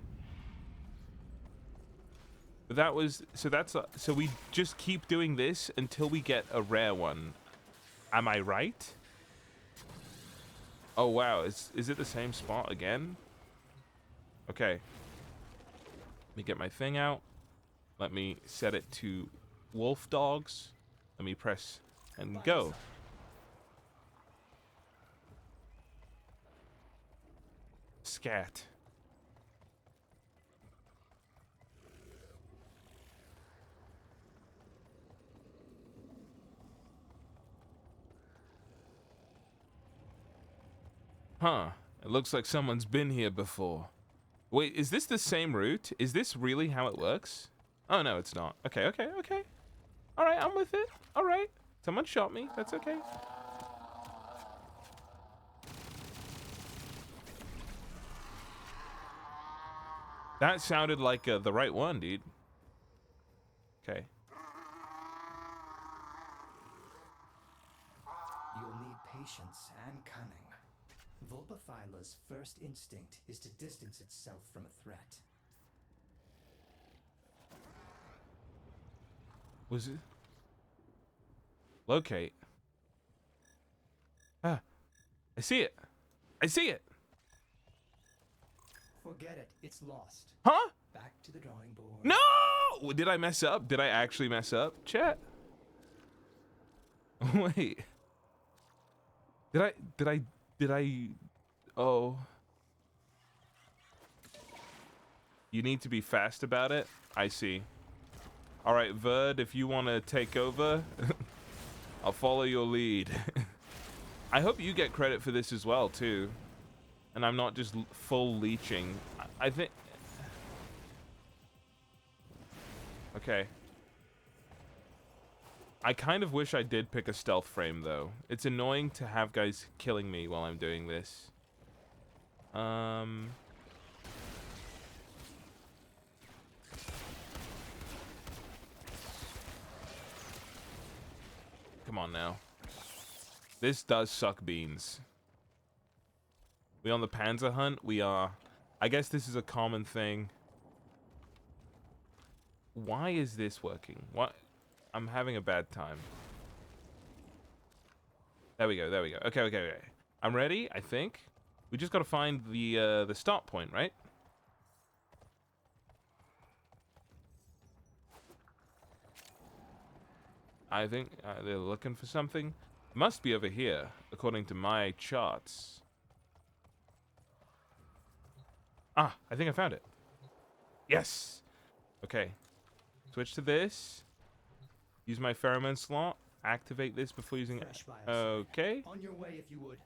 But that was so we just keep doing this until we get a rare one. Am I right? Oh wow, is it the same spot again? Okay. Let me get my thing out. Let me set it to wolf dogs. Let me press and go. Scat. Huh. It looks like someone's been here before. Wait, is this the same route? Is this really how it works? Oh, no, it's not. Okay. All right, I'm with it. All right. Someone shot me. That's okay. That sounded like the right one, dude. Okay. You'll need patience and cunning. Vulpophyla's first instinct is to distance itself from a threat. Was it? Locate. Ah. I see it. I see it. Forget it. It's lost. Huh? Back to the drawing board. No! Did I mess up? Did I actually mess up? Chat. Wait. Did I? Oh. You need to be fast about it? I see. Alright, Verd, if you want to take over, I'll follow your lead. I hope you get credit for this as well, too. And I'm not just full leeching. I think... Okay. I kind of wish I did pick a stealth frame, though. It's annoying to have guys killing me while I'm doing this. Come on now. This does suck beans. We on the Panzer hunt? We are. I guess this is a common thing. Why is this working? What? I'm having a bad time. There we go, there we go. Okay, okay, okay. I'm ready, I think. We just gotta find the start point, right? I think they're looking for something. Must be over here, according to my charts. Ah, I think I found it. Yes! Okay. Switch to this. Use my pheromone slot. Activate this before using it. Okay. On your way, if you would.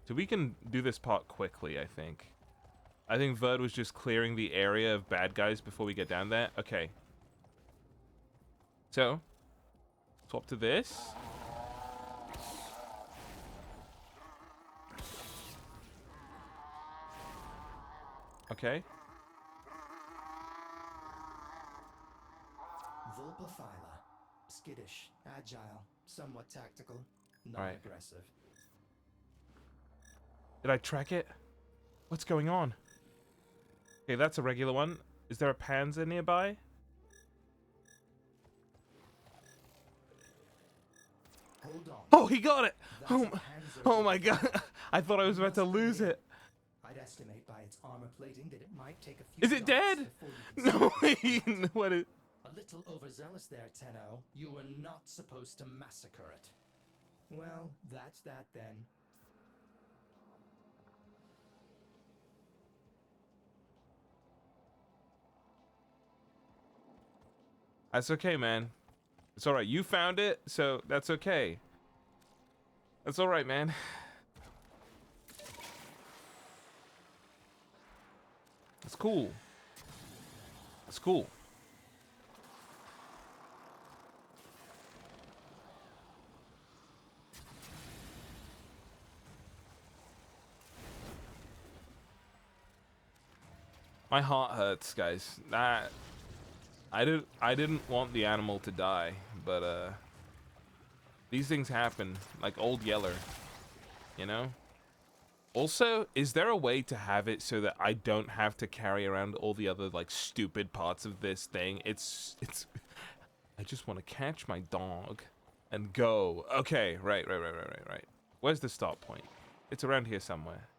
So we can do this part quickly, I think. I think Verd was just clearing the area of bad guys before we get down there. Okay. So, swap to this. Okay. Vulpaphyla. Skittish, agile, somewhat tactical, Right. non-aggressive. Did I track it? What's going on? Okay, that's a regular one. Is there a Panzer nearby? Hold on. Oh, he got it! That's Oh a my, Panzer oh my god. I thought I was about to Must be lose dead. it. I'd estimate by its armor plating that it might take a few Is it shots dead? before you can No, see what is... A little overzealous there, Tenno. You were not supposed to massacre it. Well, that's that then. That's okay, man. It's alright. You found it, so that's okay. That's alright, man. It's cool. It's cool. My heart hurts, guys. I didn't want the animal to die, but these things happen, like Old Yeller, you know? Also, is there a way to have it so that I don't have to carry around all the other like stupid parts of this thing? It's I just want to catch my dog and go. Okay, right. Where's the start point? It's around here somewhere.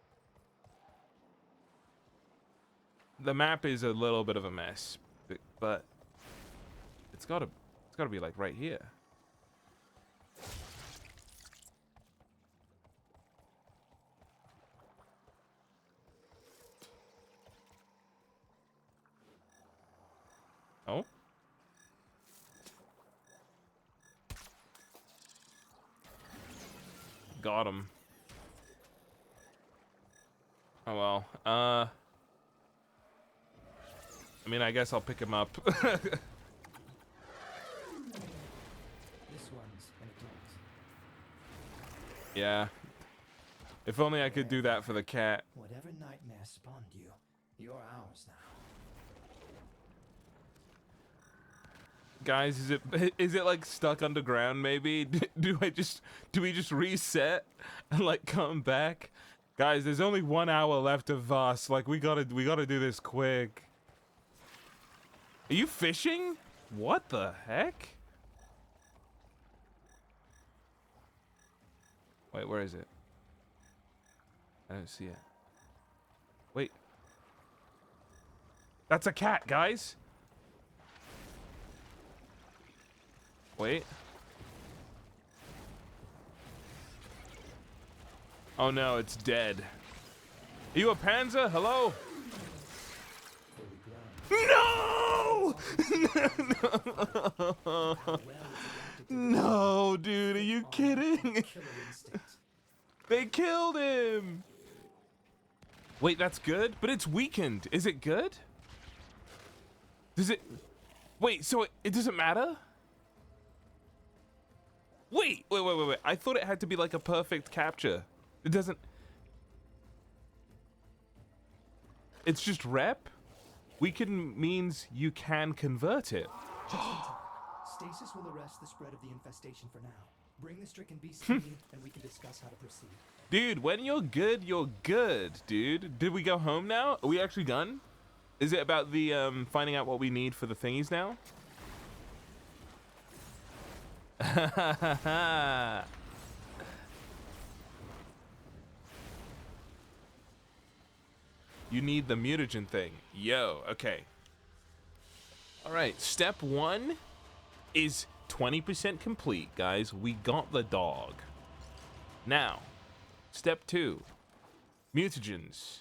The map is a little bit of a mess, but it's gotta be like right here. Oh? Got him. Oh well. I mean, I guess I'll pick him up. This one's an attempt. Yeah. If only I could do that for the cat. Whatever nightmare spawned you, you're ours now. Guys, is it like stuck underground maybe? Do we just reset and like come back? Guys, there's only 1 hour left of us. Like we gotta do this quick. Are you fishing? What the heck? Wait, where is it? I don't see it. Wait. That's a cat, guys. Wait. Oh no, it's dead. Are you a Panzer? Hello? No! No! him. Wait, that's good? But it's weakened. Is it good? Does it... Wait, so it doesn't matter? Wait. I thought it had to be like a perfect capture. It doesn't... It's just rep? Weaken means you can convert it. Just in time. Stasis will arrest the spread of the infestation for now. Bring the stricken beast to me, and we can discuss how to proceed. Dude, when you're good, dude. Did we go home now? Are we actually done? Is it about the finding out what we need for the thingies now? You need the mutagen thing. Yo, okay. All right, step 1 is 20% complete, guys. We got the dog. Now, step 2, mutagens.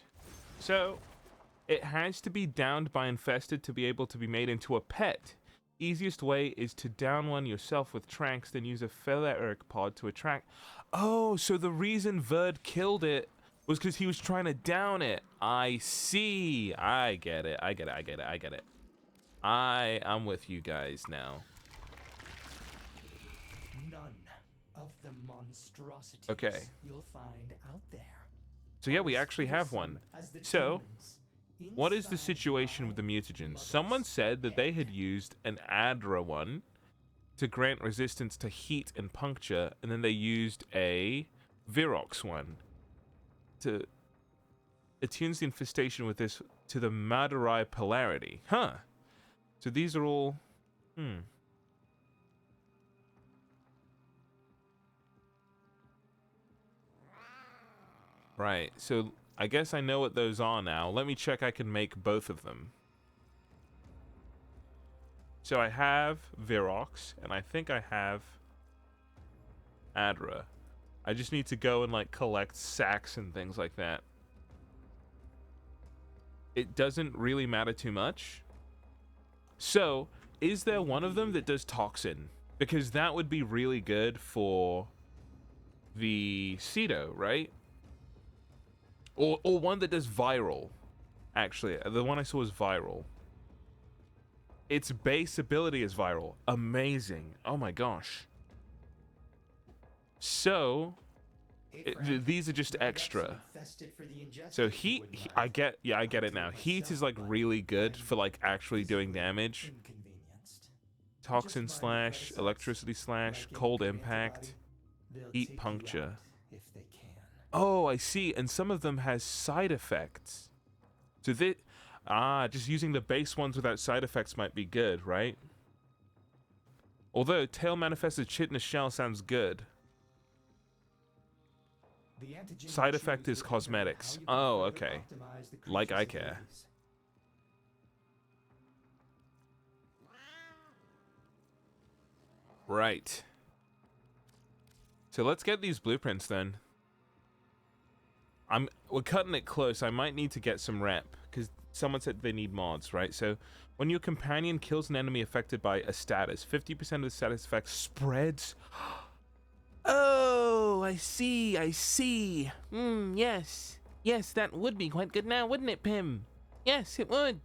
So, it has to be downed by infested to be able to be made into a pet. Easiest way is to down one yourself with tranks, then use a Feleric pod to attract. Oh, so the reason Verd killed it was because he was trying to down it. I see. I get it. I'm with you guys now. None of the monstrosities Okay. you'll find out there. So yeah, we actually have one. So, what is the situation with the mutagens? Someone said that they had used an Adra one to grant resistance to heat and puncture, and then they used a Virox one to attunes the infestation with this to the Madurai polarity. Huh. So these are all... Right, so I guess I know what those are now. Let me check I can make both of them. So I have Virox, and I think I have Adra. I just need to go and like collect sacks and things like that. It doesn't really matter too much. So, is there one of them that does toxin? Because that would be really good for the Cedo, right? Or one that does viral. Actually, the one I saw was viral. Its base ability is viral. Amazing. Oh my gosh. So, these are just extra. So heat, I get it now. Heat is like really good for like actually doing damage. Toxin slash, electricity slash, cold impact, heat puncture. Oh, I see. And some of them has side effects. So just using the base ones without side effects might be good, right? Although tail manifested chitinous shell sounds good. Side effect is cosmetics. Oh, okay. Like I care. Right. So let's get these blueprints then. We're cutting it close. I might need to get some rep because someone said they need mods, right? So when your companion kills an enemy affected by a status, 50% of the status effect spreads. Oh, I see. Yes, that would be quite good now, wouldn't it, Pim? Yes, it would.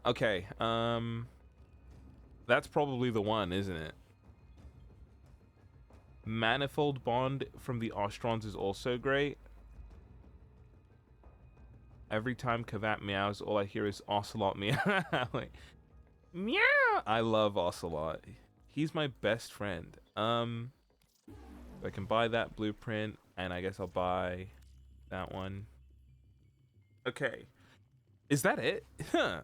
Okay, that's probably the one, isn't it? Manifold bond from the Ostrons is also great. Every time Kavat meows, all I hear is Ocelot meowing. Meow! I love Ocelot. He's my best friend. I can buy that blueprint, and I guess I'll buy that one. Okay. Is that it? Huh.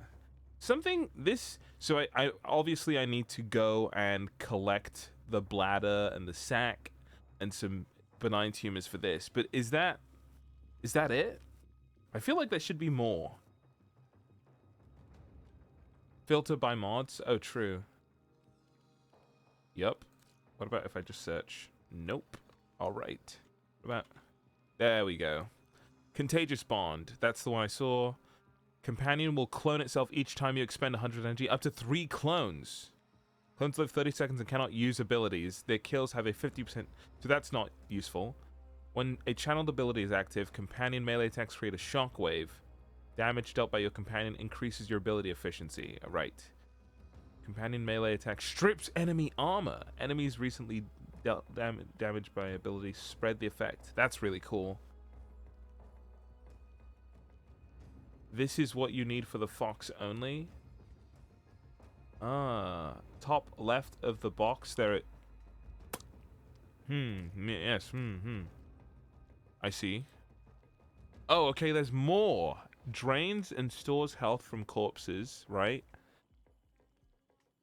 So I obviously I need to go and collect the bladder and the sac and some benign tumors for this, but is that it? I feel like there should be more. Filter by mods? Oh, true. Yup. What about if I just search? Nope. All right. What about... There we go. Contagious bond. That's the one I saw. Companion will clone itself each time you expend 100 energy. Up to 3 clones. Clones live 30 seconds and cannot use abilities. Their kills have a 50%... So that's not useful. When a channeled ability is active, companion melee attacks create a shockwave. Damage dealt by your companion increases your ability efficiency. Right. Companion melee attack strips enemy armor. Enemies recently dealt damage by ability spread the effect. That's really cool. This is what you need for the fox only. Ah, top left of the box there. Yes. I see. Oh, okay. There's more. Drains and stores health from corpses. Right.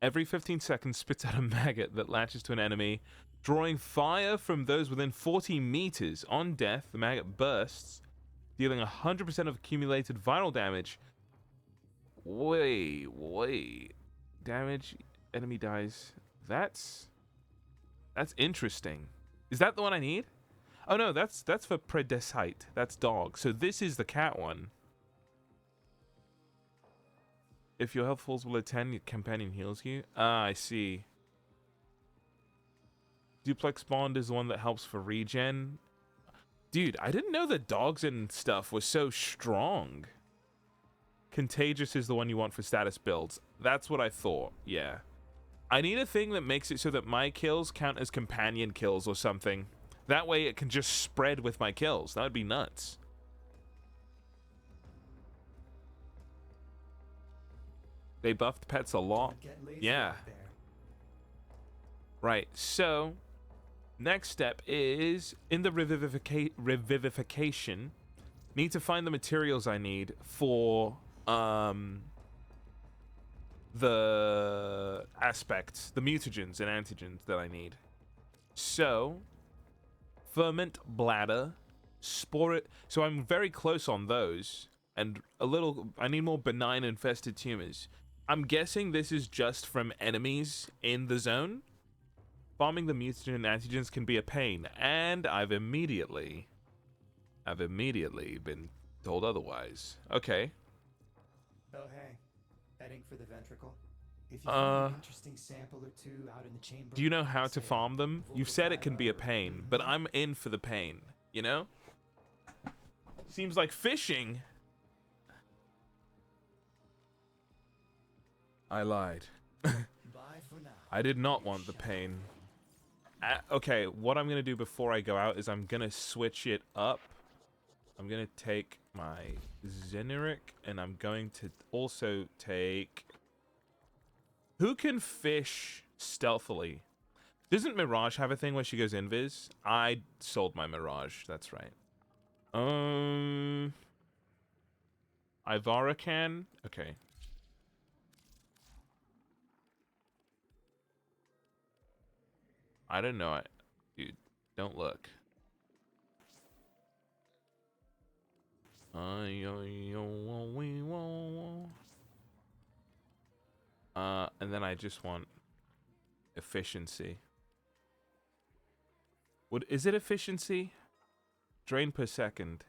Every 15 seconds, spits out a maggot that latches to an enemy, drawing fire from those within 40 meters. On death, the maggot bursts, dealing 100% of accumulated viral damage. Wait. Damage, enemy dies. That's interesting. Is that the one I need? Oh no, that's for Predesite. That's dog. So this is the cat one. If your health falls below 10, your companion heals you. Ah, I see. Duplex Bond is the one that helps for regen. Dude, I didn't know that dogs and stuff was so strong. Contagious is the one you want for status builds. That's what I thought, yeah. I need a thing that makes it so that my kills count as companion kills or something. That way it can just spread with my kills. That would be nuts. They buffed pets a lot. Yeah. Right, so next step is in the revivification. Need to find the materials I need for the aspects, the mutagens and antigens that I need. So ferment bladder, spore it. So I'm very close on those, and I need more benign infested tumors. I'm guessing this is just from enemies in the zone. Farming the mutagen and antigens can be a pain, and I've immediately been told otherwise. Okay. Oh hey, heading for the ventricle. If you find an interesting sample or two out in the chamber. Do you know how to farm them? You've said it can be a pain, but I'm in for the pain, you know? Seems like fishing. I lied. Bye for now. I did not want the pain. Okay, what I'm going to do before I go out is I'm going to switch it up. I'm going to take my Zeneric, and I'm going to also take... Who can fish stealthily? Doesn't Mirage have a thing where she goes invis? I sold my Mirage, that's right. Ivara can? Okay. I don't know it. Dude, don't look. And then I just want efficiency. Is it efficiency? Drain per second.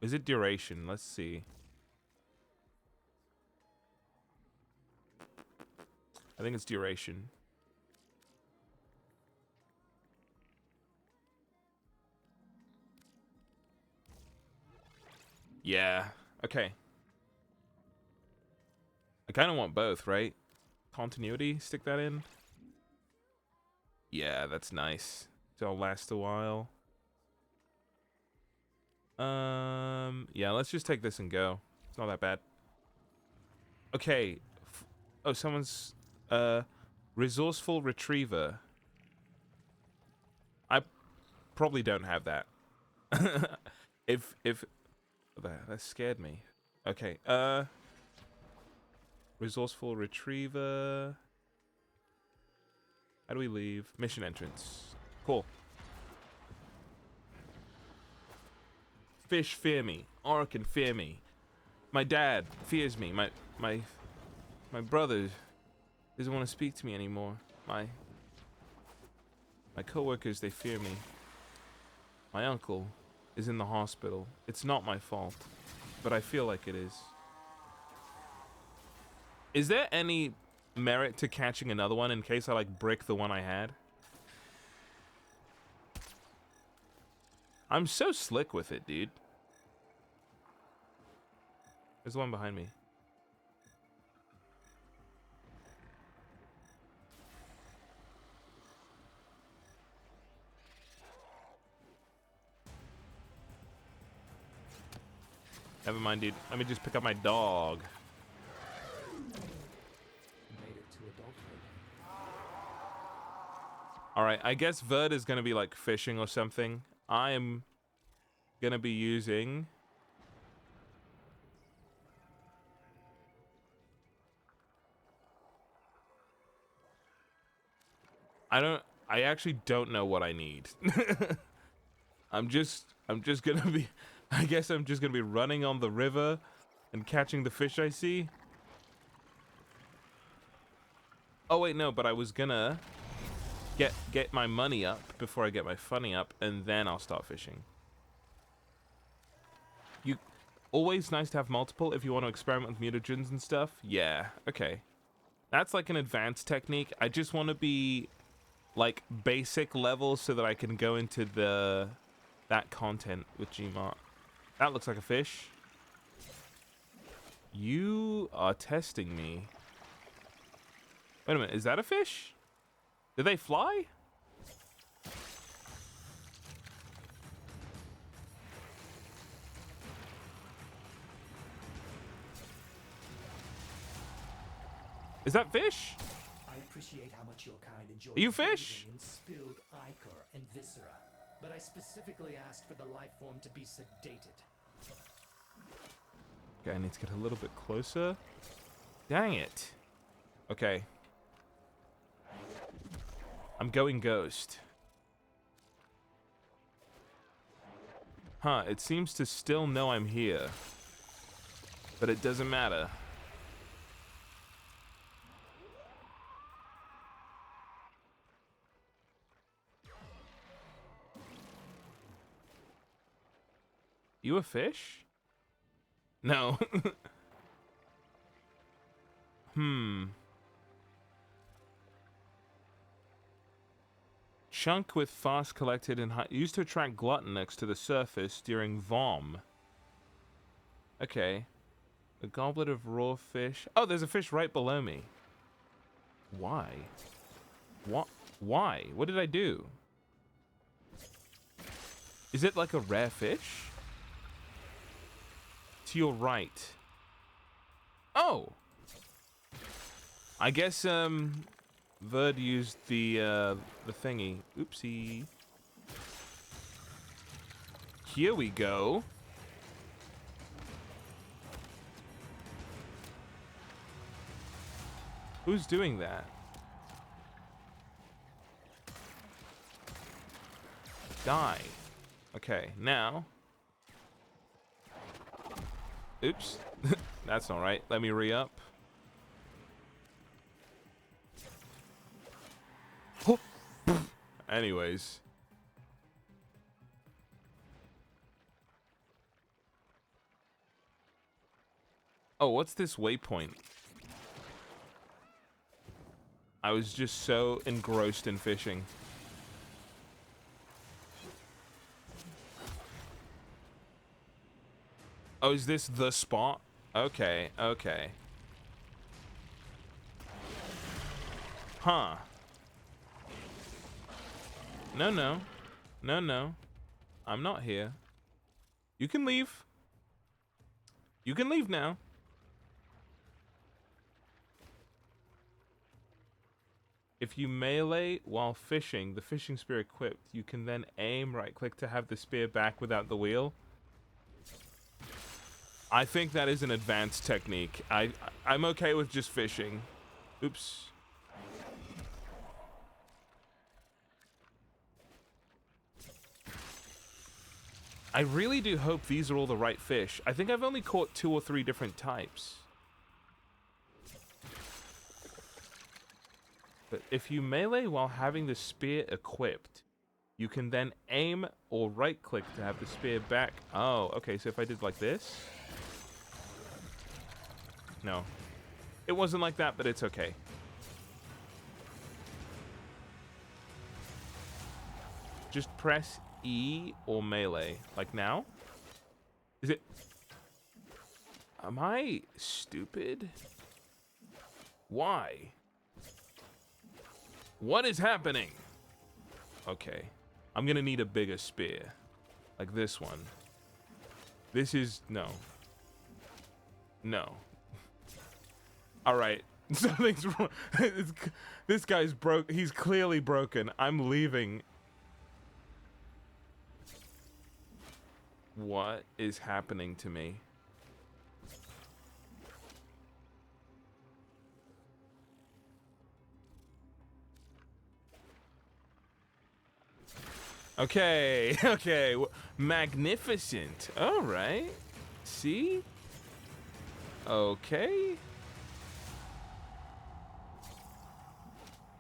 Is it duration? Let's see. I think it's duration. Yeah. Okay. I kind of want both, right? Continuity, stick that in. Yeah, that's nice. It'll last a while. Yeah, let's just take this and go. It's not that bad. Okay. Oh, someone's resourceful retriever. I probably don't have that. if that scared me. Okay. Resourceful retriever. How do we leave? Mission entrance. Cool. Fish fear me. Orokin fear me. My dad fears me. My brother doesn't want to speak to me anymore. My coworkers, they fear me. My uncle is in the hospital. It's not my fault, but I feel like it is. Is there any merit to catching another one in case I like brick the one I had? I'm so slick with it, dude. There's one behind me. Never mind, dude. Let me just pick up my dog. Made it to adulthood. Alright, I guess Verd is gonna be like fishing or something. I am gonna be using... I actually don't know what I need. I'm just gonna be, I guess I'm just gonna be running on the river and catching the fish I see. Oh wait, no, but I was gonna get my money up before I get my funny up, and then I'll start fishing. You always nice to have multiple if you want to experiment with mutagens and stuff. Yeah, okay. That's like an advanced technique. I just want to be like basic level so that I can go into that content with Gmart. That looks like a fish. You are testing me. Wait a minute, is that a fish? Do they fly? Is that fish? I appreciate how much your kind enjoys Are you fish? bathing in spilled ichor and viscera, but I specifically asked for the life form to be sedated. Okay, I need to get a little bit closer. Dang it. Okay. I'm going ghost. Huh, it seems to still know I'm here. But it doesn't matter. You a fish? No. Chunk with fast collected and used to attract glutton next to the surface during vom. Okay. A goblet of raw fish. Oh, there's a fish right below me. Why? What? Why? What did I do? Is it like a rare fish? To your right. Oh! I guess, Verd used the thingy. Oopsie. Here we go. Who's doing that? Die. Okay, now. Oops. That's not right. Let me re-up. Oh. Anyways. Oh, what's this waypoint? I was just so engrossed in fishing. Oh, is this the spot? Okay, okay. Huh. No, no. No, no. I'm not here. You can leave. You can leave now. If you melee while fishing, the fishing spear equipped, you can then aim, right-click to have the spear back without the wheel. I think that is an advanced technique. I'm okay with just fishing. Oops. I really do hope these are all the right fish. I think I've only caught 2 or 3 different types. But if you melee while having the spear equipped, you can then aim or right-click to have the spear back. Oh, okay, so if I did like this... No. It wasn't like that, but it's okay. Just press E or melee? Like now? Is it... Am I stupid? Why? What is happening? Okay. I'm gonna need a bigger spear. Like this one. This is... No. No. Alright. Something's wrong. This guy's broke. He's clearly broken. I'm leaving. What is happening to me? Okay, okay. Magnificent. All right. See? Okay.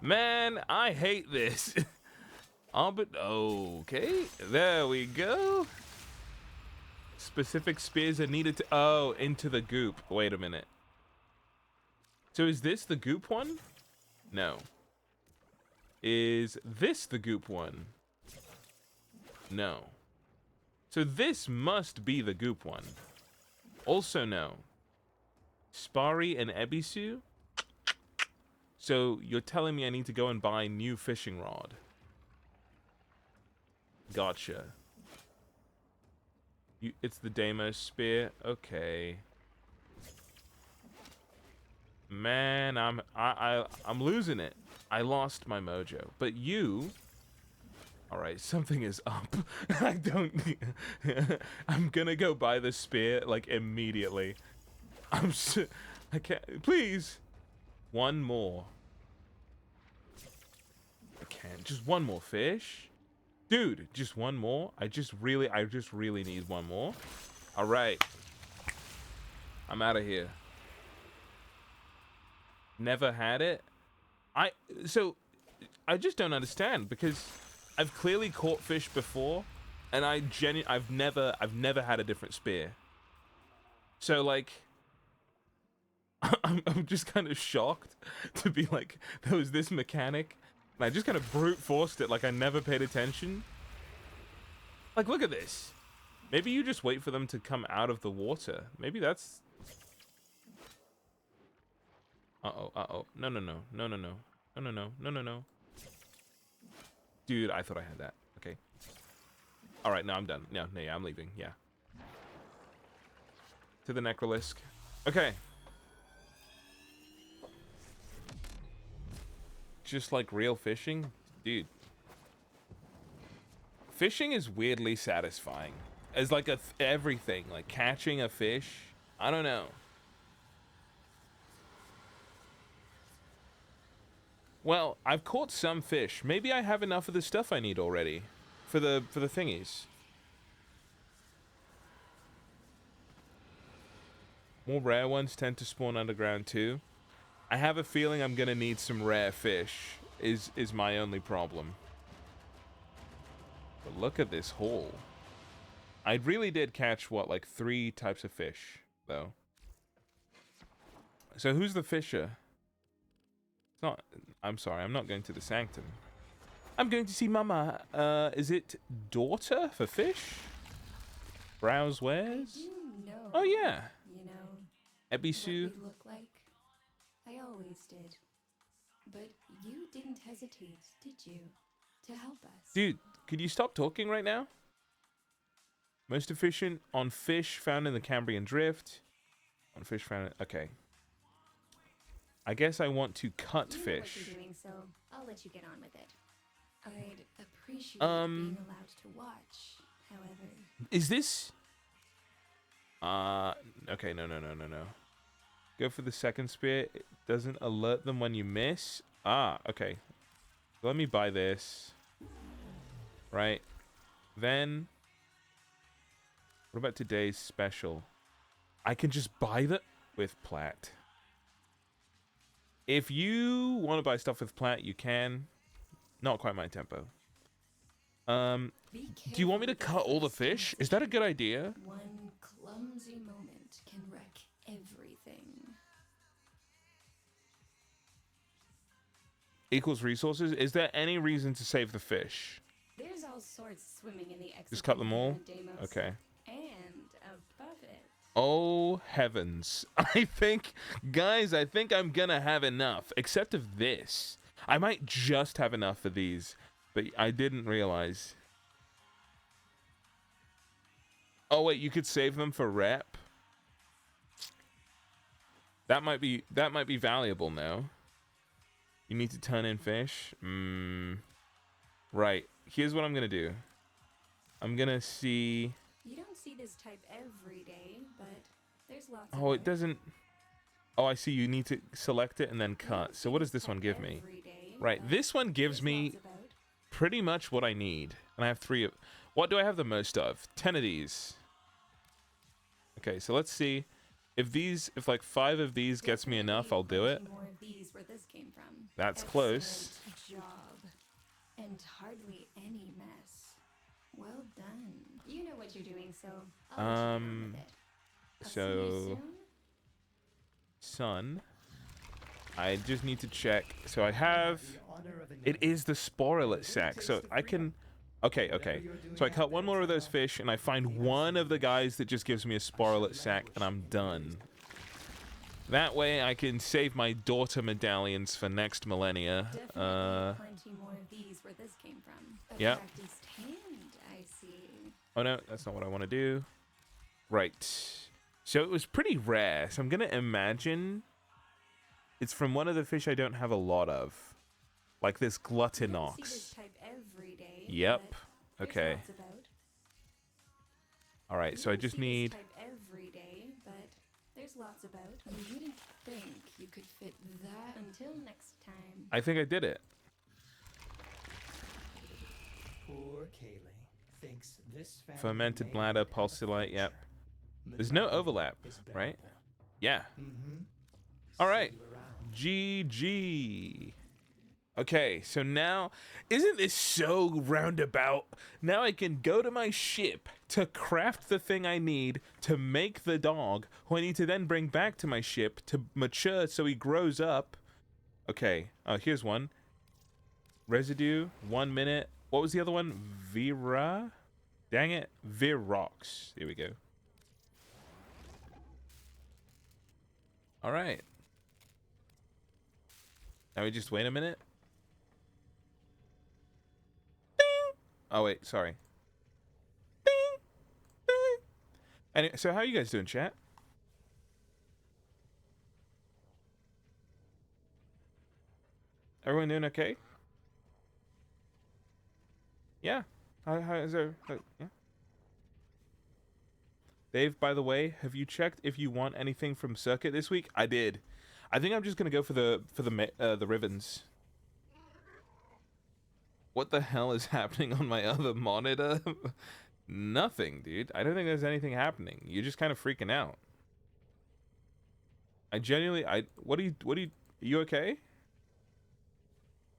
Man, I hate this. Oh, but okay. There we go. Specific spears are needed to... Oh, into the goop. Wait a minute. So is this the goop one? No. Is this the goop one? No. So this must be the goop one. Also no. Spari and Ebisu? So you're telling me I need to go and buy new fishing rod. Gotcha. It's the Deimos spear. Okay. Man, I'm losing it. I lost my mojo. But you... Alright, something is up. I don't... I'm gonna go buy the spear, like, immediately. I can't... Please! One more. I can't. Just one more fish? Dude, just one more? I just really need one more. Alright. I'm out of here. Never had it? So, I just don't understand, because I've clearly caught fish before, and I've never had a different spear. So, like... I'm just kind of shocked to be like, there was this mechanic, and I just kind of brute forced it like I never paid attention. Like, look at this. Maybe you just wait for them to come out of the water. Maybe that's... Uh-oh, uh-oh. No, no, no. No, no, no. No, no, no. No, no, no. Dude, I thought I had that. Okay. Alright, no, I'm done. No, yeah, I'm leaving. Yeah. To the Necrolisk. Okay. Just like real fishing? Dude. Fishing is weirdly satisfying. As like everything. Like catching a fish. I don't know. Well, I've caught some fish. Maybe I have enough of the stuff I need already. For the thingies. More rare ones tend to spawn underground too. I have a feeling I'm gonna need some rare fish, is my only problem. But look at this haul. I really did catch, what, like 3 types of fish, though. So who's the fisher? It's not... I'm sorry, I'm not going to the Sanctum. I'm going to see Mama. Is it daughter for fish? Browse wares? No. Oh, yeah. You know, Ebisu. what we look like. I always did. But you didn't hesitate, did you? To help us. Dude, could you stop talking right now? Most efficient on fish found in the Cambrian Drift. On fish found in... Okay. I guess I want to cut You know fish. what you're doing, so I'll let you get on with it. I'd appreciate being allowed to watch, however. Is this... Okay, no. Go for the second spear. It doesn't alert them when you miss. Ah, okay. Let me buy this. Right. Then... What about today's special? I can just buy the... With plat. If you want to buy stuff with plat, you can. Not quite my tempo. Do you want me to cut all the fish? Is that a good idea? One clumsy moment can wreck everything. Equals resources. Is there any reason to save the fish? There's sorts swimming in the Just cut them all? Deimos. Okay. And above it. Oh, heavens. I think, guys, I think I'm gonna have enough. Except of this. I might just have enough for these. But I didn't realize. Oh, wait, you could save them for rep? That might be valuable now. You need to turn in fish. Right. Here's what I'm gonna do. I'm gonna see. You don't see this type every day, but there's lots Oh, of it doesn't. Oh, I see. You need to select it and then cut. So what does this one give me? Right. This one gives me pretty much what I need. And I have 3 of. What do I have the most of? 10 of these. Okay, so let's see. If like 5 of these gets me enough, I'll do it. More of these where this came from. That's close. Excellent job. And hardly any mess. Well done. You know what you're doing, so I'll let you get on with it. I'll see you So soon. sun. I just need to check. So I have. The honor of It is the sporulate sack, so I can. Okay. So I cut one more of those fish, and I find one of the guys that just gives me a sporulate sack, and I'm done. That way, I can save my daughter medallions for next millennia. Definitely plenty more of these where this came from. A Yep. practiced hand, I see. Oh no, that's not what I want to do. Right. So it was pretty rare. So I'm gonna imagine it's from one of the fish I don't have a lot of, like this You don't see this gluttinox. type every day. Yep. but there's Okay. lots about. All right. You So I don't just see this need. type every day, but there's lots about. You wouldn't think you could fit that until next time. I think I did it. Poor Kaylee thinks this family Fermented may bladder, have a pulsulite. Yep. future. There's no Monotony overlap, is right? bearable. Yeah. Mm-hmm. All right. See you around. GG. Okay, so now, isn't this so roundabout? Now I can go to my ship to craft the thing I need to make the dog, who I need to then bring back to my ship to mature so he grows up. Okay, here's one. Residue, 1 minute. What was the other one? Vera? Dang it. Virox. Here we go. All right. Now we just wait a minute. Ding! Oh, wait, sorry. Ding! Ding! And so how are you guys doing, chat? Everyone doing okay? Yeah. How is there? Yeah. Dave, by the way, have you checked if you want anything from Circuit this week? I did. I think I'm just gonna go for the ribbons. What the hell is happening on my other monitor? Nothing, dude. I don't think there's anything happening. You're just kind of freaking out. I genuinely, what are you okay?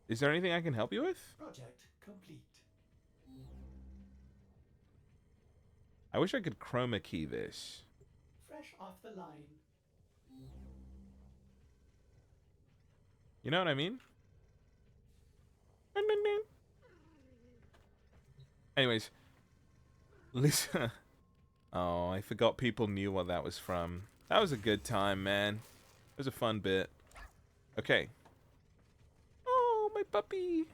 Is there anything I can help you with? Project complete. I wish I could chroma key this. Fresh off the line. You know what I mean? Ding, ding, ding. Anyways, Lisa. Oh, I forgot people knew what that was from. That was a good time, man. It was a fun bit. Okay. Oh, my puppy.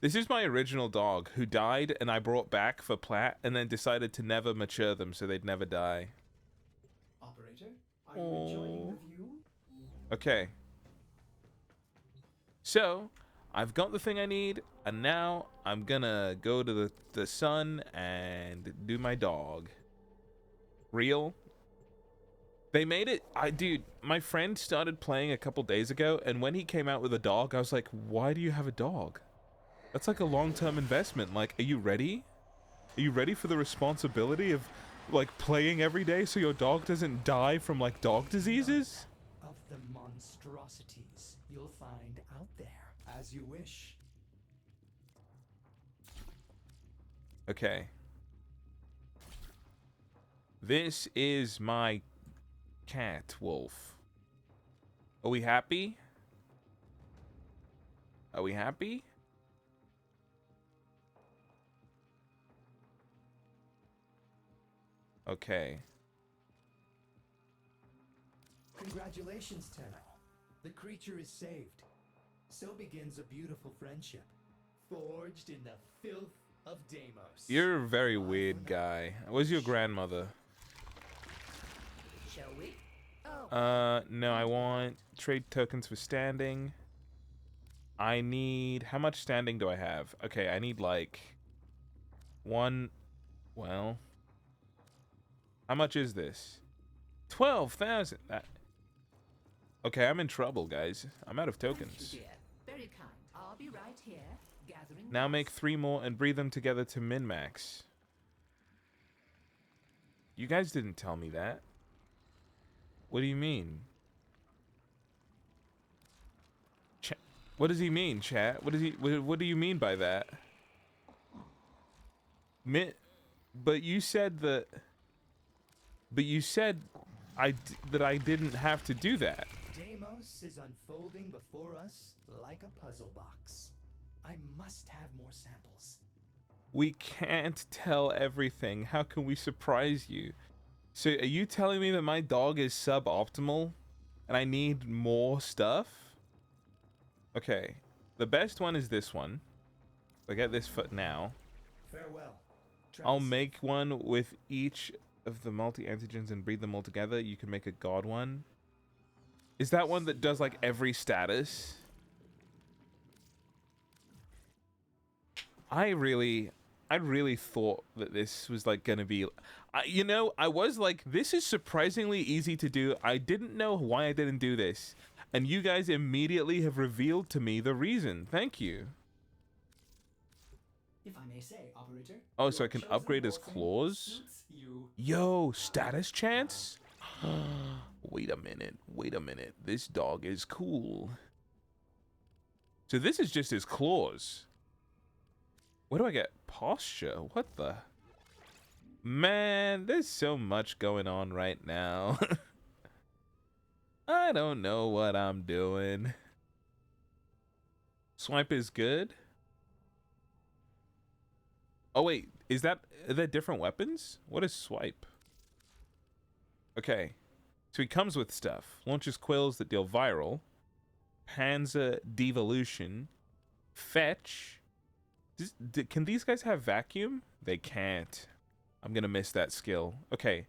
This is my original dog who died and I brought back for Platt and then decided to never mature them so they'd never die. Operator, are you enjoying the view? Okay. So, I've got the thing I need, and now I'm gonna go to the sun and do my dog. Real? They made it. Dude, my friend started playing a couple days ago, and when he came out with a dog, I was like, why do you have a dog? That's like a long-term investment. Like, are you ready? Are you ready for the responsibility of, like, playing every day so your dog doesn't die from, like, dog diseases? Of the monstrosities you'll find out there, as you wish. Okay. This is my cat, Wolf. Are we happy? Are we happy? Okay. Congratulations, Terra. The creature is saved. So begins a beautiful friendship, forged in the filth of Deimos. You're a very weird guy. Where's your grandmother? Shall we? Oh, No, I want trade tokens for standing. I need... How much standing do I have? Okay, I need like... One... Well... How much is this? 12,000! Okay, I'm in trouble, guys. I'm out of tokens. thank you, dear. Very kind. I'll be right here, gathering. Now make dust. 3 more and breed them together to min-max. You guys didn't tell me that. What do you mean? What does he mean, chat? What do you mean by that? But you said that... But you said that I didn't have to do that. Deimos is unfolding before us like a puzzle box. I must have more samples. We can't tell everything. How can we surprise you? So are you telling me that my dog is suboptimal and I need more stuff? Okay. The best one is this one. I get this for now. Farewell. I'll Travis. make one with each of the multi-antigens and breed them all together. You can make a god one. Is that one that does like every status? I really thought that this was like gonna be, you know, I was like, this is surprisingly easy to do. I didn't know why I didn't do this, and you guys immediately have revealed to me the reason. Thank you. If I may say, operator. Oh, so I your can chosen upgrade his Warframe claws? suits you. Yo, status chance? Wait a minute. This dog is cool. So this is just his claws. Where do I get posture? What the? Man, there's so much going on right now. I don't know what I'm doing. Swipe is good. Oh wait, are there different weapons? What is swipe? Okay, so he comes with stuff. Launches quills that deal viral. Panzer devolution. Fetch. Can these guys have vacuum? They can't. I'm gonna miss that skill. Okay.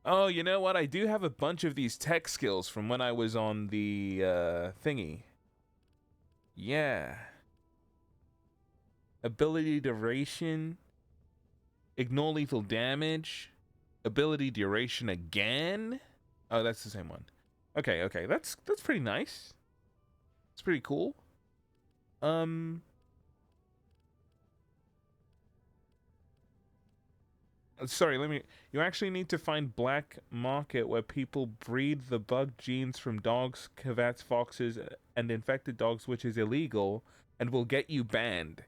Oh, you know what? I do have a bunch of these tech skills from when I was on the thingy. Yeah. Ability duration. Ignore lethal damage. Ability duration again. Oh, that's the same one. Okay, that's pretty nice. It's pretty cool. Sorry, you actually need to find black market where people breed the bug genes from dogs, cavats, foxes, and infected dogs, which is illegal and will get you banned.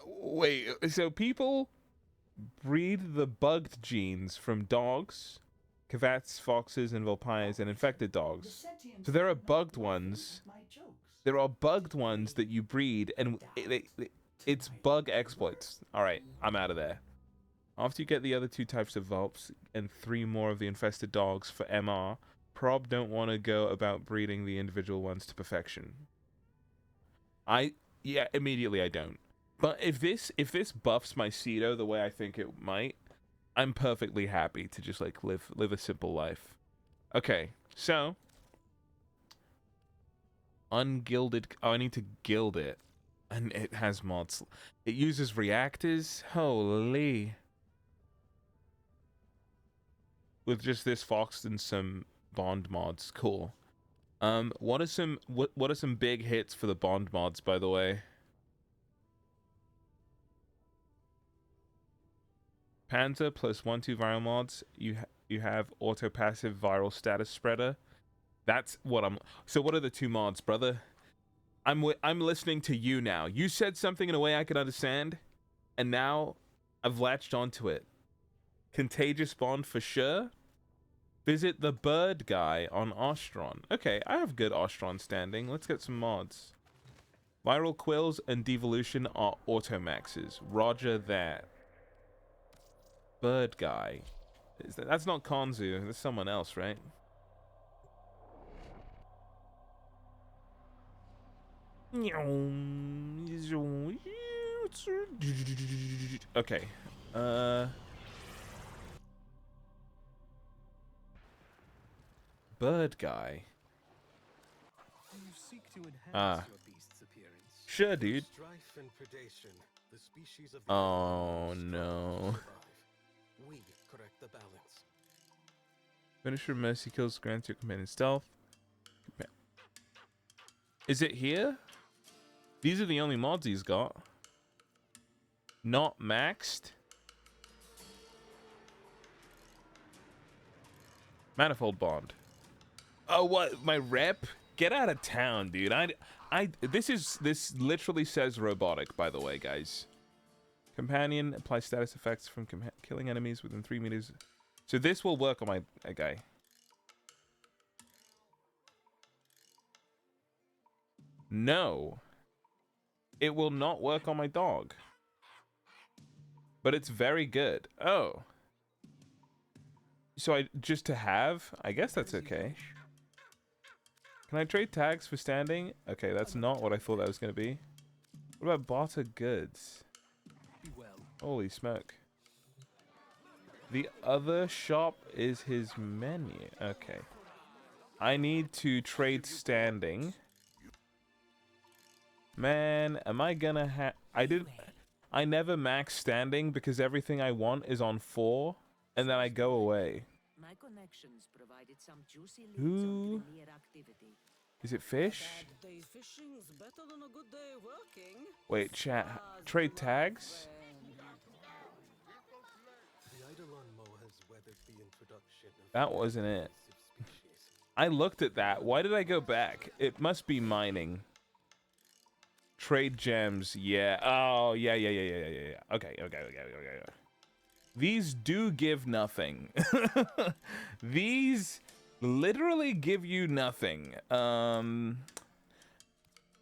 Wait, so people breed the bugged genes from dogs, cavats, foxes, and vampires, and infected dogs. So there are bugged ones. There are bugged ones that you breed, and it's bug exploits. Alright, I'm out of there. After you get the other 2 types of Vulps and 3 more of the infested dogs for MR, Prob don't want to go about breeding the individual ones to perfection. Yeah, immediately I don't. But if this buffs my Cedo the way I think it might, I'm perfectly happy to just like live a simple life. Okay, so ungilded. Oh, I need to gild it. And it has mods. It uses reactors. Holy. With just this fox and some bond mods. Cool. What are some big hits for the bond mods, by the way? Panzer plus 1/2 viral mods. You have auto passive viral status spreader. That's what I'm. So what are the 2 mods, brother? I'm listening to you now. You said something in a way I could understand, and now I've latched onto it. Contagious bond for sure. Visit the bird guy on Ostron. Okay, I have good Ostron standing. Let's get some mods. Viral quills and devolution are auto maxes. Roger that. Bird guy. That's not Konzu. That's someone else, right? Okay. Bird guy. You seek to enhance Ah. your beast's appearance. Sure, dude. Strife and predation, the species of the Oh, strive no. to survive. We correct the balance. Finisher Mercy kills grants your companion stealth. Is it here? These are the only mods he's got. Not maxed. Manifold bond. Oh, what? My rep? Get out of town, dude. This literally says robotic, by the way, guys. Companion apply status effects from killing enemies within 3 meters. So this will work on my guy. No. It will not work on my dog. But it's very good. Oh. So just to have? I guess that's okay. Can I trade tags for standing? Okay, that's not what I thought that was going to be. What about barter goods? Be well. Holy smoke. The other shop is his menu. Okay. I need to trade standing. Man, am I gonna have... I never max standing because everything I want is on 4, and then I go away. My connections provided some juicy leads Who? on premier activity. Is it fish? Bad day fishing's better than a good day working. Wait, chat. Trade tags? The Eidolon Mo has weathered the introduction of That wasn't it. invasive species. I looked at that. Why did I go back? It must be mining. Trade gems. Yeah. Oh, yeah. Okay. These do give nothing. These literally give you nothing.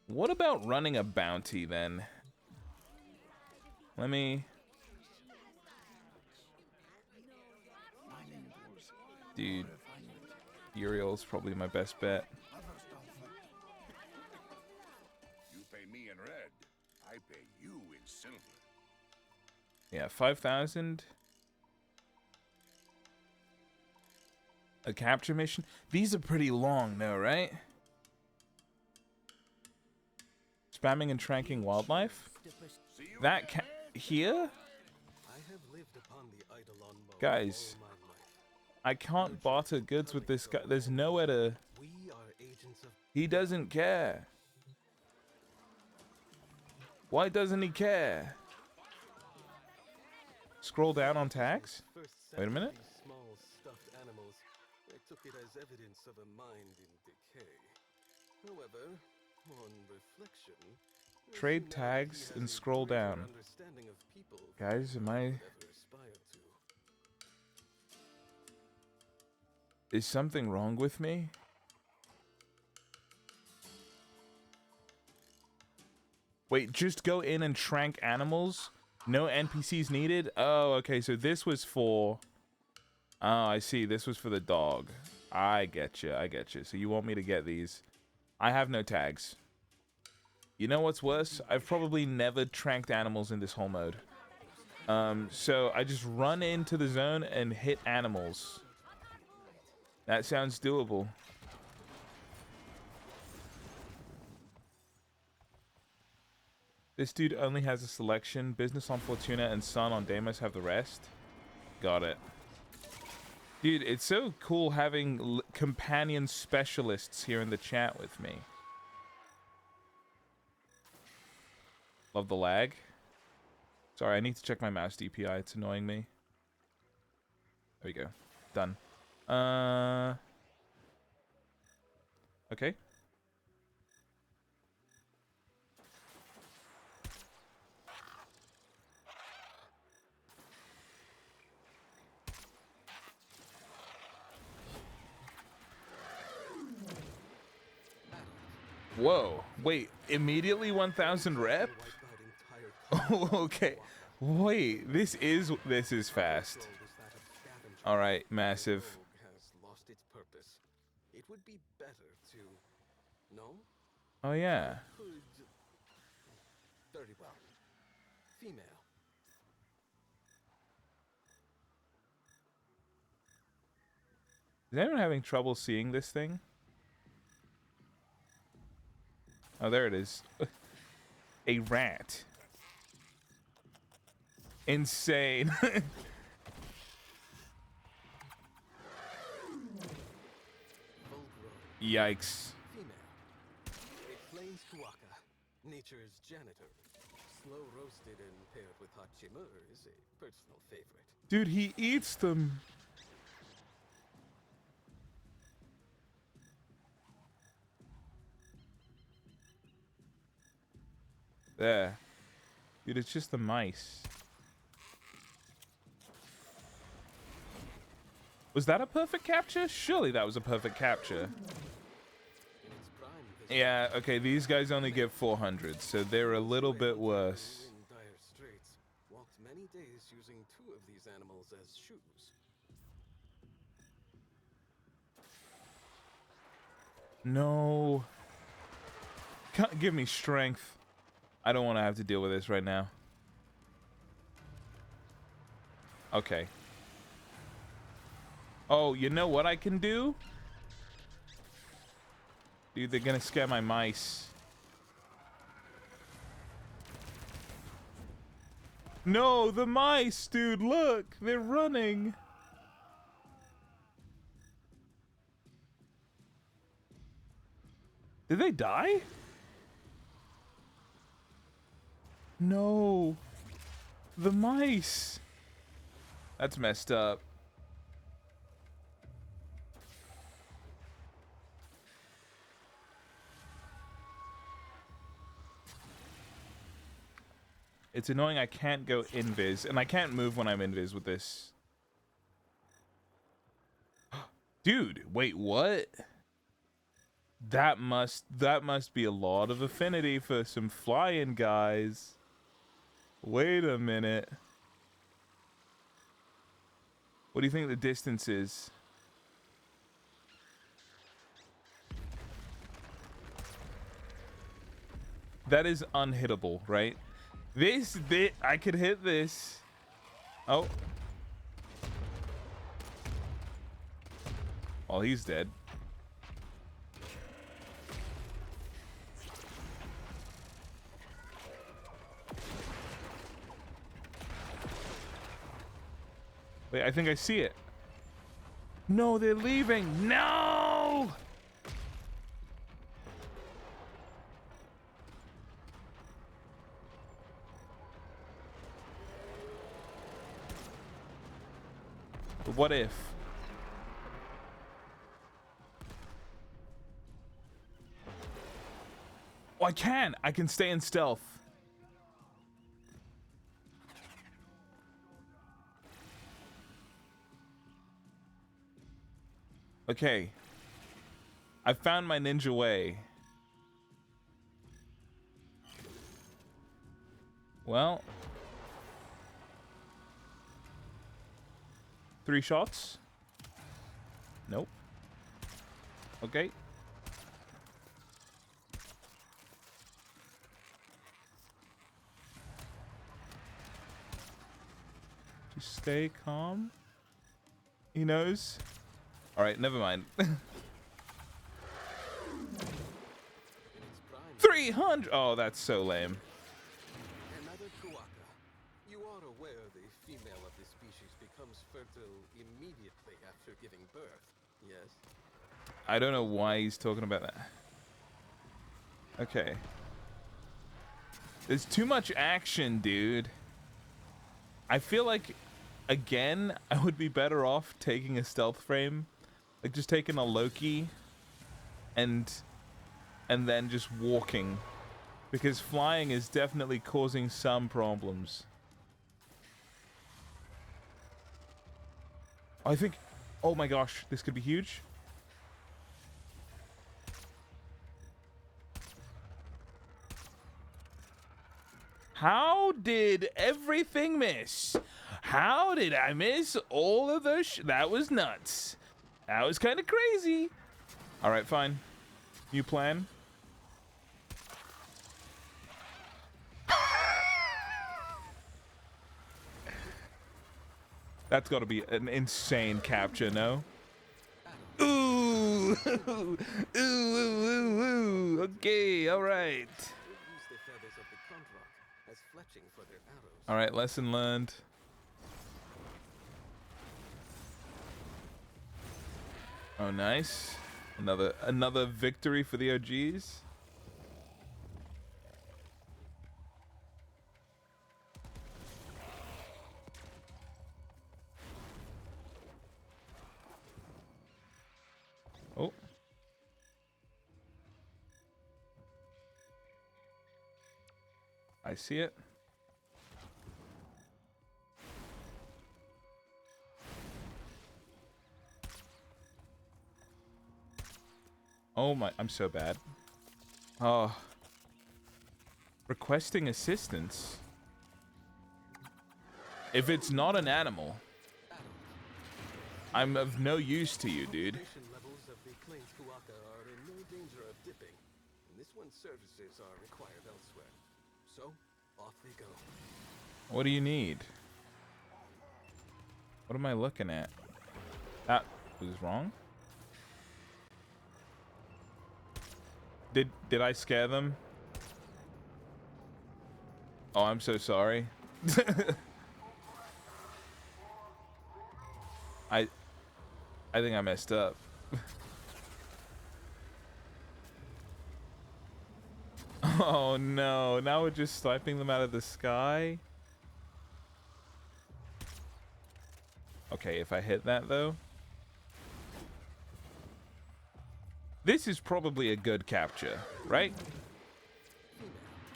What about running a bounty then? Let me... Dude, Uriel's probably my best bet. You pay me in red, I pay you in silver. Yeah, 5,000. A capture mission. These are pretty long, though, right? Spamming and tranking wildlife. That here, I have lived upon the Eidolon Mo guys. all my life. I can't barter goods with this guy. There's nowhere to. We are agents of He doesn't care. Why doesn't he care? Scroll down on tags. first Wait a minute. these small stuffed animals. I took it as evidence of a mind in decay. However, on reflection, I Trade see now tags he has and a scroll greater down. understanding of people Guys, am than I... I've ever aspired to. Is something wrong with me? Wait, just go in and trank animals? No NPCs needed? Oh, okay, so this was for... Oh, I see. This was for the dog. I get you. So you want me to get these. I have no tags. You know what's worse? I've probably never tranked animals in this whole mode. So I just run into the zone and hit animals. That sounds doable. This dude only has a selection. Business on Fortuna and Sun on Deimos have the rest. Got it. Dude, it's so cool having companion specialists here in the chat with me. Love the lag. Sorry, I need to check my mouse DPI. It's annoying me. There we go. Done. Okay. Whoa. Wait, immediately 1,000 rep? Wipe out entire Okay. Wait, this is fast. Goal was that of scavenging. All right, The massive. rogue has lost its purpose. It would be better to... No? Oh yeah. Could... Very well. Female. Is anyone having trouble seeing this thing? Oh, there it is. A rat. Insane. Yikes. Female. A plains kuaka. Nature's janitor. Slow roasted and paired with hot chimur is a personal favorite. Dude, he eats them. There. Dude, it's just the mice. Was that a perfect capture? Surely that was a perfect capture. In its prime, this Yeah, okay, these guys only get 400, so they're a little bit worse. in dire straits. Walked many days using 2 of these animals as shoes. No. Can't give me strength. I don't want to have to deal with this right now. Okay. Oh, you know what I can do? Dude, they're gonna scare my mice. No, the mice, dude, look! They're running! Did they die? No. The mice. That's messed up. It's annoying I can't go invis, and I can't move when I'm invis with this. Dude, wait, what? That must be a lot of affinity for some flying guys. Wait a minute. What do you think the distance is? That is unhittable, right? This bit, I could hit this. Oh. Oh, he's dead. Wait, I think I see it. No, they're leaving. No! What if? Oh, I can. I can stay in stealth. Okay. I found my ninja way. Well. 3 shots? Nope. Okay. Just stay calm. He knows. Alright, never mind. 300! Oh, that's so lame. Another kuaka. You are aware the female of this species becomes fertile immediately after giving birth, yes? I don't know why he's talking about that. Okay. There's too much action, dude. I feel like, again, I would be better off taking a stealth frame. Like, just taking a Loki and then just walking. Because flying is definitely causing some problems. I think... Oh my gosh, this could be huge. How did everything miss? How did I miss all of those? That was nuts. That was kind of crazy. All right, fine. You plan? That's got to be an insane capture, no? Ooh, ooh, ooh, ooh, ooh. Okay, all right. Use the feathers of the contract as fletching for their arrows. All right, lesson learned. Oh, nice. Another victory for the OGs. Oh. I see it. Oh my, I'm so bad. Oh. Requesting assistance. If it's not an animal, I'm of no use to you, dude. Operation levels of the Plains Kuaka are in no danger of dipping, and this one's services are required elsewhere. So, off we go. What do you need? What am I looking at? That was wrong. Did I scare them? Oh, I'm so sorry. I think I messed up. Oh no, now we're just sniping them out of the sky. Okay, if I hit that though. This is probably a good capture, right?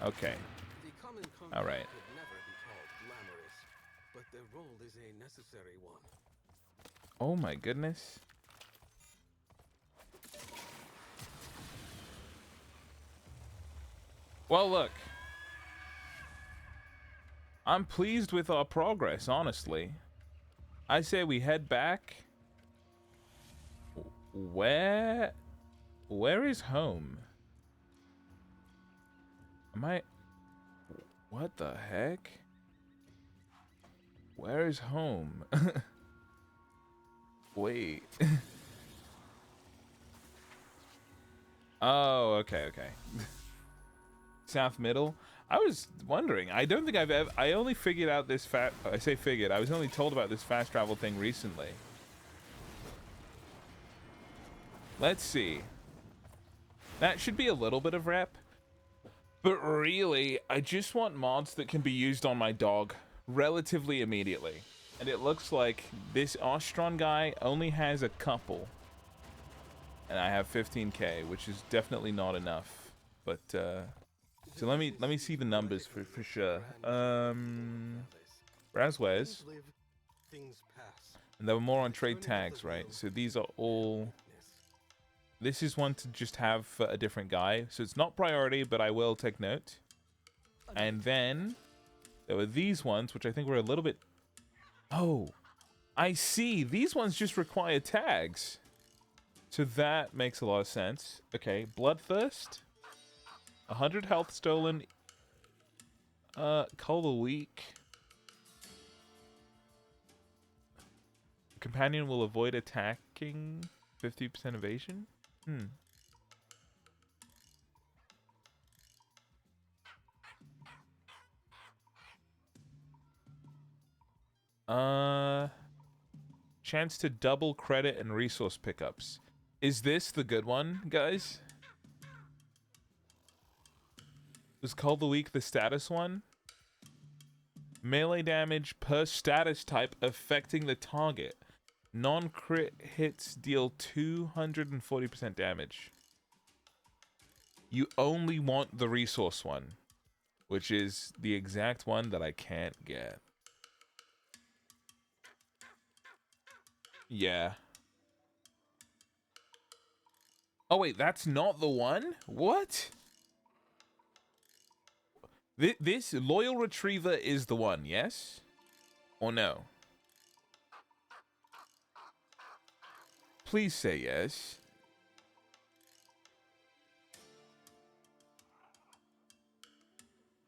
Okay. The common All right. contract could never be called glamorous, but their role is a necessary one. Oh my goodness. Well, look. I'm pleased with our progress, honestly. I say we head back. Where is home? Am I... What the heck? Where is home? Wait. Oh, okay. South Middle. I was wondering. I don't think I've ever... I only figured out this I say figured. I was only told about this fast travel thing recently. Let's see. That should be a little bit of rep. But really, I just want mods that can be used on my dog relatively immediately. And it looks like this Ostron guy only has a couple. And I have 15k, which is definitely not enough. But, so let me see the numbers for sure. Braswares. And there were more on trade tags, right? So these are all... This is one to just have for a different guy. So it's not priority, but I will take note. And then there were these ones, which I think were a little bit... Oh, I see. These ones just require tags. So that makes a lot of sense. Okay, Bloodthirst. 100 health stolen. Cull the Weak. Companion will avoid attacking. 50% evasion? Chance to double credit and resource pickups. Is this the good one, guys? Was Call the Weak the status one? Melee damage per status type affecting the target. Non-crit hits deal 240% damage. You only want the resource one, which is the exact one that I can't get. Yeah. Oh wait, that's not the one? What? This loyal retriever is the one, yes? Or no? Please say yes.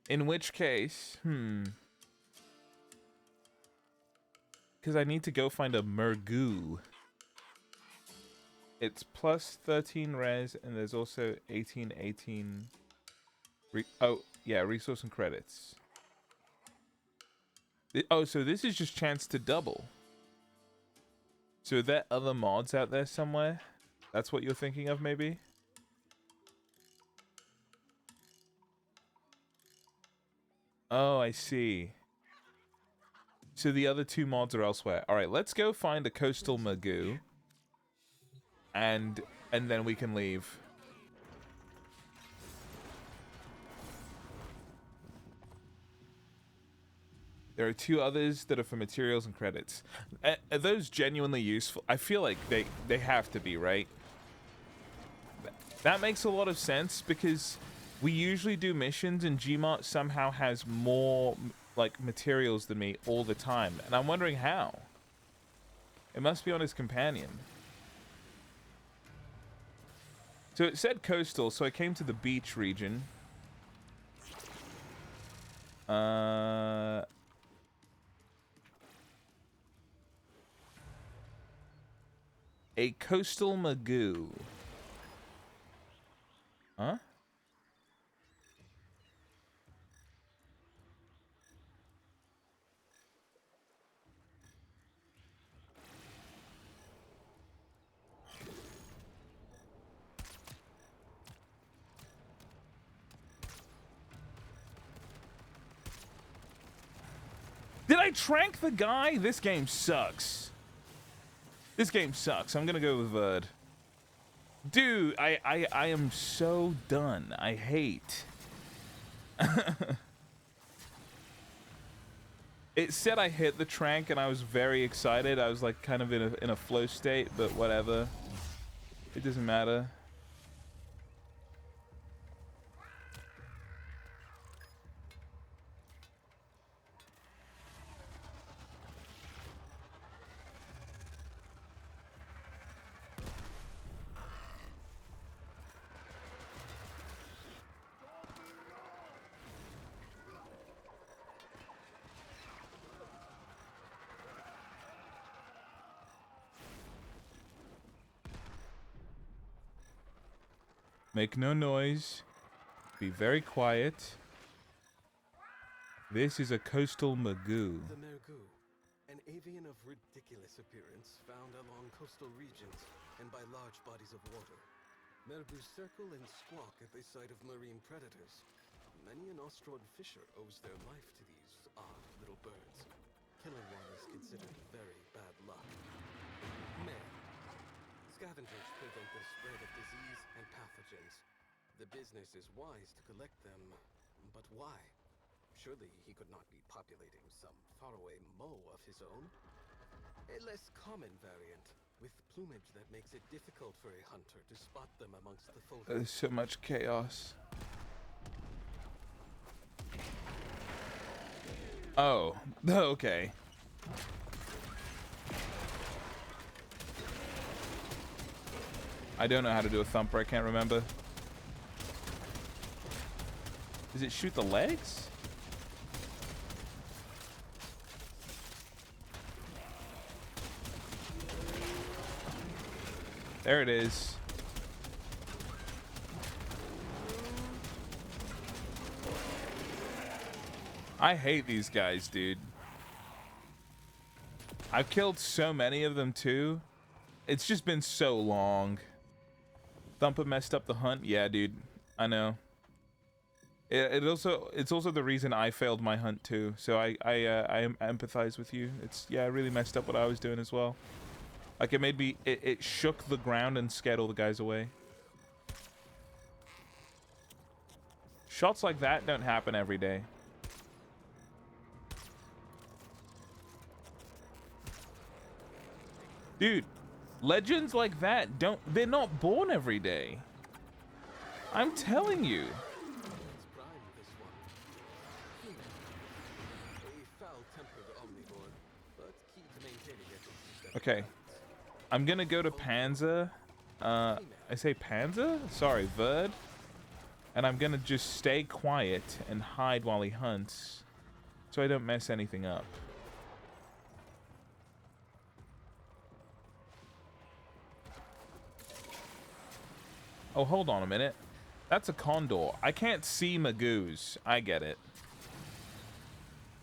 In which case, because I need to go find a Mergoo. It's plus 13 res, and there's also 18. Oh, yeah, resource and credits. Oh, so this is just chance to double. So are there other mods out there somewhere? That's what you're thinking of, maybe? Oh, I see. So the other two mods are elsewhere. All right, let's go find a coastal Magoo, and then we can leave. There are two others that are for materials and credits. Are those genuinely useful? I feel like they have to be, right? That makes a lot of sense because we usually do missions and Gmart somehow has more like materials than me all the time, and I'm wondering how. It must be on his companion. So it said coastal, so I came to the beach region. A coastal Magoo. Huh? Did I trank the guy? This game sucks. This game sucks. I'm gonna go with Verd. Dude, I am so done. I hate. It said I hit the trank and I was very excited. I was like kind of in a flow state, but whatever. It doesn't matter. Make no noise. Be very quiet. This is a coastal Magoo. The Mergoo, an avian of ridiculous appearance found along coastal regions and by large bodies of water. Mergoos circle and squawk at the sight of marine predators. Many an Ostrod fisher owes their life to these odd little birds. Killing one is considered very bad luck. Mare. Scavengers prevent the spread of disease and pathogens. The business is wise to collect them, but why? Surely he could not be populating some faraway moe of his own? A less common variant, with plumage that makes it difficult for a hunter to spot them amongst the foliage. There's so much chaos. Oh, okay. I don't know how to do a thumper, I can't remember. Does it shoot the legs? There it is. I hate these guys, dude. I've killed so many of them too. It's just been so long. Thumper messed up the hunt. Yeah, dude. I know. It's also the reason I failed my hunt too. So I empathize with you. I really messed up what I was doing as well. Like it shook the ground and scared all the guys away. Shots like that don't happen every day. Dude, legends like that they're not born every day. I'm telling you. Let's prime this one. omnivore, but key to maintaining it. Okay. I'm gonna go to Panzer. I say Panzer? Sorry, Verd. And I'm gonna just stay quiet and hide while he hunts, so I don't mess anything up. Oh, hold on a minute. That's a condor. I can't see Magoos. I get it.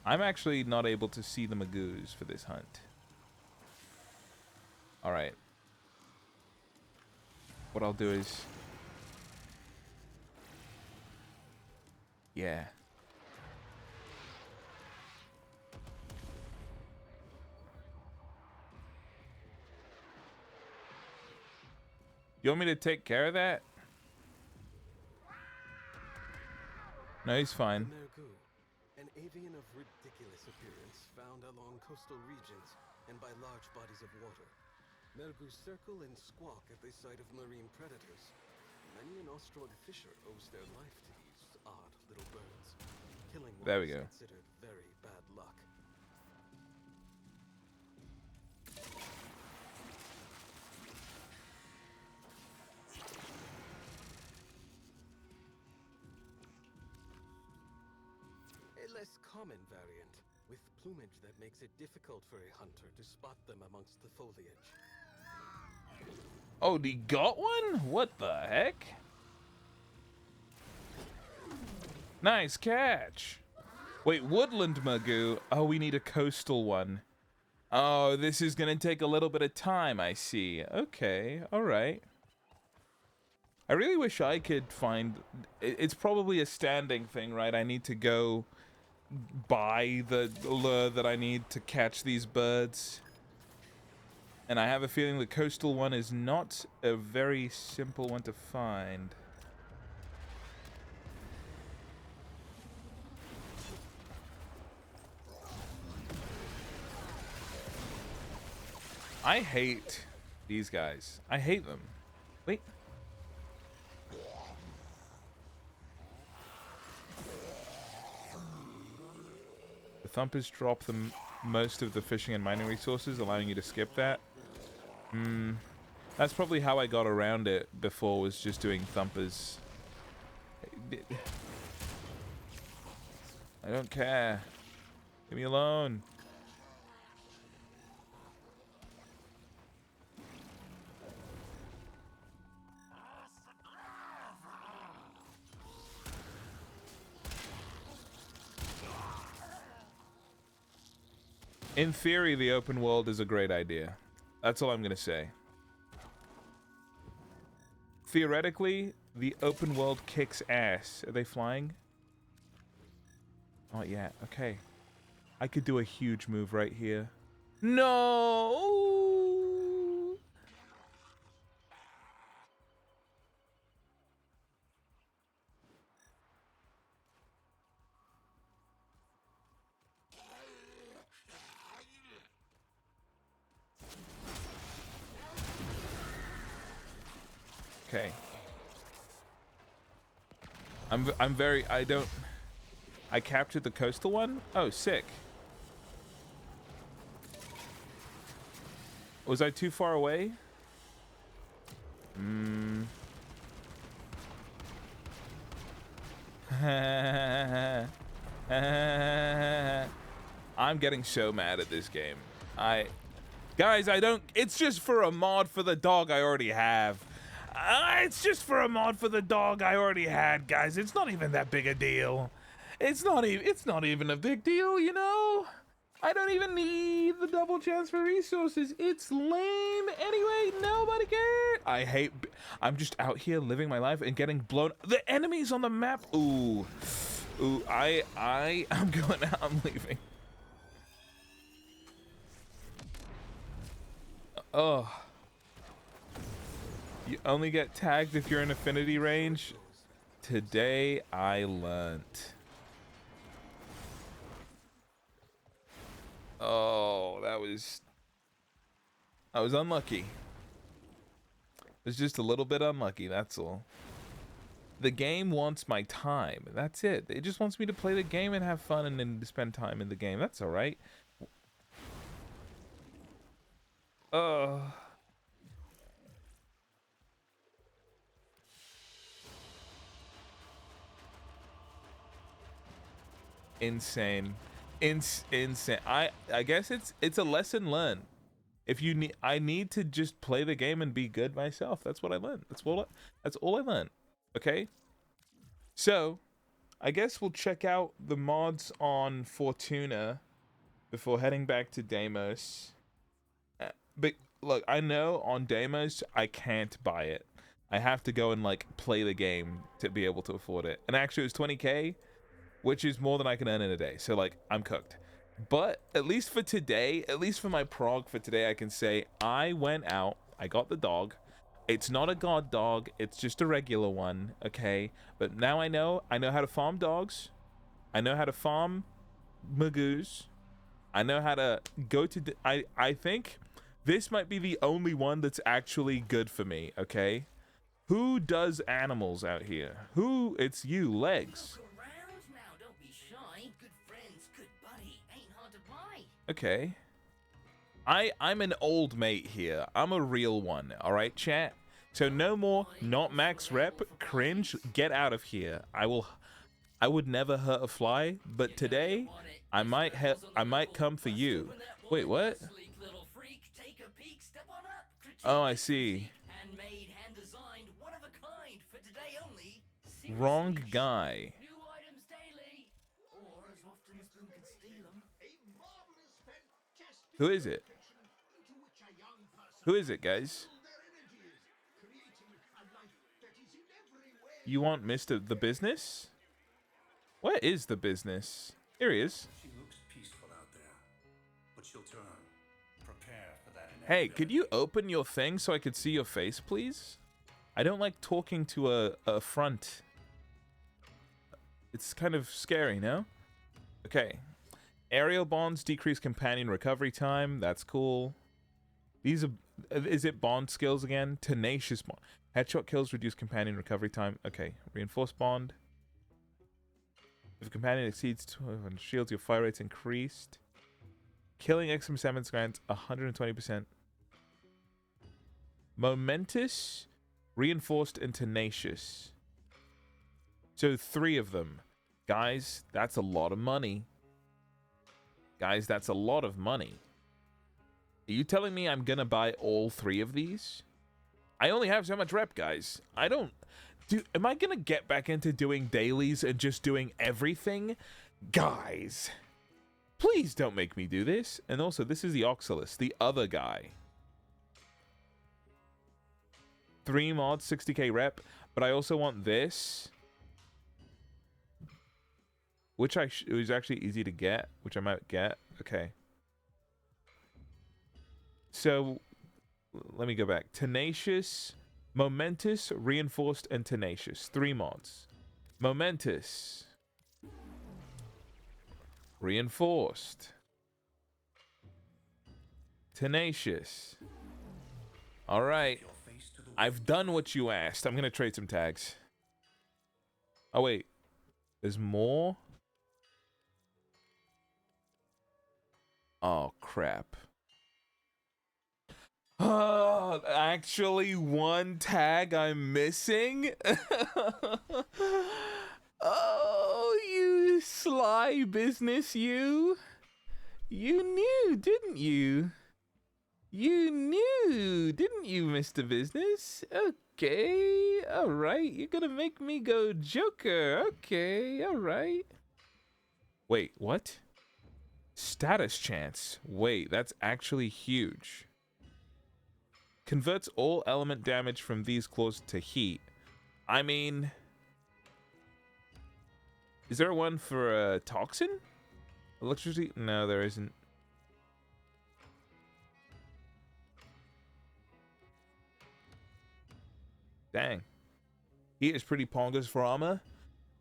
I'm actually not able to see the Magoos for this hunt. Alright. What I'll do is... Yeah. You want me to take care of that? No, he's fine. Mergu, an avian of ridiculous appearance found along coastal regions and by large bodies of water. Mergu circle and squawk at the sight of marine predators. Many an Ostroid fisher owes their life to these odd little birds. Killing one There we is go. considered very bad luck. A less common variant, with plumage that makes it difficult for a hunter to spot them amongst the foliage. Oh, he got one? What the heck? Nice catch. Wait, woodland Magoo. Oh, we need a coastal one. Oh, this is gonna take a little bit of time, I see. Okay, alright. I really wish I could find... It's probably a standing thing, right? I need to go buy the lure that I need to catch these birds. And I have a feeling the coastal one is not a very simple one to find. I hate these guys. I hate them. Wait. The thumpers drop most of the fishing and mining resources, allowing you to skip that. That's probably how I got around it before, was just doing thumpers. I don't care. Leave me alone. In theory, the open world is a great idea. That's all I'm gonna say. Theoretically, the open world kicks ass. Are they flying? Not yet. Okay. I could do a huge move right here. No! Okay. I captured the coastal one? Oh, sick. Was I too far away? I'm getting so mad at this game. Guys, it's just for a mod for the dog I already have. It's just for a mod for the dog I already had, guys. It's not even that big a deal. It's not even a big deal, you know? I don't even need the double chance for resources. It's lame anyway. Nobody cares. I'm just out here living my life and getting blown. The enemies on the map. Ooh. I'm going out. I'm leaving. Oh. You only get tagged if you're in affinity range. Today I learnt. Oh, that was unlucky. It was just a little bit unlucky, that's all. The game wants my time. That's it. It just wants me to play the game and have fun and then spend time in the game. That's all right. Uh, insane. Insane. I guess it's a lesson learned. If you need, I need to just play the game and be good myself. That's what I learned. That's all I learned. Okay? So, I guess we'll check out the mods on Fortuna before heading back to Deimos. But look, I know on Deimos I can't buy it. I have to go and like play the game to be able to afford it. And actually it was 20k, which is more than I can earn in a day. So like I'm cooked. But at least for today, at least for my prog for today, I can say I went out, I got the dog. It's not a god dog, it's just a regular one, okay? But now I know how to farm dogs. I know how to farm magoos. I know how to go to I think this might be the only one that's actually good for me, okay? Who does animals out here? Who? It's you, Legs. Now, don't be shy. Good friends, good buddy. Ain't hard to buy. Okay. I'm an old mate here. I'm a real one, all right, chat? So no more not max rep, cringe, get out of here. I would never hurt a fly, but today I might come for you. Wait, what? Oh, I see. Handmade, hand designed, one of a kind for today only. Wrong guy. New items daily, or as often as Boo can steal them. Who is it? Who is it, guys? You want Mr. The Business? Where is the business? Here he is. She looks peaceful out there, but she'll turn. Prepare for that. Hey, could you open your thing so I could see your face, please? I don't like talking to a front. It's kind of scary, no? Okay. Aerial bonds decrease companion recovery time. That's cool. These are... Is it bond skills again? Tenacious bond. Headshot kills reduce companion recovery time. Okay. Reinforced bond. If a companion exceeds 12 shields, your fire rate's increased. Killing XM summons grants 120%. Momentous, reinforced, and tenacious. So 3 of them. Guys, that's a lot of money. Guys, that's a lot of money. Are you telling me I'm gonna buy all 3 of these? I only have so much rep, guys. I don't... Am I gonna get back into doing dailies and just doing everything? Guys, please don't make me do this. And also, this is the Oxalis, the other guy. 3 mods, 60k rep, but I also want this. Which it was actually easy to get, which I might get. Okay. So, let me go back. Tenacious... Momentous, Reinforced, and Tenacious. 3 mods. Momentous. Reinforced. Tenacious. Alright. I've done what you asked. I'm gonna trade some tags. Oh, wait. There's more? Oh, crap. Oh, actually, 1 tag I'm missing? Oh, you sly business, you. You knew, didn't you? You knew, didn't you, Mr. Business? Okay, alright. You're gonna make me go Joker. Okay, alright. Wait, what? Status chance. Wait, that's actually huge. Converts all element damage from these claws to heat. I mean... Is there one for a toxin? Electricity? No, there isn't. Dang. Heat is pretty pongers for armor.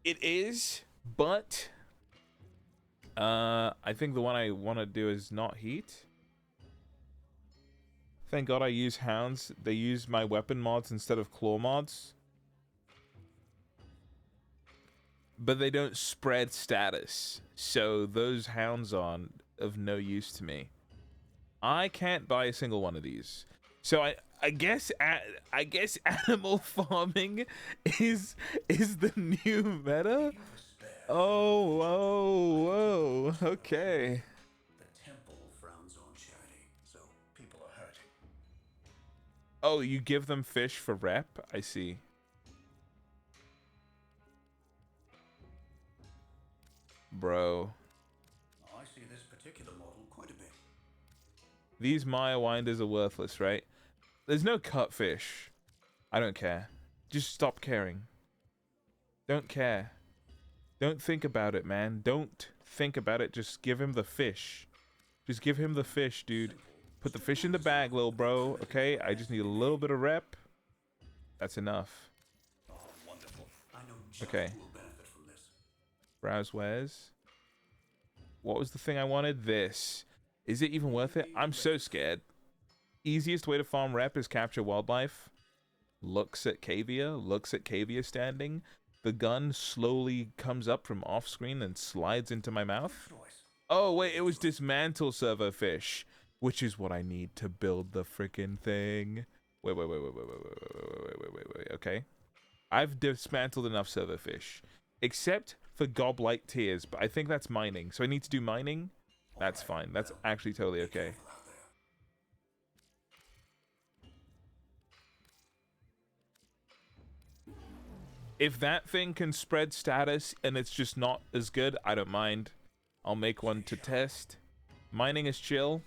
It is, but... I think the one I want to do is not heat. Thank God I use hounds. They use my weapon mods instead of claw mods. But they don't spread status. So those hounds are of no use to me. I can't buy a single one of these. So I guess animal farming is the new meta. Oh, whoa, whoa. Okay. The temple frowns on charity, so people are hurting. Oh, you give them fish for rep? I see. Bro. I see this particular model quite a bit. These Maya winders are worthless, right? There's no cut fish. I don't care. Just stop caring. Don't care. Don't think about it, man. Don't think about it. Just give him the fish. Just give him the fish, dude. Put the fish in the bag, little bro. Okay? I just need a little bit of rep. That's enough. Oh, wonderful. I know just Okay. who will benefit from this. Browse wares. What was the thing I wanted? This. Is it even worth it? I'm so scared. Easiest way to farm rep is capture wildlife. Looks at cavia. Looks at cavia standing. The gun slowly comes up from off screen and slides into my mouth. Oh wait, it was dismantle servo fish, which is what I need to build the freaking thing. Wait. Okay, I've dismantled enough servo fish, except for goblite tears, but I think that's mining. So I need to do mining. That's fine. That's actually totally okay. If that thing can spread status and it's just not as good, I don't mind. I'll make one to test. Mining is chill.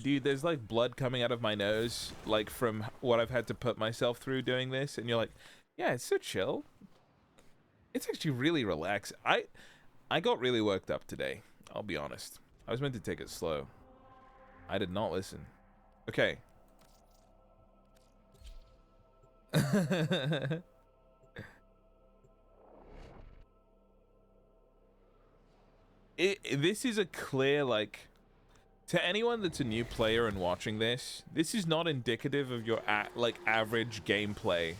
Dude, there's like blood coming out of my nose, like from what I've had to put myself through doing this, and you're like, yeah, it's so chill. It's actually really relaxed. I got really worked up today, I'll be honest. I was meant to take it slow. I did not listen. Okay. This is a clear, like, to anyone that's a new player and watching this is not indicative of your average gameplay,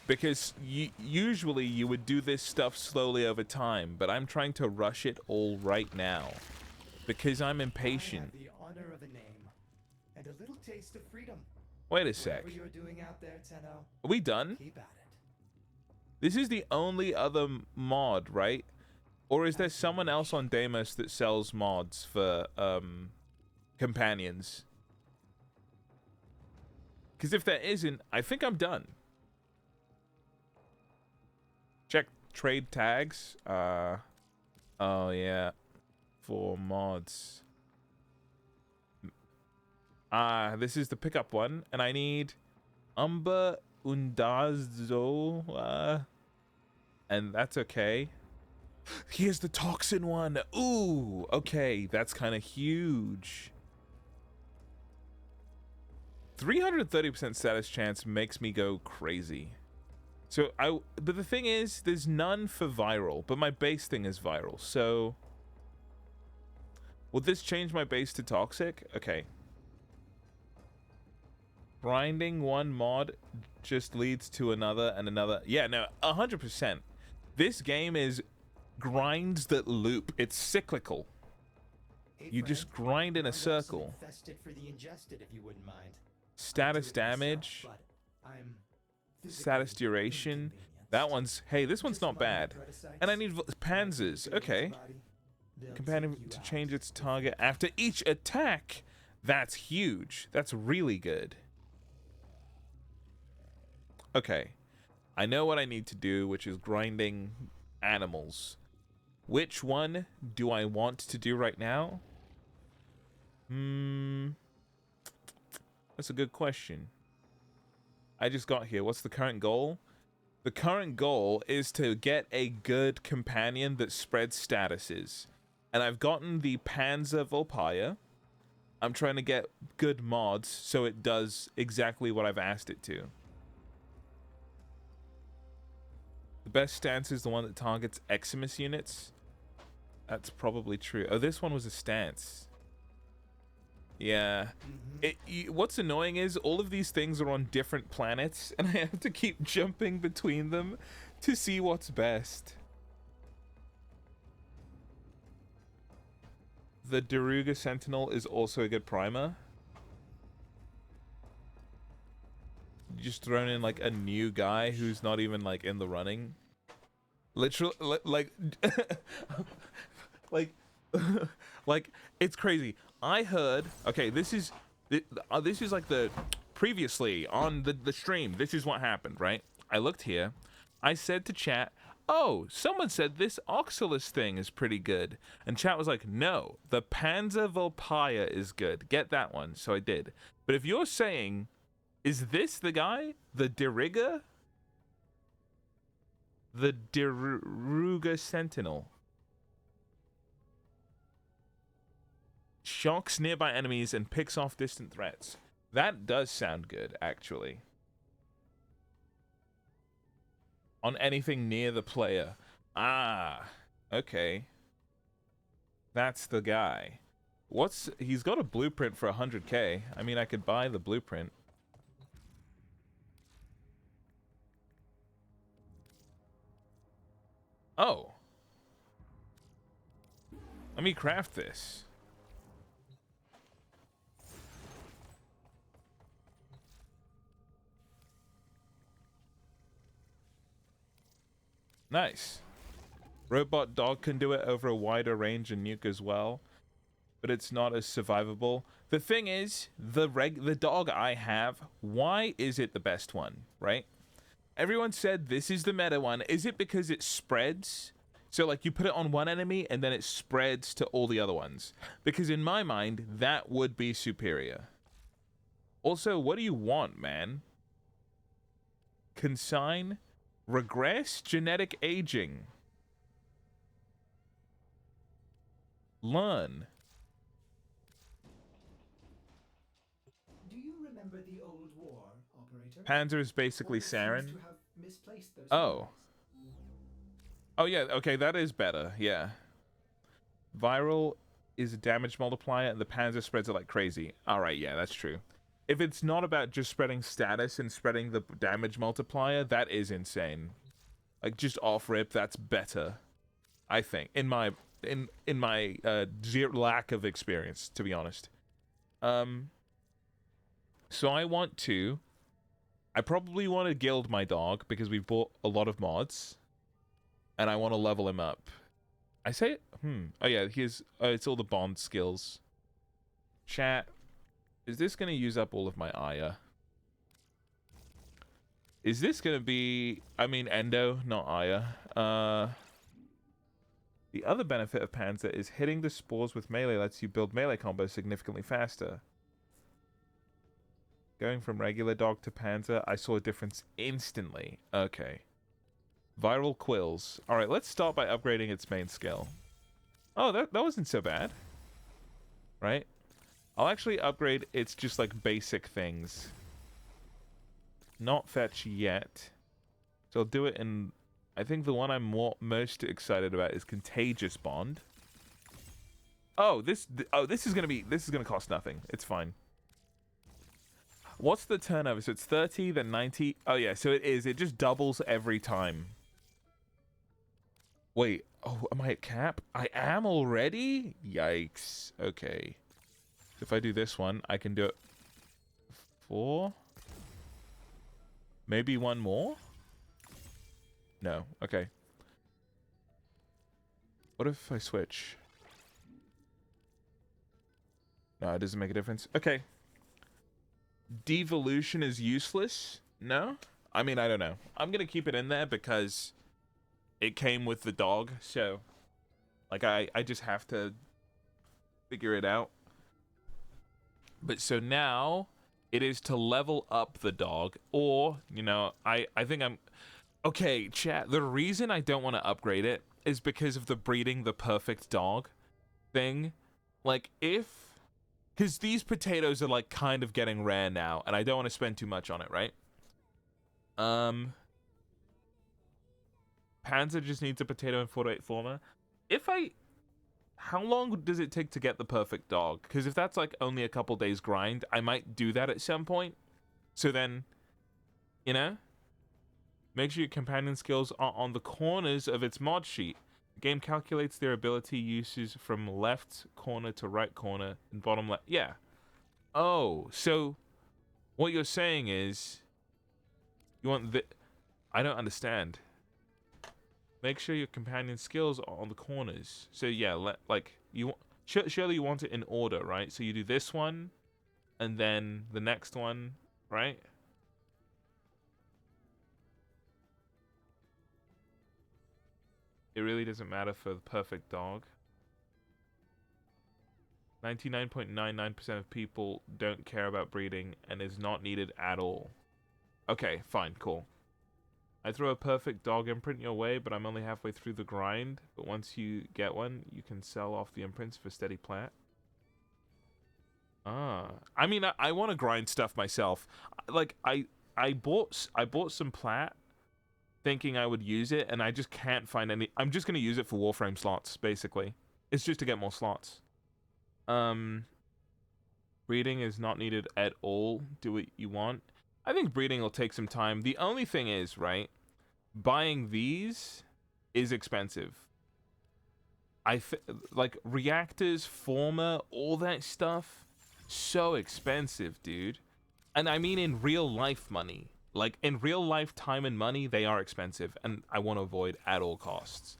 because usually you would do this stuff slowly over time, but I'm trying to rush it all right now because I'm impatient. I have the honor of a name and a little taste of freedom. Wait a sec. Whatever you're doing out there, Tenno, Are we done? keep at it. This is the only other mod, right? Or is there someone else on Deimos that sells mods for companions? Because if there isn't, I think I'm done. Check trade tags. Oh yeah, for mods. This is the pickup one, and I need Umber Undazo, and that's okay. Here's the toxin one. Ooh, okay, that's kind of huge. 330% status chance makes me go crazy. So but the thing is, there's none for viral, but my base thing is viral. So will this change my base to toxic? Okay. Grinding one mod just leads to another and another. Yeah, no, 100%. This game is grinds that loop. It's cyclical. Hey, You just grind in a circle. Infested for the ingested, if you wouldn't mind. Status damage, status duration. That one's, hey, this one's not bad. And I need panzers. Okay. Companion to change its target after each attack. That's huge. That's really good. Okay. I know what I need to do, which is grinding animals. Which one do I want to do right now? That's a good question. I just got here. What's the current goal? The current goal is to get a good companion that spreads statuses. And I've gotten the Panzer Volpaya. I'm trying to get good mods so it does exactly what I've asked it to. The best stance is the one that targets Eximus units. That's probably true. Oh, this one was a stance. Yeah. What's annoying is all of these things are on different planets, and I have to keep jumping between them to see what's best. the Daruga Sentinel is also a good primer. Just thrown in like a new guy who's not even like in the running. Literally, like, like, like it's crazy. I heard. Okay, this is like the previously on the stream. This is what happened, right? I looked here. I said to chat, "Oh, someone said this Oxalis thing is pretty good," and chat was like, "No, the Panzer Volpaya is good. Get that one." So I did. But if you're saying, is this the guy, the Diriga? The Daruga Sentinel. Shocks nearby enemies and picks off distant threats. That does sound good, actually. On anything near the player. Ah, okay. That's the guy. He's got a blueprint for 100k. I mean, I could buy the blueprint. Oh. Let me craft this. Nice. Robot dog can do it over a wider range and nuke as well, but it's not as survivable. The thing is, the dog I have, why is it the best one, right? Everyone said this is the meta one. Is it because it spreads? So like you put it on one enemy and then it spreads to all the other ones. Because in my mind, that would be superior. Also, what do you want, man? Consign, regress, genetic aging. Learn. Do you remember the old war, operator? Panzer is basically Order seems Saren. to have misplaced those Oh. words. Oh yeah, okay, that is better, yeah. Viral is a damage multiplier and the Panzer spreads it like crazy. Alright, yeah, that's true. If it's not about just spreading status and spreading the damage multiplier, that is insane. Like, just off-rip, that's better. I think, in my lack of experience, to be honest. So I probably want to guild my dog because we've bought a lot of mods. And I want to level him up. I say it? Oh yeah, it's all the bond skills. Chat. Is this going to use up all of my Aya? Is this going to be... I mean, Endo, not Aya. The other benefit of Panzer is hitting the spores with melee lets you build melee combos significantly faster. Going from regular dog to Panzer, I saw a difference instantly. Okay. Viral quills. Alright, let's start by upgrading its main skill. Oh, that wasn't so bad. Right? I'll actually upgrade its just like basic things. Not fetch yet. So I'll do it in... I think the one I'm most excited about is Contagious Bond. Oh, this is gonna cost nothing. It's fine. What's the turnover? So it's 30, then 90. Oh yeah, so it is. It just doubles every time. Wait, oh, am I at cap? I am already? Yikes. Okay. So if I do this one, I can do it 4. Maybe one more? No. Okay. What if I switch? No, it doesn't make a difference. Okay. Devolution is useless? No? I mean, I don't know. I'm gonna keep it in there because it came with the dog, so like I just have to figure it out. But so now it is to level up the dog, or, you know, I think I'm... Okay, chat, the reason I don't want to upgrade it is because of the breeding the perfect dog thing. Like, because these potatoes are, like, kind of getting rare now, and I don't want to spend too much on it, right? Panzer just needs a potato in 4 to 8 former. How long does it take to get the perfect dog? Because if that's, like, only a couple days grind, I might do that at some point. So then, you know? Make sure your companion skills are on the corners of its mod sheet. The game calculates their ability uses from left corner to right corner and bottom left. Yeah. Oh, so what you're saying is you want the... I don't understand. Make sure your companion skills are on the corners. So yeah, like you surely you want it in order, right? So you do this one and then the next one, right? It really doesn't matter for the perfect dog. 99.99% of people don't care about breeding and is not needed at all. Okay, fine, cool. I throw a perfect dog imprint your way, but I'm only halfway through the grind. But once you get one, you can sell off the imprints for steady plat. Ah, I mean, I want to grind stuff myself. Like, I bought some plat, thinking I would use it, and I just can't find any. I'm just gonna use it for Warframe slots, basically. It's just to get more slots. Breeding is not needed at all. Do what you want. I think breeding will take some time. The only thing is, right, buying these is expensive. Like reactors, former, all that stuff, so expensive, dude. And I mean in real life money. Like in real life time and money, they are expensive, and I want to avoid at all costs.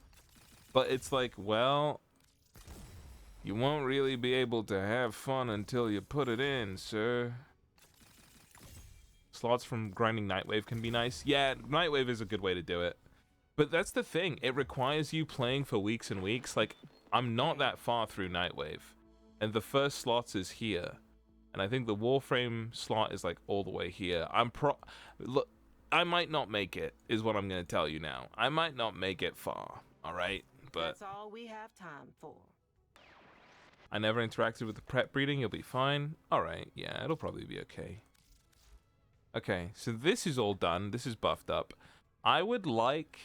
But it's like, well, you won't really be able to have fun until you put it in, sir. Slots from grinding Nightwave can be nice. Yeah, Nightwave is a good way to do it. But that's the thing. It requires you playing for weeks and weeks. Like, I'm not that far through Nightwave. And the first slots is here. And I think the Warframe slot is, like, all the way here. Look, I might not make it, is what I'm going to tell you now. I might not make it far, alright? But That's all we have time for. I never interacted with the prep breeding. You'll be fine. Alright, yeah, it'll probably be okay. Okay, so this is all done. This is buffed up. I would like...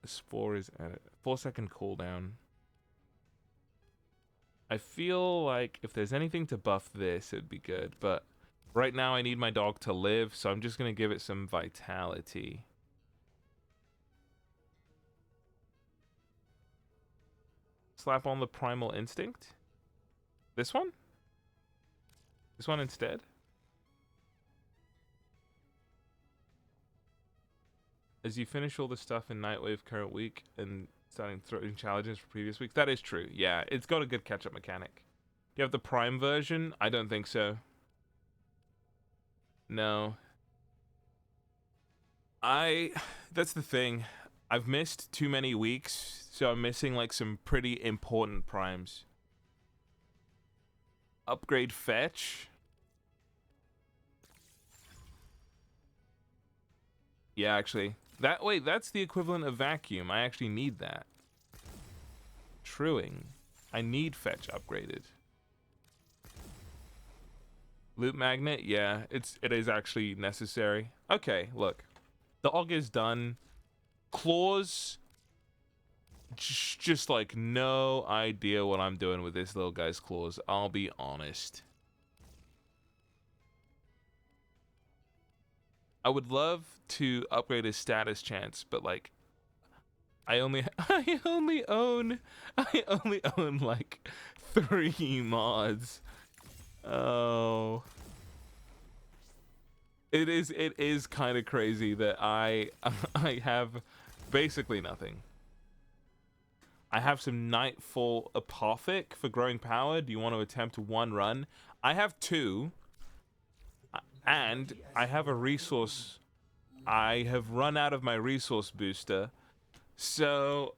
This 4 is at a 4-second cooldown. I feel like if there's anything to buff this, it'd be good. But right now I need my dog to live, so I'm just going to give it some vitality. Slap on the Primal Instinct. This one? This one instead? As you finish all the stuff in Nightwave current week and starting throwing challenges for previous weeks. That is true. Yeah, it's got a good catch-up mechanic. Do you have the Prime version? I don't think so. No. That's the thing. I've missed too many weeks, so I'm missing like some pretty important primes. Upgrade fetch. Yeah, actually. Wait, that's the equivalent of vacuum. I actually need that. Truing. I need fetch upgraded. Loot magnet, yeah, it is actually necessary. Okay, look. The dog is done. Claws. Just like no idea what I'm doing with this little guy's claws. I'll be honest. I would love to upgrade his status chance, but like I only own like 3 mods. Oh. It is kind of crazy that I have basically nothing. I have some Nightfall Apothic for growing power. Do you want to attempt 1 run? I have 2. And I have a resource. I have run out of my resource booster. So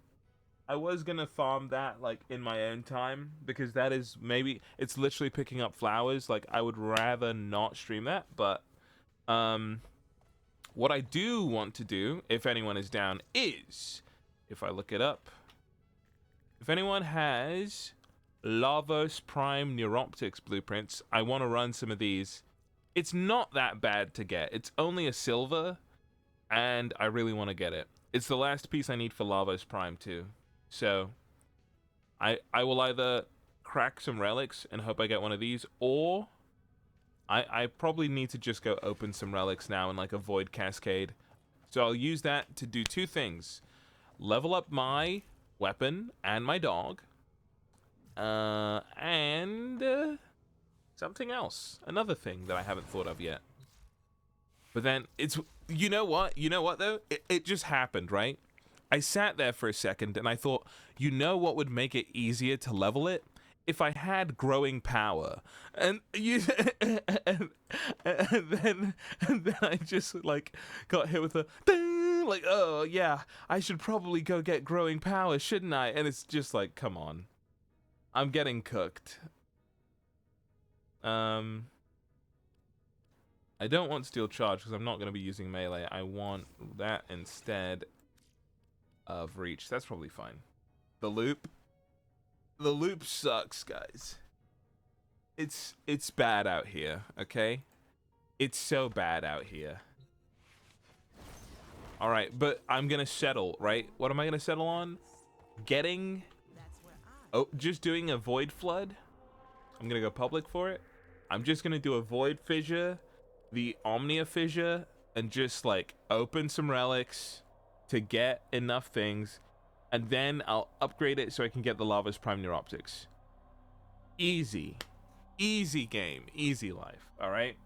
I was going to farm that like in my own time, because that is maybe it's literally picking up flowers. Like I would rather not stream that, but what I do want to do, if anyone is down, is if I look it up, if anyone has Lavos Prime Neuroptics blueprints, I want to run some of these. It's not that bad to get. It's only a silver, and I really want to get it. It's the last piece I need for Lavos Prime too. So I will either crack some relics and hope I get one of these, or I probably need to just go open some relics now and like avoid cascade. So I'll use that to do two things. Level up my weapon and my dog. And something else. Another thing that I haven't thought of yet. But then it's, you know what though? It just happened, right? I sat there for a second and I thought, you know what would make it easier to level it? If I had growing power. And you and then I just like got hit with a ding, like, oh yeah, I should probably go get growing power, shouldn't I? And it's just like, come on. I'm getting cooked. I don't want steel charge because I'm not going to be using melee. I want that instead of reach. That's probably fine. The loop sucks, guys. It's bad out here, okay? It's so bad out here. All right, but I'm going to settle, right? What am I going to settle on? Just doing a void flood. I'm going to go public for it. I'm just going to do a void fissure, the Omnia fissure, and just like open some relics to get enough things, and then I'll upgrade it so I can get the Lava's Prime Neuroptics. Easy game, easy life. All right.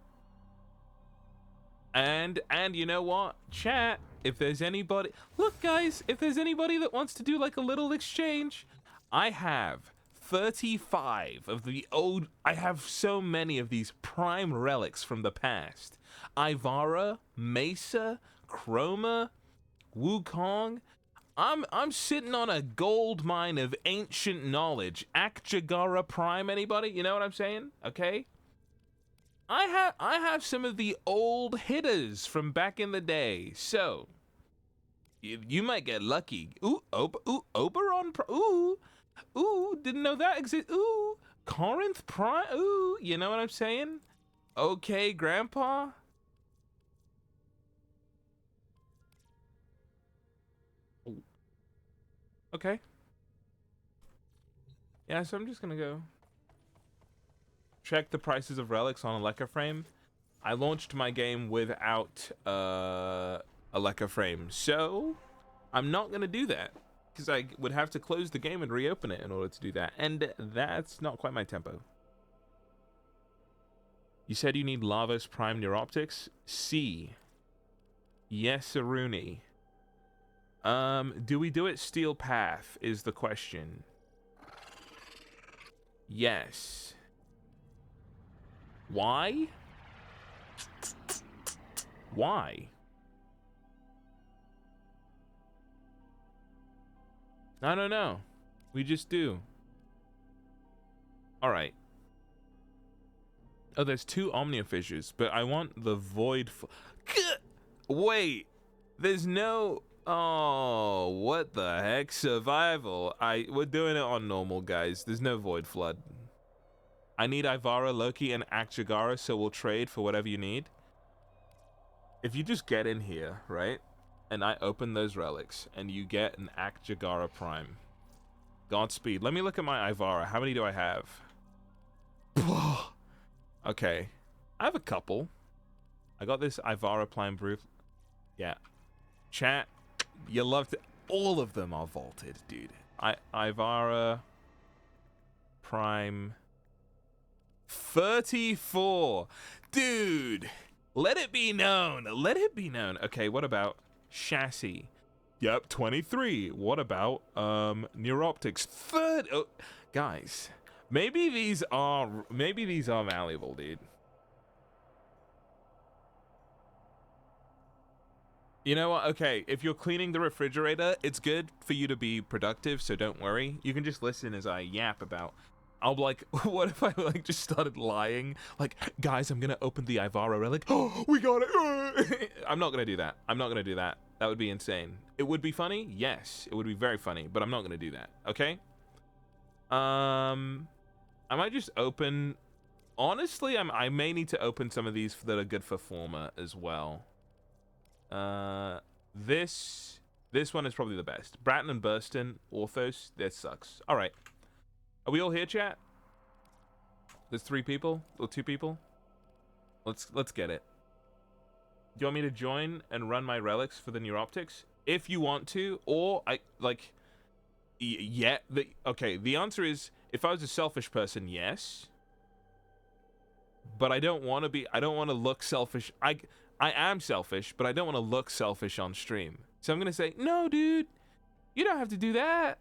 And you know what, chat? If there's anybody, look, guys, if there's anybody that wants to do like a little exchange, I have 35 of the old. I have so many of these prime relics from the past. Ivara, Mesa, Chroma, Wukong. I'm sitting on a gold mine of ancient knowledge. Akjagara Prime, anybody? You know what I'm saying? Okay. I have some of the old hitters from back in the day. So you might get lucky. Ooh, Oberon. Ooh, didn't know that exists. Ooh, Corinth Prime. Ooh, you know what I'm saying? Okay, Grandpa. Okay. Yeah, so I'm just gonna go check the prices of relics on a Warframe. I launched my game without a Warframe, so I'm not gonna do that because I would have to close the game and reopen it in order to do that, and that's not quite my tempo. You said you need Lava's Prime Neuroptics? C. Yes, Aruni. Do we do it Steel Path is the question. Yes. Why? Why? I don't know. We just do. All right. Oh, there's 2 Omnia fissures, but I want the Void. Wait. There's no. Oh, what the heck? Survival. We're doing it on normal, guys. There's no Void Flood. I need Ivara, Loki, and Akjagara, so we'll trade for whatever you need. If you just get in here, right? And I open those relics, and you get an Akjagara Prime. Godspeed. Let me look at my Ivara. How many do I have? Okay. I have a couple. I got this Ivara Prime Brute. Yeah. Chat. You loved it. All of them are vaulted, dude. Ivara Prime 34. Dude. Let it be known. Let it be known. Okay, what about Chassis? Yep, 23. What about Neuroptics? 30. Oh, guys, maybe these are malleable, dude. You know what? Okay, if you're cleaning the refrigerator, it's good for you to be productive, so don't worry. You can just listen as I yap about. I'll be like, what if I like just started lying? Like, guys, I'm gonna open the Ivara relic. Oh, we got it. I'm not gonna do that. I'm not gonna do that. That would be insane. It would be funny, yes. It would be very funny, but I'm not gonna do that. Okay. I might just open. Honestly, I may need to open some of these that are good for Forma as well. This one is probably the best. Bratton and Burston, Orthos. This sucks. All right. Are we all here, chat? There's 3 people or 2 people. Let's get it. Do you want me to join and run my relics for the new optics? If you want to, or I like. Yeah. Okay. The answer is, if I was a selfish person, yes. But I don't want to be. I don't want to look selfish. I am selfish, but I don't want to look selfish on stream. So I'm gonna say, no, dude, you don't have to do that.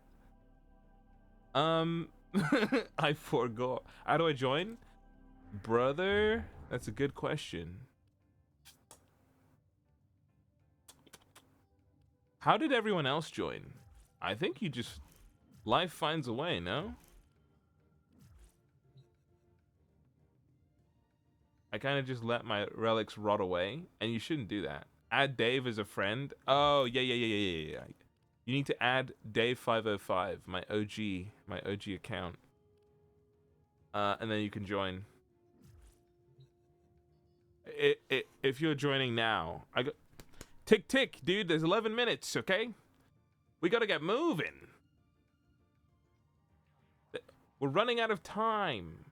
I forgot. How do I join? Brother, that's a good question. How did everyone else join? I think you just... Life finds a way, no? I kind of just let my relics rot away, and you shouldn't do that. Add Dave as a friend. Oh, yeah. You need to add Dave505, my OG account. And then you can join. If you're joining now, I go tick, dude. There's 11 minutes, okay? We gotta get moving. We're running out of time.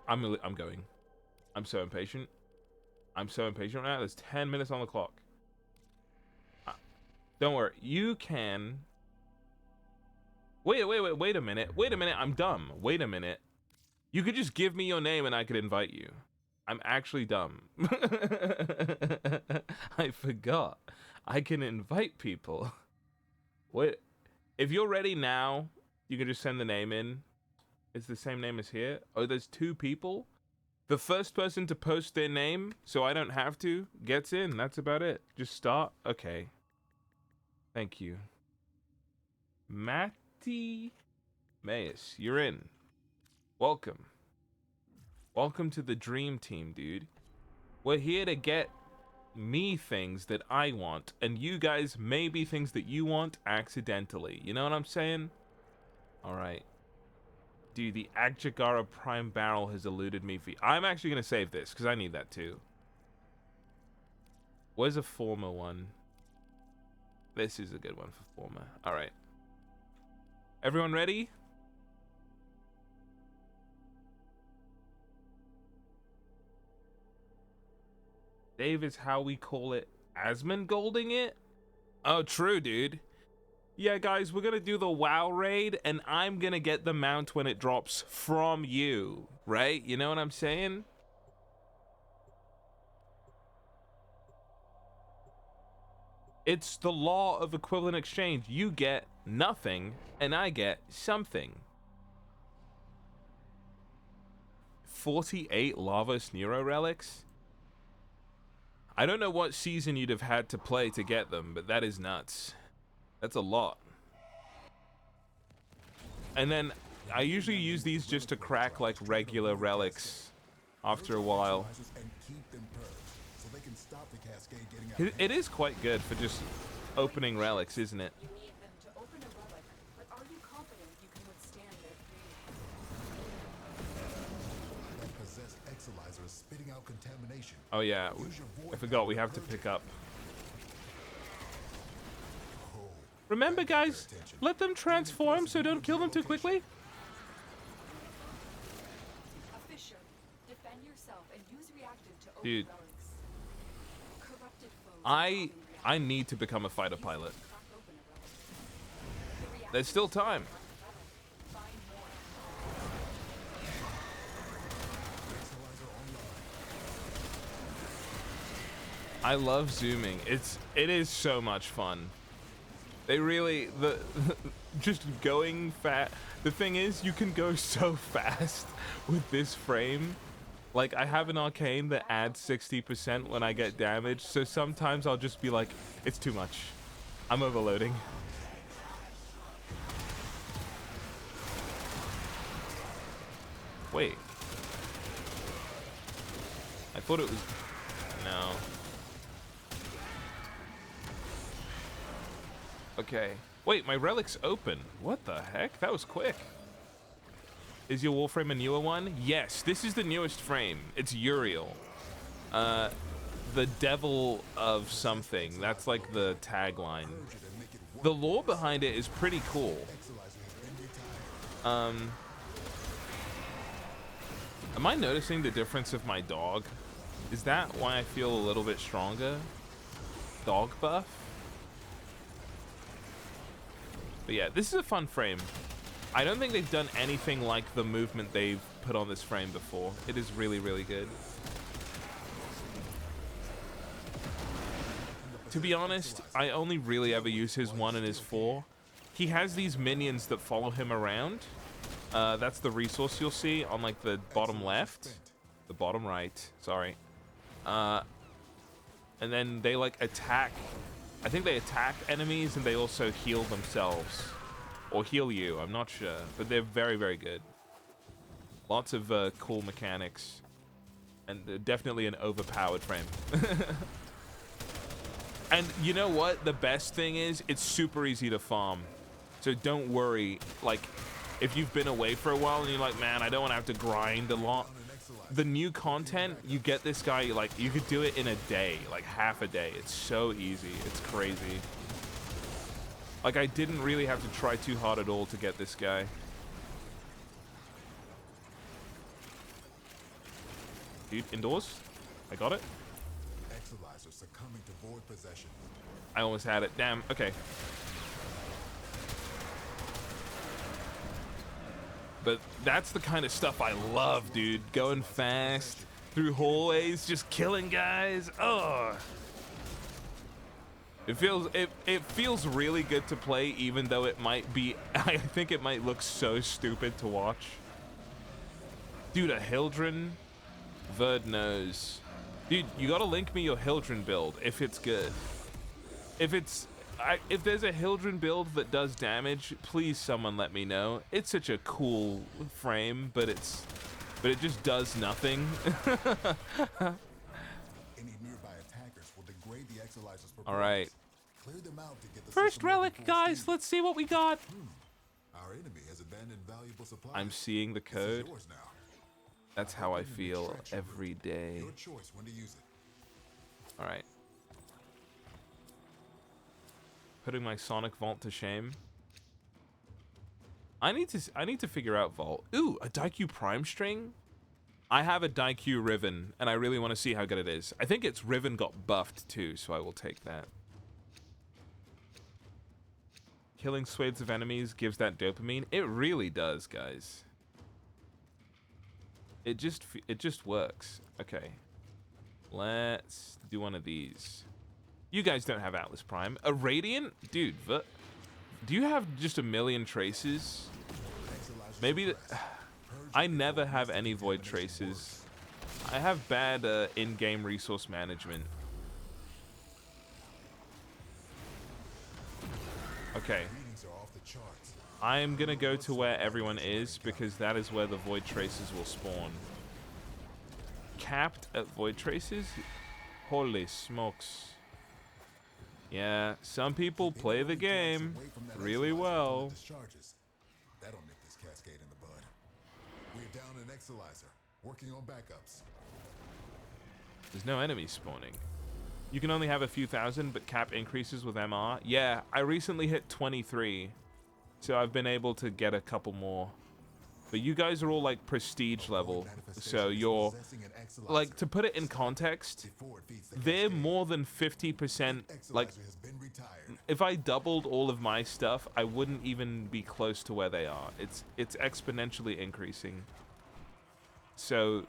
I'm going. I'm so impatient. I'm so impatient right now. There's 10 minutes on the clock. Don't worry. You can... Wait a minute. I'm dumb. Wait a minute. You could just give me your name and I could invite you. I'm actually dumb. I forgot. I can invite people. Wait. If you're ready now, you can just send the name in. It's the same name as here. Oh, there's 2 people? The first person to post their name, so I don't have to, gets in. That's about it. Just start. Okay. Thank you. Matty Mayes, you're in. Welcome. Welcome to the dream team, dude. We're here to get me things that I want, and you guys maybe things that you want accidentally. You know what I'm saying? Alright. Dude, the Agjagara Prime Barrel has eluded me. I'm actually going to save this, because I need that too. Where's a former one? This is a good one for former. Alright. Everyone ready? Dave is how we call it Asmongolding it? Oh, true, dude. Yeah, guys, we're gonna do the WoW raid, and I'm gonna get the mount when it drops from you, right? You know what I'm saying? It's the law of equivalent exchange. You get nothing, and I get something. 48 Lavos Nero relics? I don't know what season you'd have had to play to get them, but that is nuts. That's a lot. And then I usually use these just to crack like regular relics after a while. It is quite good for just opening relics, isn't it? You need them to open a relic, but are you confident you can withstand their fury? Oh yeah, I forgot we have to pick up. Remember, guys, let them transform, so don't kill them too quickly. A fisher. Defend yourself and use reactive to open Dude, relics. Corrupted foes I need to become a fighter pilot. There's still time. I love zooming. It is so much fun. They really just going fast. The thing is, you can go so fast with this frame. Like, I have an arcane that adds 60% when I get damaged, so sometimes I'll just be like, it's too much. I'm overloading. Wait. I thought it was... No. Okay. Wait, my relic's open. What the heck? That was quick. Is your Warframe a newer one? Yes, this is the newest frame. It's Uriel. The devil of something. That's like the tagline. The lore behind it is pretty cool. Am I noticing the difference of my dog? Is that why I feel a little bit stronger? Dog buff? But yeah, this is a fun frame. I don't think they've done anything like the movement they've put on this frame before. It is really, really good. To be honest, I only really ever use his 1 and his 4. He has these minions that follow him around. That's the resource you'll see on like the bottom left. The bottom right, sorry. And then they like attack. I think they attack enemies and they also heal themselves. Or heal you, I'm not sure. But they're very, very good. Lots of cool mechanics. And definitely an overpowered frame. And you know what? The best thing is, it's super easy to farm. So don't worry, like, if you've been away for a while and you're like, man, I don't want to have to grind a lot. The new content, you get this guy, like, you could do it in a day, like half a day. It's so easy. It's crazy. Like, I didn't really have to try too hard at all to get this guy. Dude, indoors? I got it. I almost had it. Damn. Okay. But that's the kind of stuff I love, dude. Going fast through hallways, just killing guys. Oh. It feels really good to play, even though it might be. I think it might look so stupid to watch. Dude, a Hildren. Verd knows. Dude, you gotta link me your Hildren build if it's good. If there's a Hildren build that does damage, please someone let me know. It's such a cool frame, but it just does nothing. All right. First relic, guys. Let's see what we got. I'm seeing the code. That's how I feel every day. All right. Putting my Sonic Vault to shame. I need to figure out Vault. Ooh, a Daikyu Prime string? I have a Daikyu Riven, and I really want to see how good it is. I think its Riven got buffed too, so I will take that. Killing swathes of enemies gives that dopamine. It really does, guys. It just works. Okay. Let's do one of these. You guys don't have Atlas Prime. A Radiant? Dude, do you have just a million traces? Maybe... I never have any Void traces. I have bad in-game resource management. Okay. I am gonna go to where everyone is, because that is where the Void traces will spawn. Capped at Void traces? Holy smokes. Yeah, some people play the game really well. That'll nip this cascade in the bud. We're down an Exalizer, working on backups. There's no enemies spawning. You can only have a few thousand, but cap increases with MR. Yeah, I recently hit 23, so I've been able to get a couple more. But you guys are all like prestige level, so you're like, to put it in context, they're more than 50%. Like, if I doubled all of my stuff, I wouldn't even be close to where they are. It's exponentially increasing. So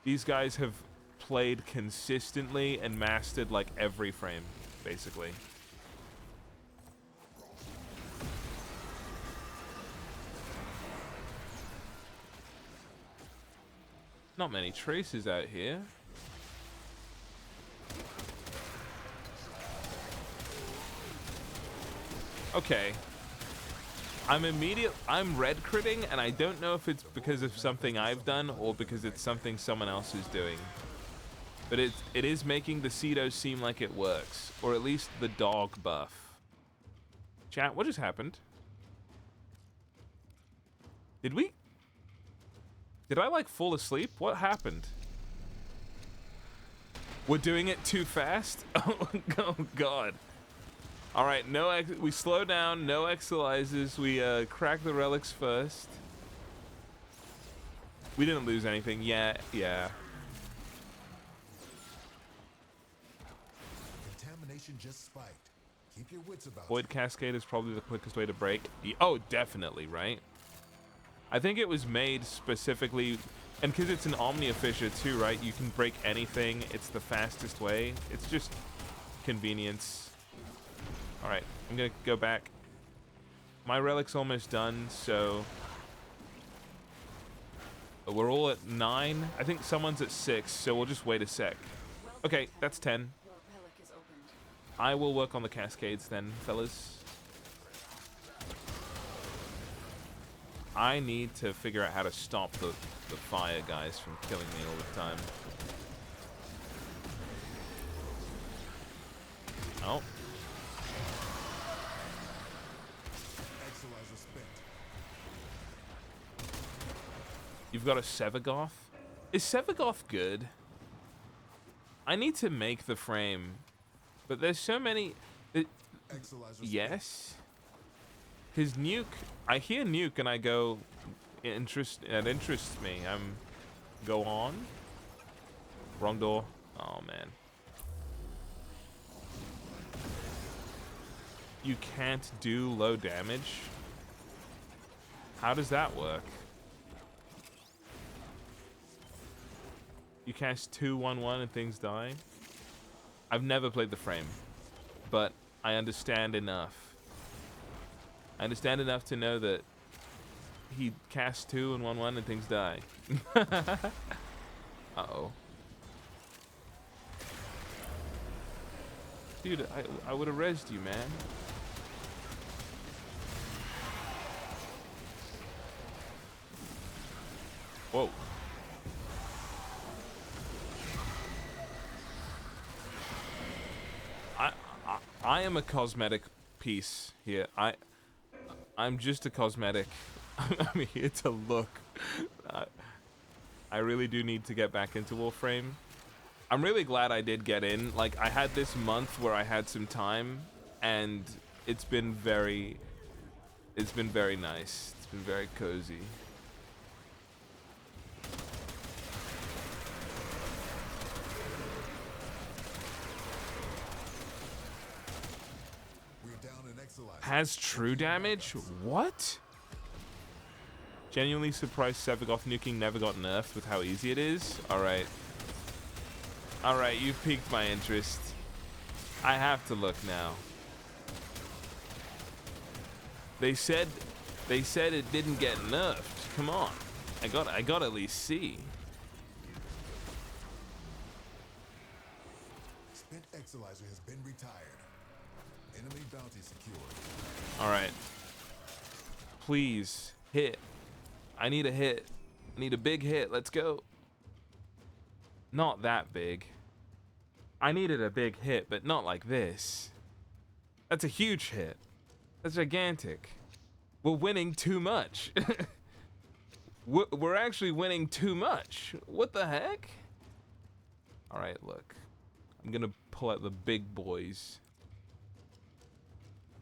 these guys have played consistently and mastered like every frame, basically. Not many traces out here. Okay. I'm red critting, and I don't know if it's because of something I've done or because it's something someone else is doing. But it is making the Cedo seem like it works, or at least the dog buff. Chat, what just happened? Did I like fall asleep? What happened? We're doing it too fast? Oh God. All right, we slow down, no exolizers. We crack the relics first. We didn't lose anything. Yeah. Contamination just spiked. Keep your wits about Void Cascade is probably the quickest way to break. Oh, definitely, right? I think it was made specifically, and because it's an Omnia Fissure too, right? You can break anything. It's the fastest way. It's just convenience. All right, I'm gonna go back. My relic's almost done, so we're all at 9. I think someone's at 6, so we'll just wait a sec. Okay, that's 10. Your relic is opened. I will work on the cascades then, fellas. I need to figure out how to stop the fire guys from killing me all the time. Oh. Exolizer spent. You've got a Sevagoth? Is Sevagoth good? I need to make the frame, but there's so many. Yes. Because Nuke, I hear Nuke and I go, it interests me. Go on. Wrong door. Oh man. You can't do low damage? How does that work? You cast 2/1/1 and things die? I've never played the frame, but I understand enough. I understand enough to know that he casts 2 and 1/1 and things die. Uh-oh. Dude, I would have rezzed you, man. Whoa. I am a cosmetic piece here. I'm just a cosmetic. I'm here to look. I really do need to get back into Warframe. I'm really glad I did get in. Like, I had this month where I had some time, and it's been very nice. It's been very cozy. Has true damage? What? Genuinely surprised Sevagoth nuking never got nerfed with how easy it is? Alright. Alright, you've piqued my interest. I have to look now. They said it didn't get nerfed. Come on. I got at least see. Spent Exolizer has been retired. Enemy bounty secured. Alright. Please, hit. I need a hit. I need a big hit. Let's go. Not that big. I needed a big hit, but not like this. That's a huge hit. That's gigantic. We're winning too much. We're actually winning too much. What the heck? Alright, look. I'm gonna pull out the big boys.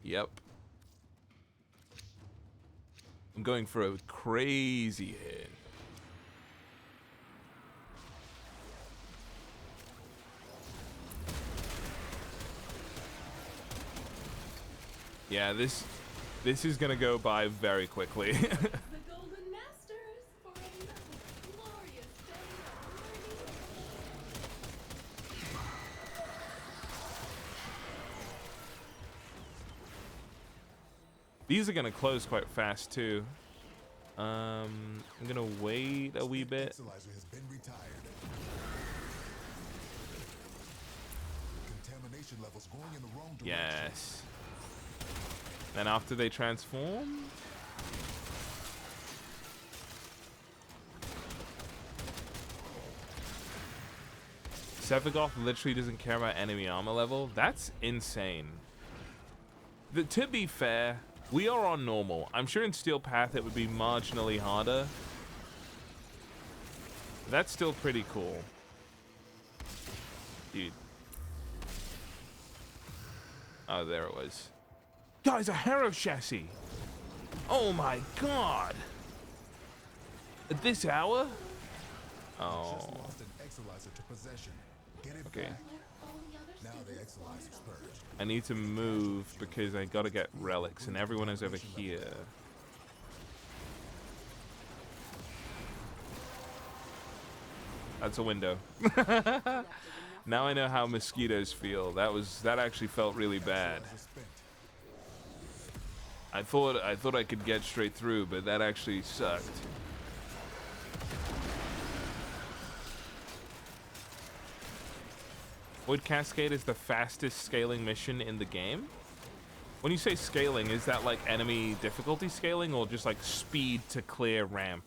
Yep. I'm going for a crazy hit. Yeah, this is gonna go by very quickly. The Golden Masters for another glorious day of learning. These are gonna close quite fast too. I'm gonna wait a wee bit. Exolizer has been retired. Contamination levels going in the wrong direction. Yes. Then after they transform, Sevagoth literally doesn't care about enemy armor level. That's insane. To be fair, we are on normal. I'm sure in Steel Path it would be marginally harder. That's still pretty cool. Dude. Oh, there it was. Guys, a Hero chassis. Oh my god. At this hour? Oh. Just lost an Exilizer to possession. Get it Okay. back. Now the Exilizer's purged. I need to move because I gotta get relics, and everyone is over here. That's a window. Now I know how mosquitoes feel. That actually felt really bad. I thought I could get straight through, but that actually sucked. Wood Cascade is the fastest scaling mission in the game. When you say scaling, is that like enemy difficulty scaling or just like speed to clear ramp?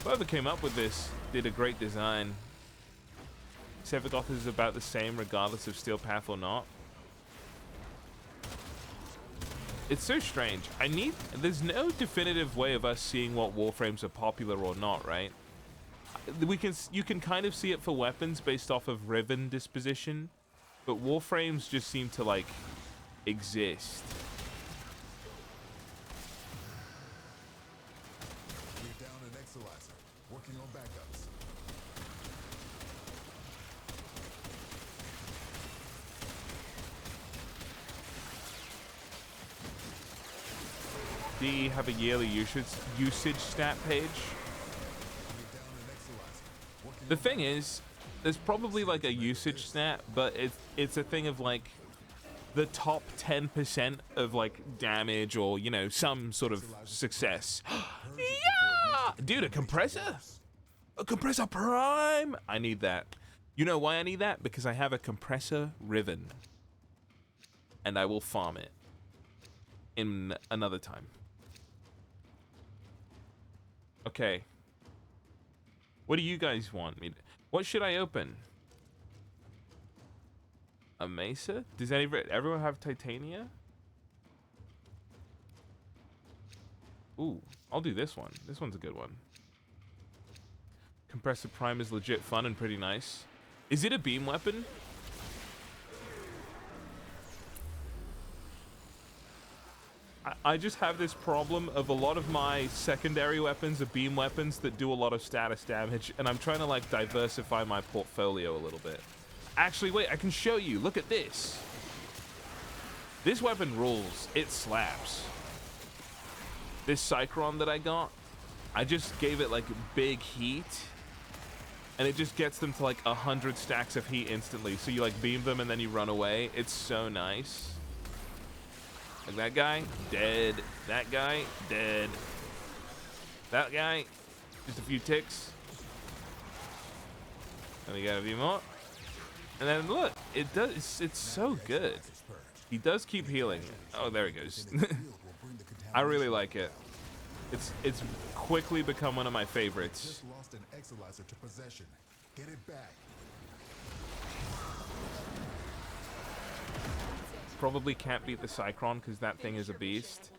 Whoever came up with this did a great design. Sevagoth is about the same regardless of Steel Path or not. It's so strange. There's no definitive way of us seeing what Warframes are popular or not, right? You can kind of see it for weapons based off of ribbon disposition, but Warframes just seem to like exist. We're down an Exilizer. Working on backups. Do you have a yearly usage stat page? The thing is, there's probably like a usage stat, but it's a thing of like the top 10% of like damage or, you know, some sort of success. Yeah! Dude, a compressor? A compressor prime? I need that. You know why I need that? Because I have a compressor ribbon. And I will farm it in another time. Okay. What do you guys want me to... What should I open? A Mesa? Does everyone have Titania? Ooh, I'll do this one. This one's a good one. Compressor Prime is legit fun and pretty nice. Is it a beam weapon? I just have this problem of a lot of my secondary weapons are beam weapons that do a lot of status damage, and I'm trying to like diversify my portfolio a little bit. Actually, wait, I can show you. Look at this. This weapon rules. It slaps. This Cycron that I got, I just gave it like big heat, and it just gets them to like 100 stacks of heat instantly. So you like beam them and then you run away. It's so nice. Like that guy, dead. That guy, dead. That guy, just a few ticks. And we got a few more. And then look, it does. It's so good. He does keep healing. Oh, there he goes. I really like it. It's quickly become one of my favorites. Just lost an Exilizer to possession. Get it back. Probably can't beat the Cycron because that thing is a beast.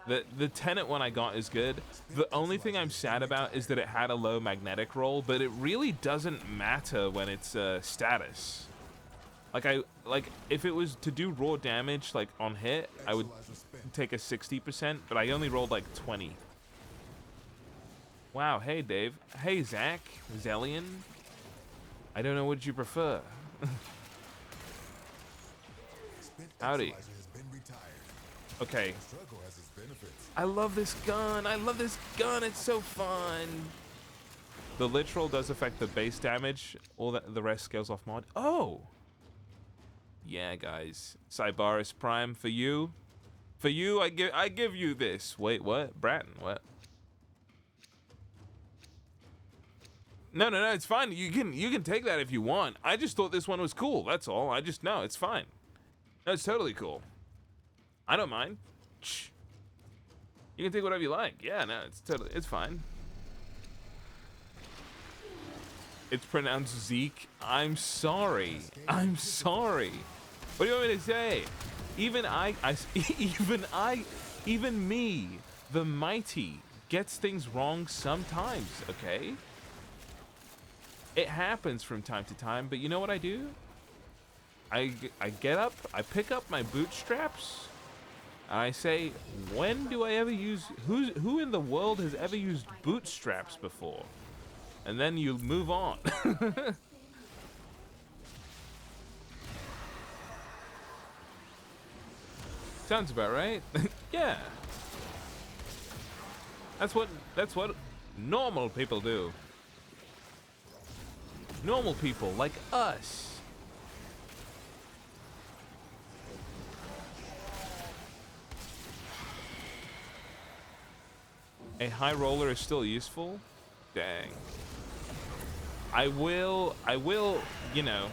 The Tenet one I got is good. The only thing I'm sad about is that it had a low magnetic roll, but it really doesn't matter when it's status. Like if it was to do raw damage like on hit, I would take a 60%, but I only rolled like 20. Wow, hey Dave. Hey Zach, Zellion. I don't know what you prefer. Howdy. Okay. I love this gun. I love this gun. It's so fun. The literal does affect the base damage. All that the rest scales off mod. Oh. Yeah, guys. Cybaris Prime for you. For you, I give you this. Wait, what? Bratton, what? No, it's fine. You can take that if you want. I just thought this one was cool. That's all. No, it's fine. No, it's totally cool. I don't mind. Shh. You can take whatever you like. Yeah, no, it's fine. It's pronounced Zeke. I'm sorry. I'm sorry. What do you want me to say? Even me, the mighty, gets things wrong sometimes, okay? It happens from time to time, but you know what I do? I get up, I pick up my bootstraps, and I say, when do I ever use, who in the world has ever used bootstraps before? And then you move on. Sounds about right. Yeah. That's what normal people do. Normal people like us. A high roller is still useful? Dang. I will, you know,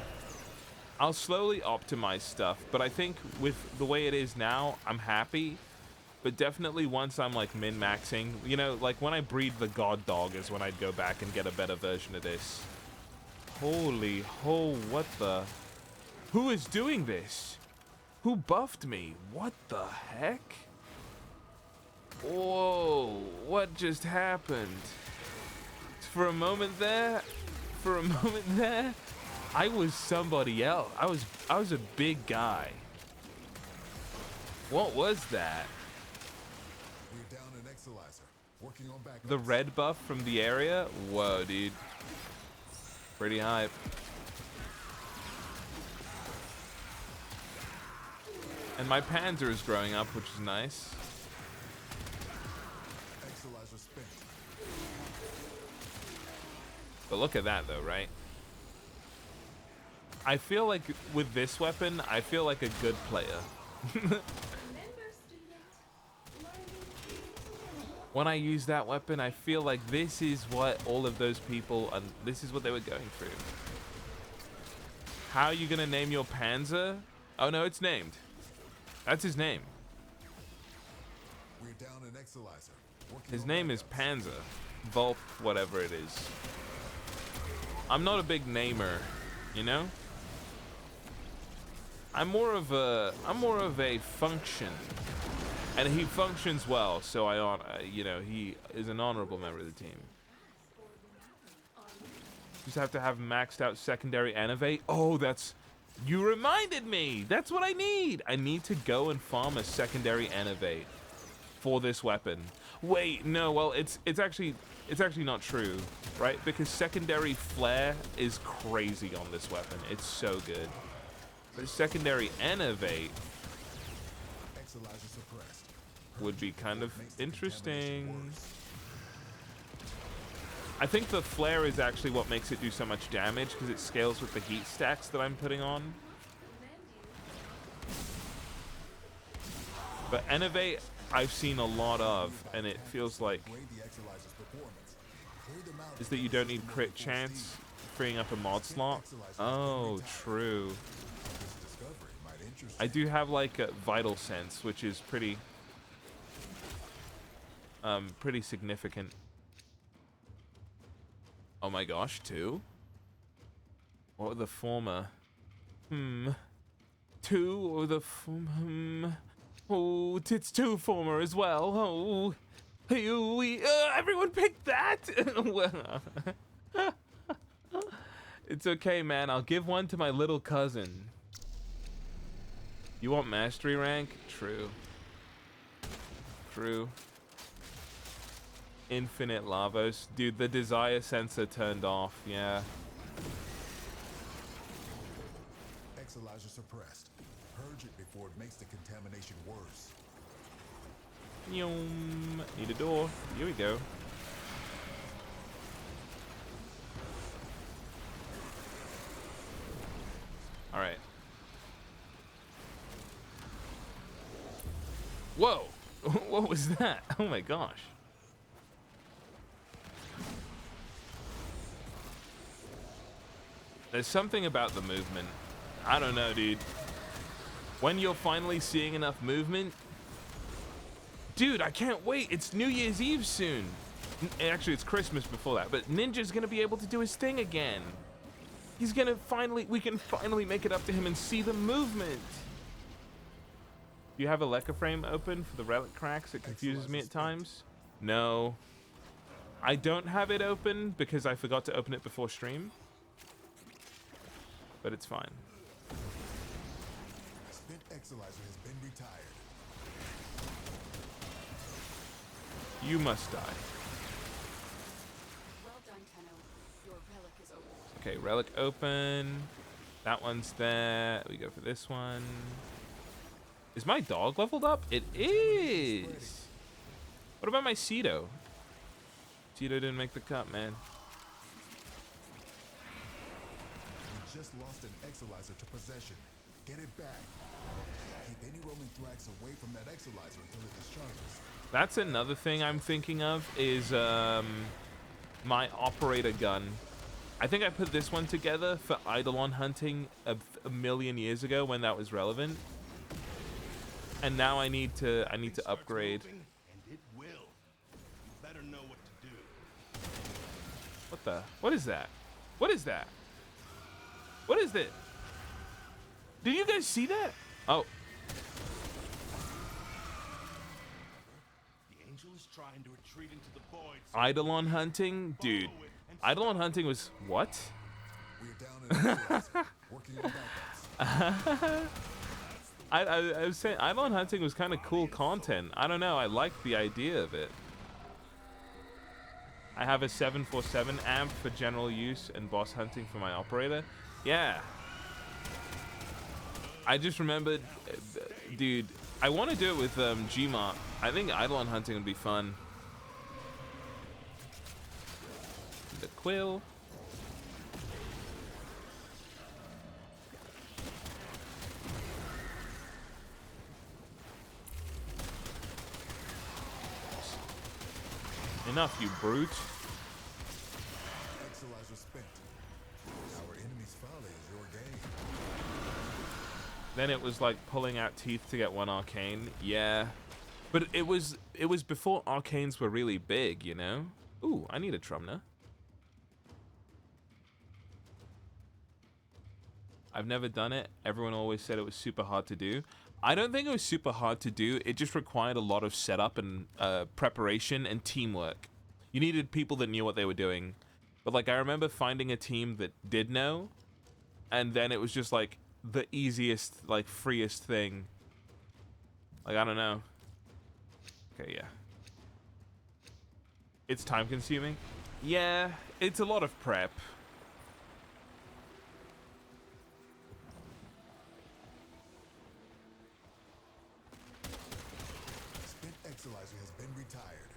I'll slowly optimize stuff, but I think with the way it is now, I'm happy. But definitely once I'm like min-maxing, you know, like when I breed the god dog is when I'd go back and get a better version of this. Holy ho, what the? Who is doing this? Who buffed me? What the heck? Whoa, what just happened? For a moment there, I was somebody else. I was a big guy. What was that? We're down an Exilizer, working on backups. The red buff from the area? Whoa, dude. Pretty hype. And my Panzer is growing up, which is nice. Exilizer spent. But look at that though, right? I feel like with this weapon, I feel like a good player. Remember, student, learning When I use that weapon, I feel like this is what all of those people, and this is what they were going through. How are you gonna name your Panzer? Oh no, it's named. That's his name. We're down an Exilizer, working His on name is backups. Panzer. Volp, whatever it is. I'm not a big namer, you know? I'm more of a function. And he functions well, so you know, he is an honorable member of the team. Just have to have maxed out secondary innovate. Oh, you reminded me. That's what I need. I need to go and farm a secondary innovate for this weapon. Wait, no, well, it's actually not true, right? Because secondary flare is crazy on this weapon. It's so good. But secondary innovate Exilizer suppressed. would be kind of Makes the interesting. contamination worse. I think the flare is actually what makes it do so much damage because it scales with the heat stacks that I'm putting on. But innovate I've seen a lot of, and it feels like Grade the Exilizer's performance. Clear them out is that you don't need crit chance freeing up a mod slot. Oh, true. This discovery might interest I do have like a vital sense, which is pretty significant. Oh my gosh, two? What were the former? Two or the oh, it's two former as well. Oh, everyone picked that. Well, it's okay, man. I'll give one to my little cousin. You want mastery rank? True. True. Infinite Lavos. Dude, the desire sensor turned off. Yeah. Exilizer suppressed. Purge it before it makes the contamination worse. Yum. Need a door. Here we go. All right. Whoa. What was that? Oh my gosh. There's something about the movement. I don't know, dude. When you're finally seeing enough movement... Dude, I can't wait. It's New Year's Eve soon. Actually, it's Christmas before that. But Ninja's gonna be able to do his thing again. He's gonna we can finally make it up to him and see the movement. You have a Warframe open for the relic cracks? It confuses me at times. No. I don't have it open because I forgot to open it before stream. but it's fine. Spent Exilizer has been retired. You must die. Well done, Tenno. Your relic is open. Okay, relic open. That one's there. We go for this one. Is my dog leveled up? It is. What about my Cedo? Cedo didn't make the cut, man. We just lost an Exilizer to possession. Get it back. Keep any roaming Thrax away from that Exilizer until it discharges. That's another thing I'm thinking of is my operator gun. I think I put this one together for Eidolon hunting a million years ago when that was relevant. And now I need to upgrade. And it will. You better know what to do. What the? What is that? What is that? What is it? Did you guys see that? Oh. The angel is trying to retreat into the void. Eidolon hunting? Dude. Eidolon hunting was what? We're down in Exilizer. Working on backups. I was saying Eidolon hunting was kind of cool content. I don't know. I liked the idea of it. I have a 747 amp for general use and boss hunting for my operator. Yeah. I just remembered, dude, I want to do it with Gmart. I think Eidolon hunting would be fun. The quill. Enough, you brute. Exilizer spent. Our enemy's folly is your gain. Then it was like pulling out teeth to get one arcane. Yeah. But it was before arcanes were really big, you know? Ooh, I need a Trumna. I've never done it. Everyone always said it was super hard to do. I don't think it was super hard to do. It just required a lot of setup and preparation and teamwork. You needed people that knew what they were doing. But like, I remember finding a team that did know, and then it was just like the easiest, like freest thing. Like, I don't know. Okay, yeah. It's time consuming. Yeah, it's a lot of prep. Exilizer has been retired.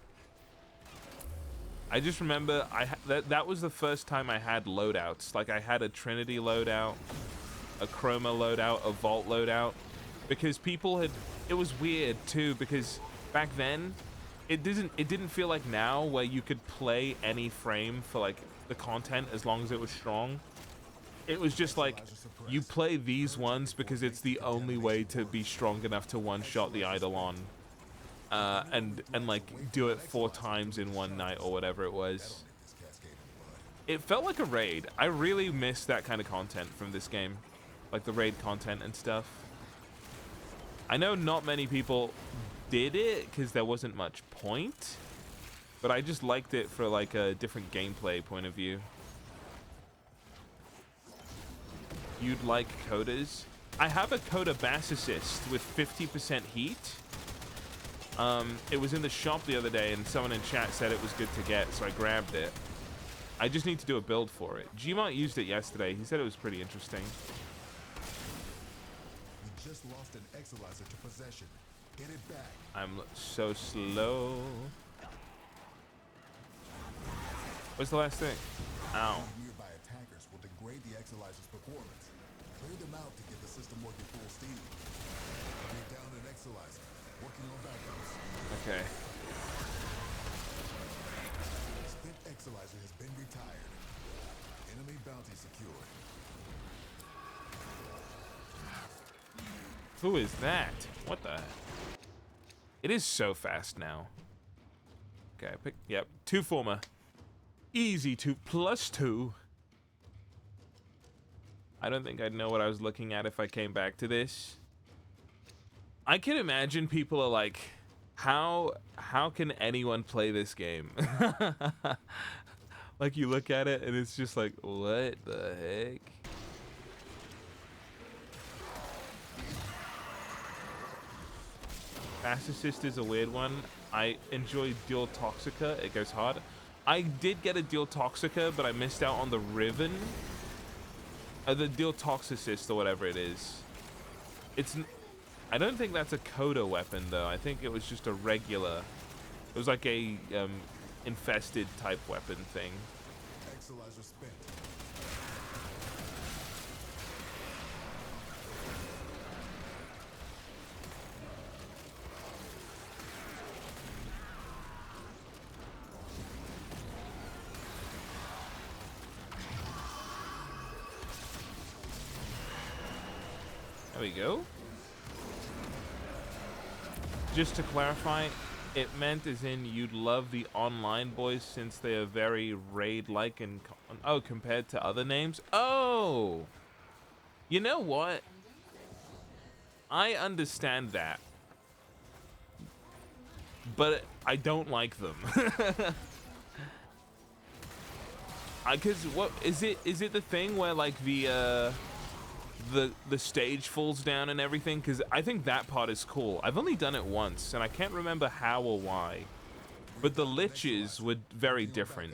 I just remember that was the first time I had loadouts. Like, I had a Trinity loadout, a Chroma loadout, a Vault loadout, because people had. It was weird too, because back then it didn't feel like now where you could play any frame for like the content as long as it was strong. It was just like you play these ones because it's the only way to be strong enough to one-shot the Eidolon. And like do it 4 times in one night or whatever it was. It felt like a raid. I really miss that kind of content from this game, like the raid content and stuff. I know not many people did it because there wasn't much point, but I just liked it for like a different gameplay point of view. You'd like Codas? I have a Coda Bass Assist with 50% heat. It was in the shop the other day, and someone in chat said it was good to get, so I grabbed it. I just need to do a build for it. Gmont used it yesterday. He said it was pretty interesting. We just lost an Exilizer to possession. Get it back. I'm so slow. What's the last thing? Ow. Nearby attackers will degrade the Exilizer's performance. Clear them out to get the system working full steam. We're down an Exilizer. Working on backups. Okay. Spent Exilizer has been retired. Enemy bounty secured. Who is that? What the? It is so fast now. Okay, pick. Yep, 2 former. Easy 2 plus 2. I don't think I'd know what I was looking at if I came back to this. I can imagine people are like, how can anyone play this game? Like, you look at it and it's just like, what the heck? Fast Assist is a weird one. I enjoy Dual Toxica. It goes hard. I did get a Dual Toxica, but I missed out on the Riven. The Dual Toxicist or whatever it is. I don't think that's a Coda weapon though. I think it was just a regular. It was like a infested type weapon thing. Exolizer spent. There we go. Just to clarify, it meant as in you'd love the online boys since they are very raid-like and compared to other names. Oh, you know what? I understand that, but I don't like them. Cause what is it? Is it the thing where like the stage falls down and everything? Because I think that part is cool. I've only done it once and I can't remember how or why, but the liches were very different.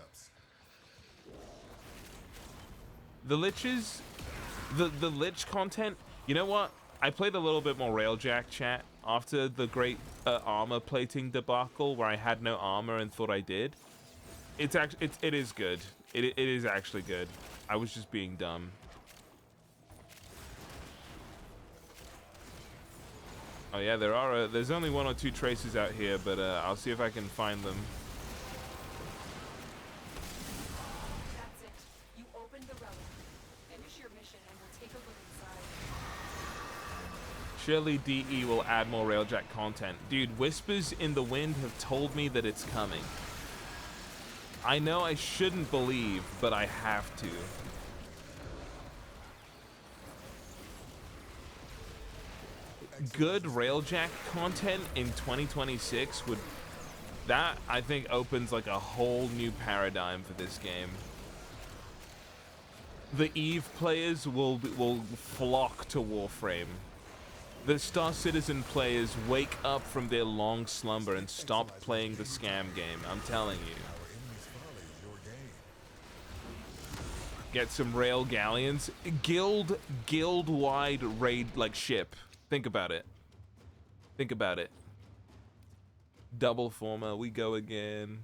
The liches, the lich content, you know what, I played a little bit more Railjack, chat, after the great armor plating debacle where I had no armor and thought I did. It is good. It is actually good. I was just being dumb. Oh yeah, there's only 1 or 2 traces out here, but I'll see if I can find them. That's it. You opened the relic. Finish your mission and we'll take a look inside. Surely DE will add more Railjack content. Dude, whispers in the wind have told me that it's coming. I know I shouldn't believe, but I have to. Good Railjack content in 2026 would, that I think opens like a whole new paradigm for this game. The Eve players will flock to Warframe. The Star Citizen players wake up from their long slumber and stop playing the scam game. I'm telling you. Get some rail galleons, guild-wide raid like ship. Think about it. Think about it. Double former, we go again.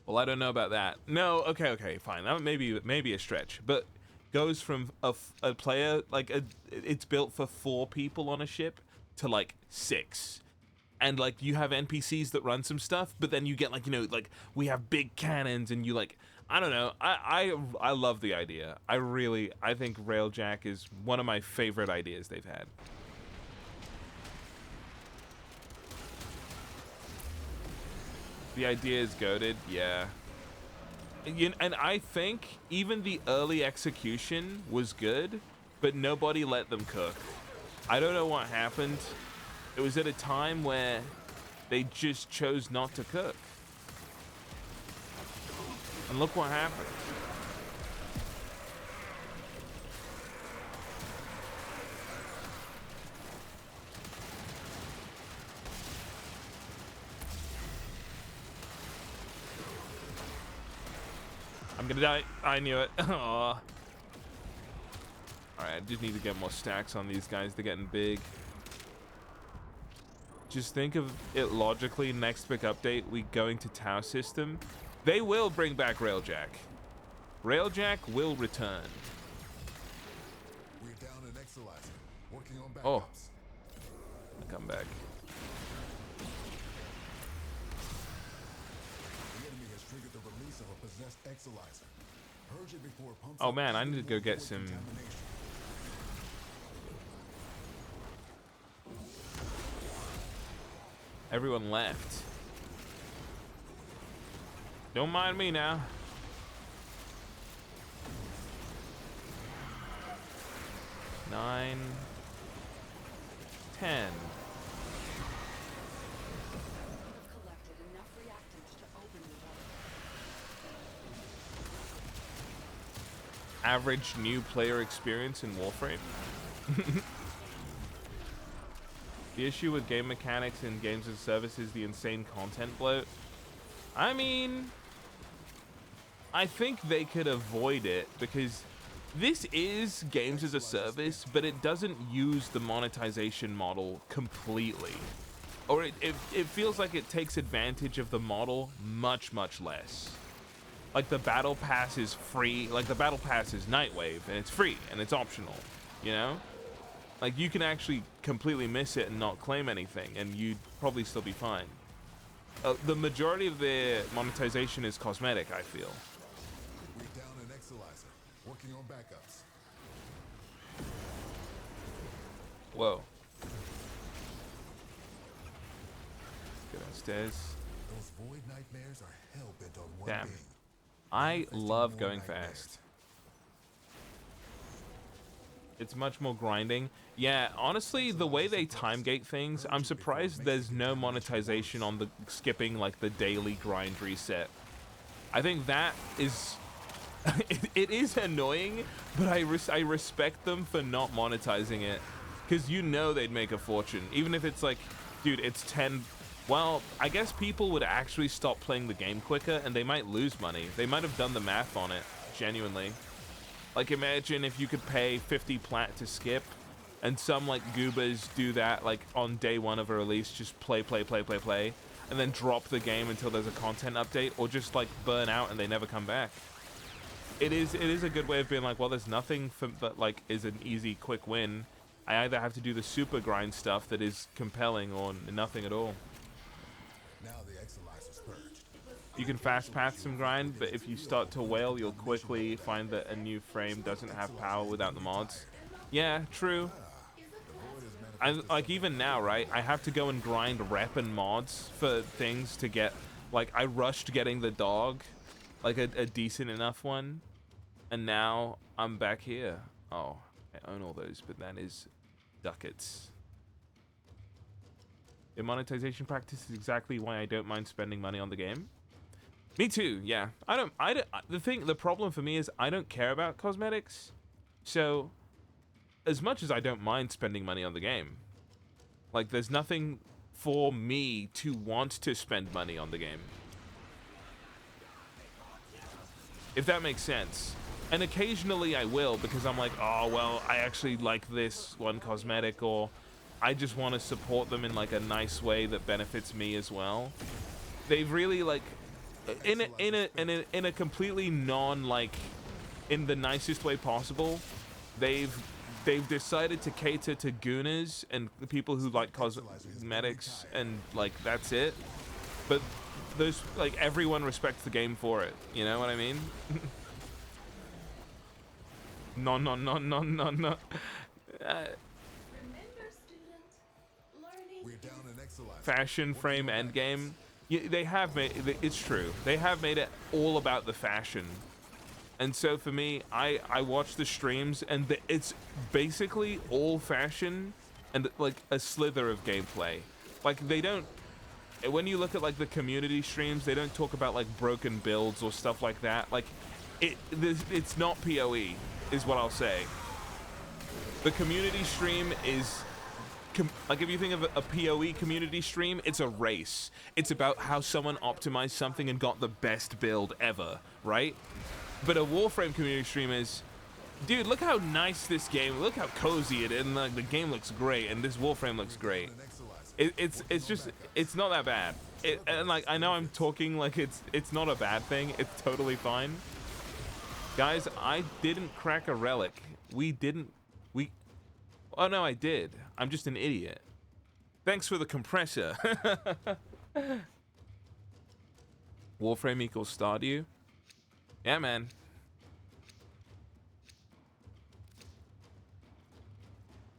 Well, I don't know about that. No, okay, fine. That may be a stretch, but goes from a player like it's built for 4 people on a ship to like 6. And like you have NPCs that run some stuff, but then you get like, you know, like we have big cannons and you like, I don't know. I love the idea. I think Railjack is one of my favorite ideas they've had. The idea is goated, yeah. And I think even the early execution was good, but nobody let them cook. I don't know what happened. It was at a time where they just chose not to cook. And look what happened. I'm gonna die. I knew it. Aww. Alright, I just need to get more stacks on these guys. They're getting big. Just think of it logically. Next big update, we going to Tower System. They will bring back Railjack. Railjack will return. We're down in Exolizer, working on backups. Oh. I'll come back. The enemy has triggered the release of a possessed Exolizer. Purge it before it pumps Oh up man, I need to go avoid get some. contamination. Everyone left. Don't mind me now. Nine, 10. Collected enough reactants to open the Average new player experience in Warframe. The issue with game mechanics in games as a service is the insane content bloat. I mean, I think they could avoid it because this is games as a service, but it doesn't use the monetization model completely. Or it feels like it takes advantage of the model much, much less. Like the battle pass is free, like the battle pass is Nightwave, and it's free, and it's optional, you know? Like you can actually completely miss it and not claim anything, and you'd probably still be fine. The majority of their monetization is cosmetic, I feel. We're down an Exalizer, working on backups. Whoa. Go downstairs. Those void nightmares are hell-bent on one Damn. thing. I love going fast. It's much more grinding. Yeah, honestly, the way they time gate things, I'm surprised there's no monetization on the skipping like the daily grind reset. I think that is it is annoying, but I respect them for not monetizing it, because you know they'd make a fortune, even if it's like, dude, it's 10. Well, I guess people would actually stop playing the game quicker, and they might lose money. They might have done the math on it, genuinely. Like, imagine if you could pay 50 plat to skip, and some, like, goobers do that, like, on day one of a release, just play, and then drop the game until there's a content update, or just, like, burn out and they never come back. It is a good way of being like, well, there's nothing that, like, is an easy, quick win. I either have to do the super grind stuff that is compelling, or nothing at all. Now the Exalizer's purged. You can fast path some grind, but if you start to wail, you'll quickly find that a new frame doesn't have power without the mods. Yeah, true. Like, even now, right, I have to go and grind rep and mods for things to get, like, I rushed getting the dog, like a decent enough one, and now I'm back here. Oh, I own all those, but that is ducats. The monetization practice is exactly why I don't mind spending money on the game. Me too, yeah. The problem for me is I don't care about cosmetics. So, as much as I don't mind spending money on the game, like, there's nothing for me to want to spend money on the game. If that makes sense. And occasionally I will, because I'm like, oh, well, I actually like this one cosmetic, or I just want to support them in, like, a nice way that benefits me as well. They've really, like, in a completely non, like, in the nicest way possible, they've decided to cater to gooners and the people who like cosmetics, and, like, that's it. But there's, like, everyone respects the game for it. You know what I mean? No. Remember, student, learning We're down an Exalizer. Fashion frame endgame. Yeah, they have made it's true. They have made it all about the fashion. And so for me, I watch the streams, and it's basically all fashion and, like, a slither of gameplay. Like, they don't, when you look at, like, the community streams, they don't talk about, like, broken builds or stuff like that. Like, it's not PoE, is what I'll say. The community stream is, like, if you think of a PoE community stream, it's a race. It's about how someone optimized something and got the best build ever, right? But a Warframe community stream is, dude, look how nice this game, look how cozy it is, and, like, the game looks great, and this Warframe looks great. It's just, it's not that bad. And, like, I know I'm talking like it's not a bad thing. It's totally fine. Guys, I didn't crack a relic. Oh no, I did. I'm just an idiot. Thanks for the compressor. Warframe equals Stardew. Yeah, man.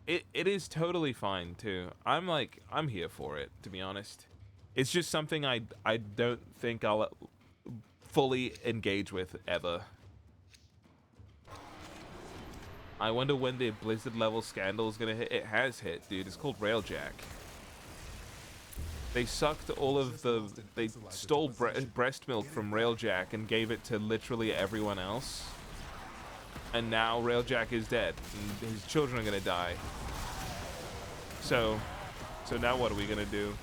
It is totally fine too. I'm here for it, to be honest. It's just something I don't think I'll fully engage with ever. I wonder when the Blizzard level scandal is gonna hit. It has hit, dude. It's called Railjack. They sucked all of the... They stole breast milk from Railjack and gave it to literally everyone else. And now Railjack is dead. And his children are gonna die. So So now what are we gonna do? Void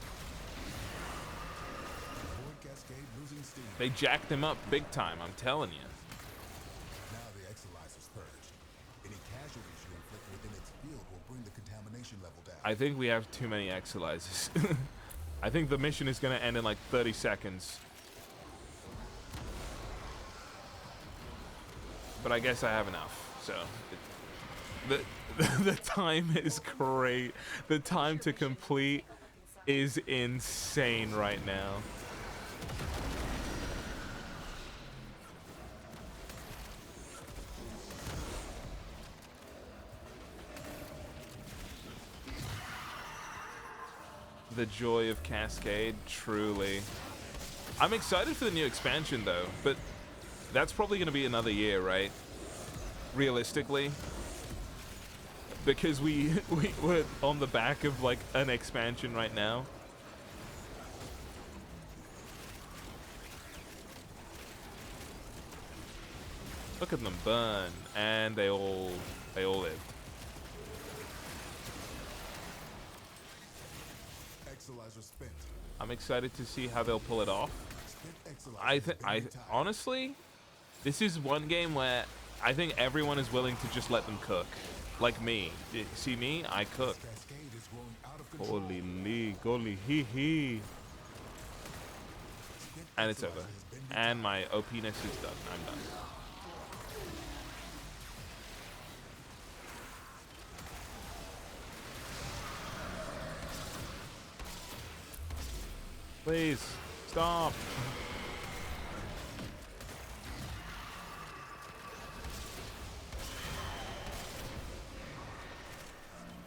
Cascade losing steam. They jacked him up big time, I'm telling you. Now the Exolizer's purged. Any casualties you inflict within its field will bring the contamination level down. I think we have too many Exolizers. I think the mission is gonna end in like 30 seconds. But I guess I have enough, so the time is great. The time to complete is insane right now. The joy of Cascade, truly. I'm excited for the new expansion though, but that's probably going to be another year, right? Realistically. Because we're on the back of like an expansion right now. Look at them burn, and they all lived. Exolizer spent. I'm excited to see how they'll pull it off. Honestly, this is one game where I think everyone is willing to just let them cook. Like me. See me? I cook. Cascade is growing out of control. Holy lee, golly hee hee. And it's over. And my OP-ness is done. I'm done. Please, stop.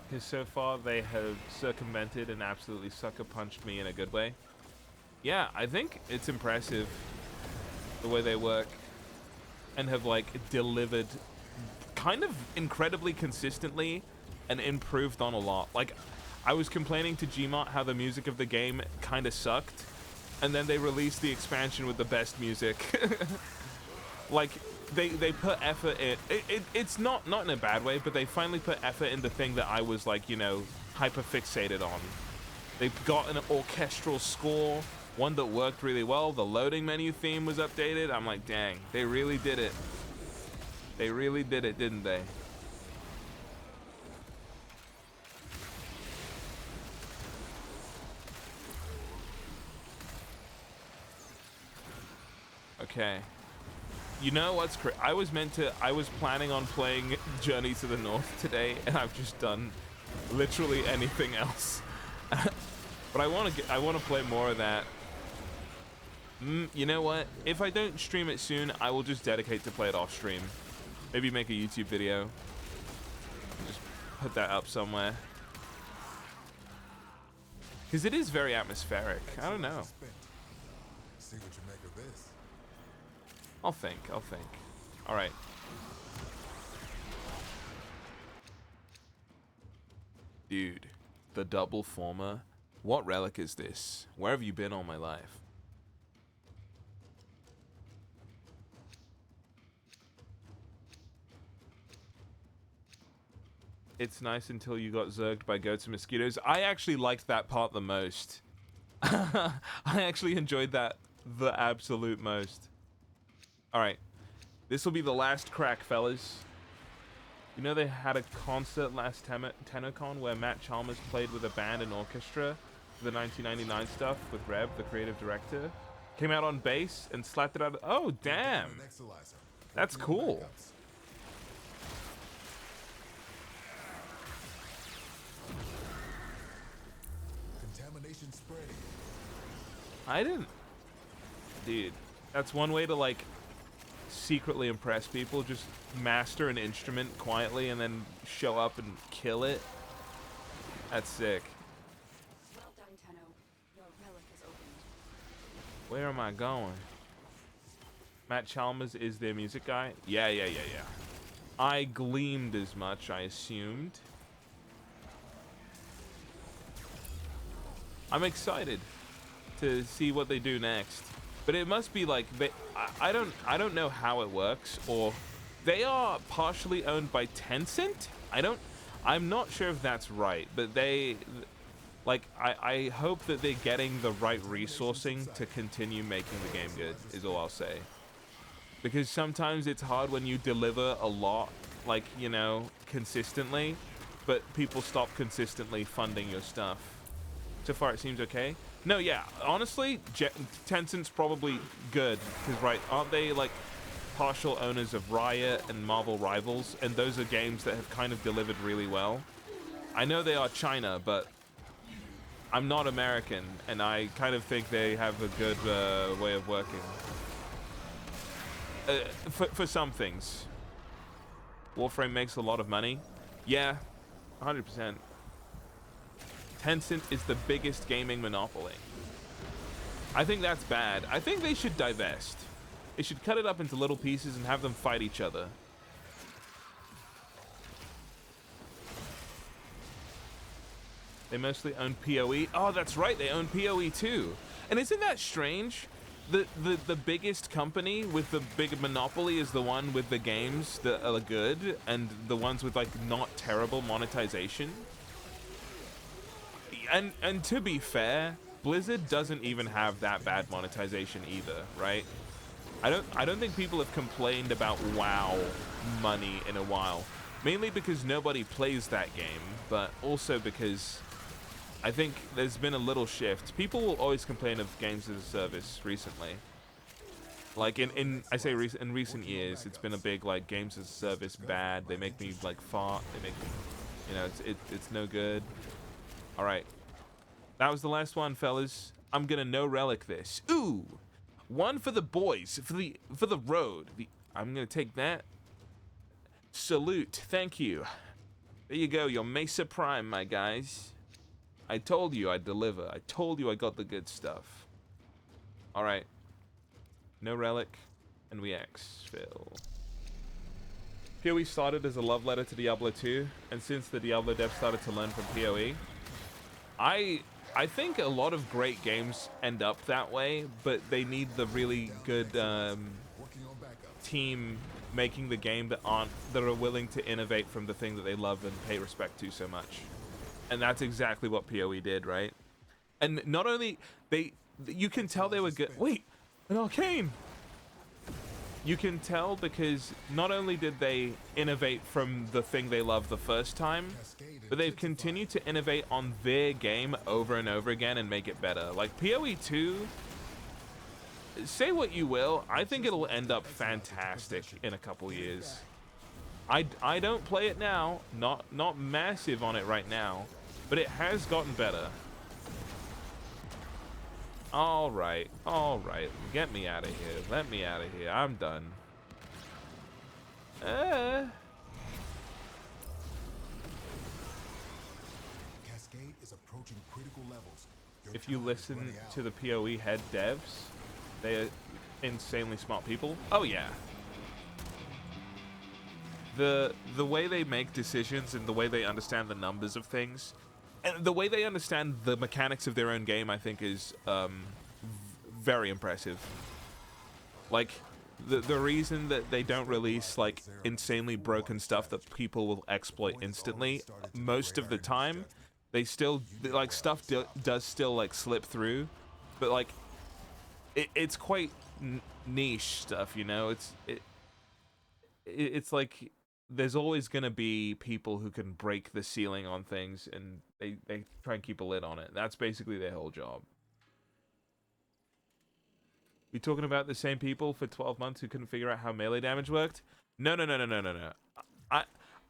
Because so far they have circumvented and absolutely sucker punched me in a good way. Yeah, I think it's impressive the way they work and have like delivered kind of incredibly consistently and improved on a lot. Like, I was complaining to Gmod how the music of the game kind of sucked, and then they released the expansion with the best music. Like, they put effort in. It's not in a bad way, but they finally put effort in the thing that I was like, you know, hyper fixated on. They've got an orchestral score, one that worked really well. The loading menu theme was updated. I'm like, dang, they really did it. They really did it, didn't they? Okay. You know what's I was planning on playing Journey to the North today, and I've just done literally anything else. But I want to play more of that. You know what? If I don't stream it soon, I will just dedicate to play it off stream. Maybe make a YouTube video. Just put that up somewhere. Because it is very atmospheric. I don't know. See what you make of this. I'll think. All right. Dude, the double former. What relic is this? Where have you been all my life? It's nice until you got zerged by goats and mosquitoes. I actually liked that part the most. I actually enjoyed that the absolute most. Alright, this will be the last crack, fellas. You know they had a concert last TennoCon where Matt Chalmers played with a band and orchestra for the 1999 stuff with Reb, the creative director? Came out on bass and slapped it out. Oh, damn. That's cool. Contamination spreading. I didn't. Dude, that's one way to like secretly impress people. Just master an instrument quietly and then show up and kill it. That's sick. Well done, Tenno. Your relic is opened. Where am I going? Matt Chalmers is their music guy? Yeah. I gleamed as much, I assumed. I'm excited to see what they do next. But it must be like I don't know how it works, or they are partially owned by Tencent. I'm not sure if that's right, but Like, I hope that they're getting the right resourcing to continue making the game good, is all I'll say. Because sometimes it's hard when you deliver a lot, like, you know, consistently, but people stop consistently funding your stuff. So far, it seems okay. No, yeah, honestly, Tencent's probably good, because, right, aren't they, like, partial owners of Riot and Marvel Rivals, and those are games that have kind of delivered really well. I know they are China, but I'm not American, and I kind of think they have a good way of working. For some things. Warframe makes a lot of money. Yeah, 100%. Tencent is the biggest gaming monopoly. I think that's bad. I think they should divest. They should cut it up into little pieces and have them fight each other. They mostly own PoE. Oh, that's right. They own PoE too. And isn't that strange? The biggest company with the big monopoly is the one with the games that are good and the ones with like not terrible monetization. And to be fair, Blizzard doesn't even have that bad monetization either, right? I don't think people have complained about WoW money in a while. Mainly because nobody plays that game, but also because I think there's been a little shift. People will always complain of games as a service recently. Like in recent years, it's been a big like games as a service bad. They make me like fart. They make me, you know, it's no good. All right, that was the last one, fellas. I'm gonna no relic this. Ooh, one for the boys, for the road. I'm gonna take that. Salute, thank you. There you go, your Mesa Prime, my guys. I told you I'd deliver. I told you I got the good stuff. All right. No relic, and we exfil. PoE started as a love letter to Diablo 2, and since the Diablo devs started to learn from PoE, I think a lot of great games end up that way, but they need the really good team making the game that are willing to innovate from the thing that they love and pay respect to so much. And that's exactly what PoE did, right? And not only you can tell they were good. Wait, an arcane. You can tell because not only did they innovate from the thing they loved the first time, but they've continued to innovate on their game over and over again and make it better. Like PoE 2, say what you will, I think it'll end up fantastic in a couple years. I don't play it now, not massive on it right now, but it has gotten better. All right, get me out of here. Let me out of here. I'm done. Cascade is approaching critical levels. If you listen to the PoE head devs, they are insanely smart people. Oh yeah. The way they make decisions and the way they understand the numbers of things, and the way they understand the mechanics of their own game, I think is very impressive. Like the reason that they don't release like insanely broken stuff that people will exploit instantly, most of the time they still like stuff does still like slip through, but like it's quite niche stuff, you know. It's like there's always going to be people who can break the ceiling on things, and they try and keep a lid on it. That's basically their whole job. We talking about the same people for 12 months who couldn't figure out how melee damage worked? No.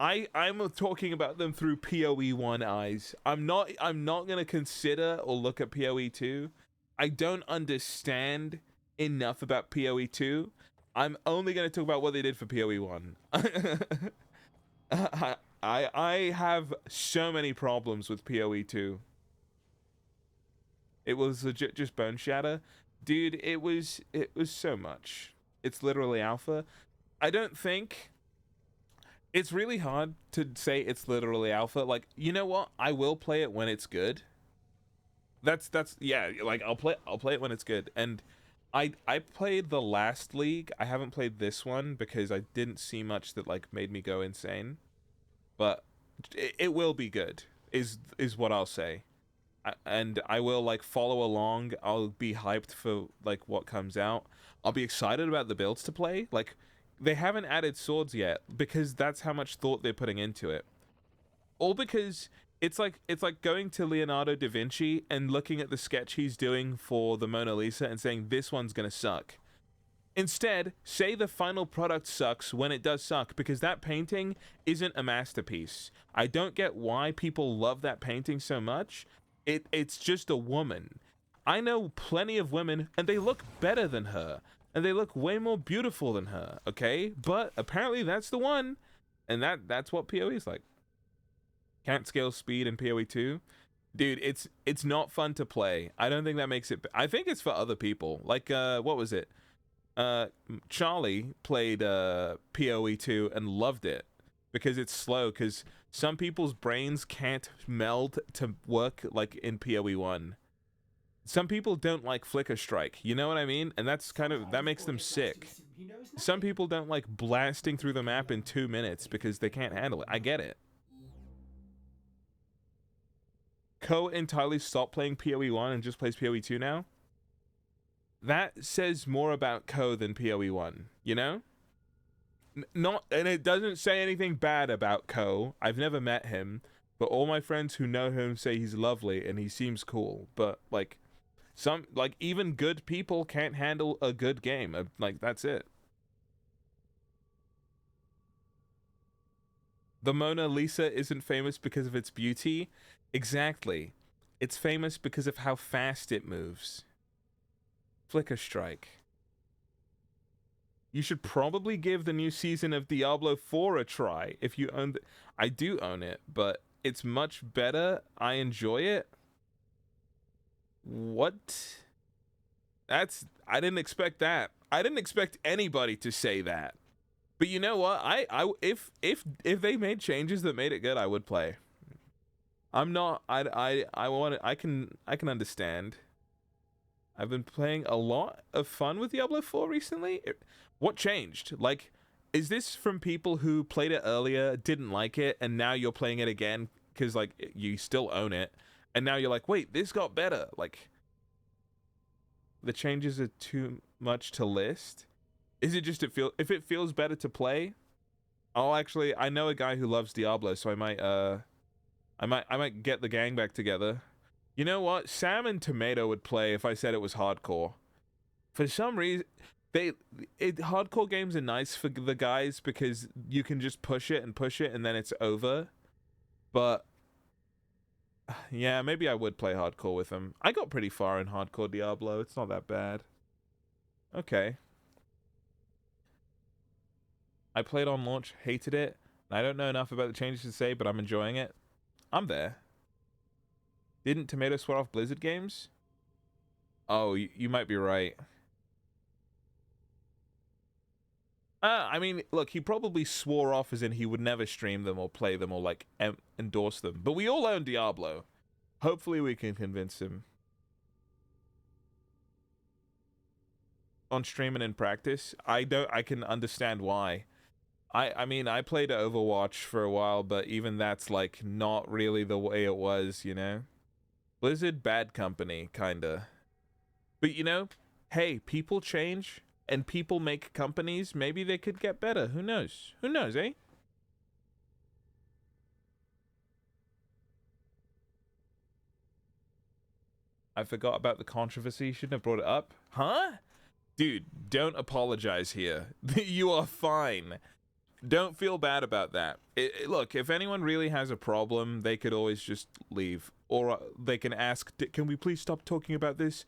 I'm talking about them through PoE 1 eyes. I'm not going to consider or look at PoE 2. I don't understand enough about PoE 2. I'm only going to talk about what they did for PoE 1. I have so many problems with PoE 2. It was legit just bone shatter. Dude, it was so much. It's literally alpha. I don't think... It's really hard to say it's literally alpha. Like, you know what? I will play it when it's good. That's yeah, like I'll play it when it's good. And I played the last league. I haven't played this one because I didn't see much that like made me go insane. But it will be good. Is what I'll say. and I will like follow along. I'll be hyped for like what comes out. I'll be excited about the builds to play. Like, they haven't added swords yet because that's how much thought they're putting into it. All because it's like going to Leonardo da Vinci and looking at the sketch he's doing for the Mona Lisa and saying this one's gonna suck. Instead, say the final product sucks when it does suck, because that painting isn't a masterpiece. I don't get why people love that painting so much. It's just a woman. I know plenty of women, and they look better than her, and they look way more beautiful than her, okay? But apparently that's the one, and that's what PoE is like. Can't scale speed in PoE 2. Dude, it's not fun to play. I don't think that makes it... I think it's for other people. Like, what was it? Charlie played PoE 2 and loved it because it's slow, because some people's brains can't meld to work like in PoE 1. Some people don't like flicker strike, you know what I mean? And that's kind of, that makes them sick. Some people don't like blasting through the map in 2 minutes because they can't handle it. I get it. Ko entirely stopped playing PoE 1 and just plays PoE 2 now. That says more about Ko than PoE 1, you know? Not, and it doesn't say anything bad about Ko. I've never met him, but all my friends who know him say he's lovely and he seems cool. But like, even good people can't handle a good game. Like, that's it. The Mona Lisa isn't famous because of its beauty. Exactly. It's famous because of how fast it moves. Flicker strike. You should probably give the new season of Diablo 4 a try if you own I do own it, but it's much better. I enjoy it. What? I didn't expect that. I didn't expect anybody to say that. But you know what? If they made changes that made it good, I would play. I'm not I can understand. I've been playing a lot of fun with Diablo 4 recently. What changed? Like, is this from people who played it earlier, didn't like it, and now you're playing it again because like you still own it, and now you're like, wait, this got better? Like, the changes are too much to list. Is it just if it feels better to play? I know a guy who loves Diablo, so I might get the gang back together. You know what? Sam and Tomato would play if I said it was hardcore. For some reason, hardcore games are nice for the guys because you can just push it and then it's over. But yeah, maybe I would play hardcore with them. I got pretty far in hardcore Diablo. It's not that bad. Okay. I played on launch, hated it. I don't know enough about the changes to say, but I'm enjoying it. I'm there. Didn't Tomato swear off Blizzard games? Oh, you might be right. I mean, look, he probably swore off as in he would never stream them or play them or, like, endorse them. But we all own Diablo. Hopefully we can convince him. On stream and in practice? I can understand why. I mean, I played Overwatch for a while, but even that's, like, not really the way it was, you know? Blizzard, bad company, kinda. But, you know, hey, people change, and people make companies. Maybe they could get better. Who knows? Who knows, eh? I forgot about the controversy. Shouldn't have brought it up. Huh? Dude, don't apologize here. You are fine. Don't feel bad about that. Look, if anyone really has a problem, they could always just leave. Or they can ask, can we please stop talking about this?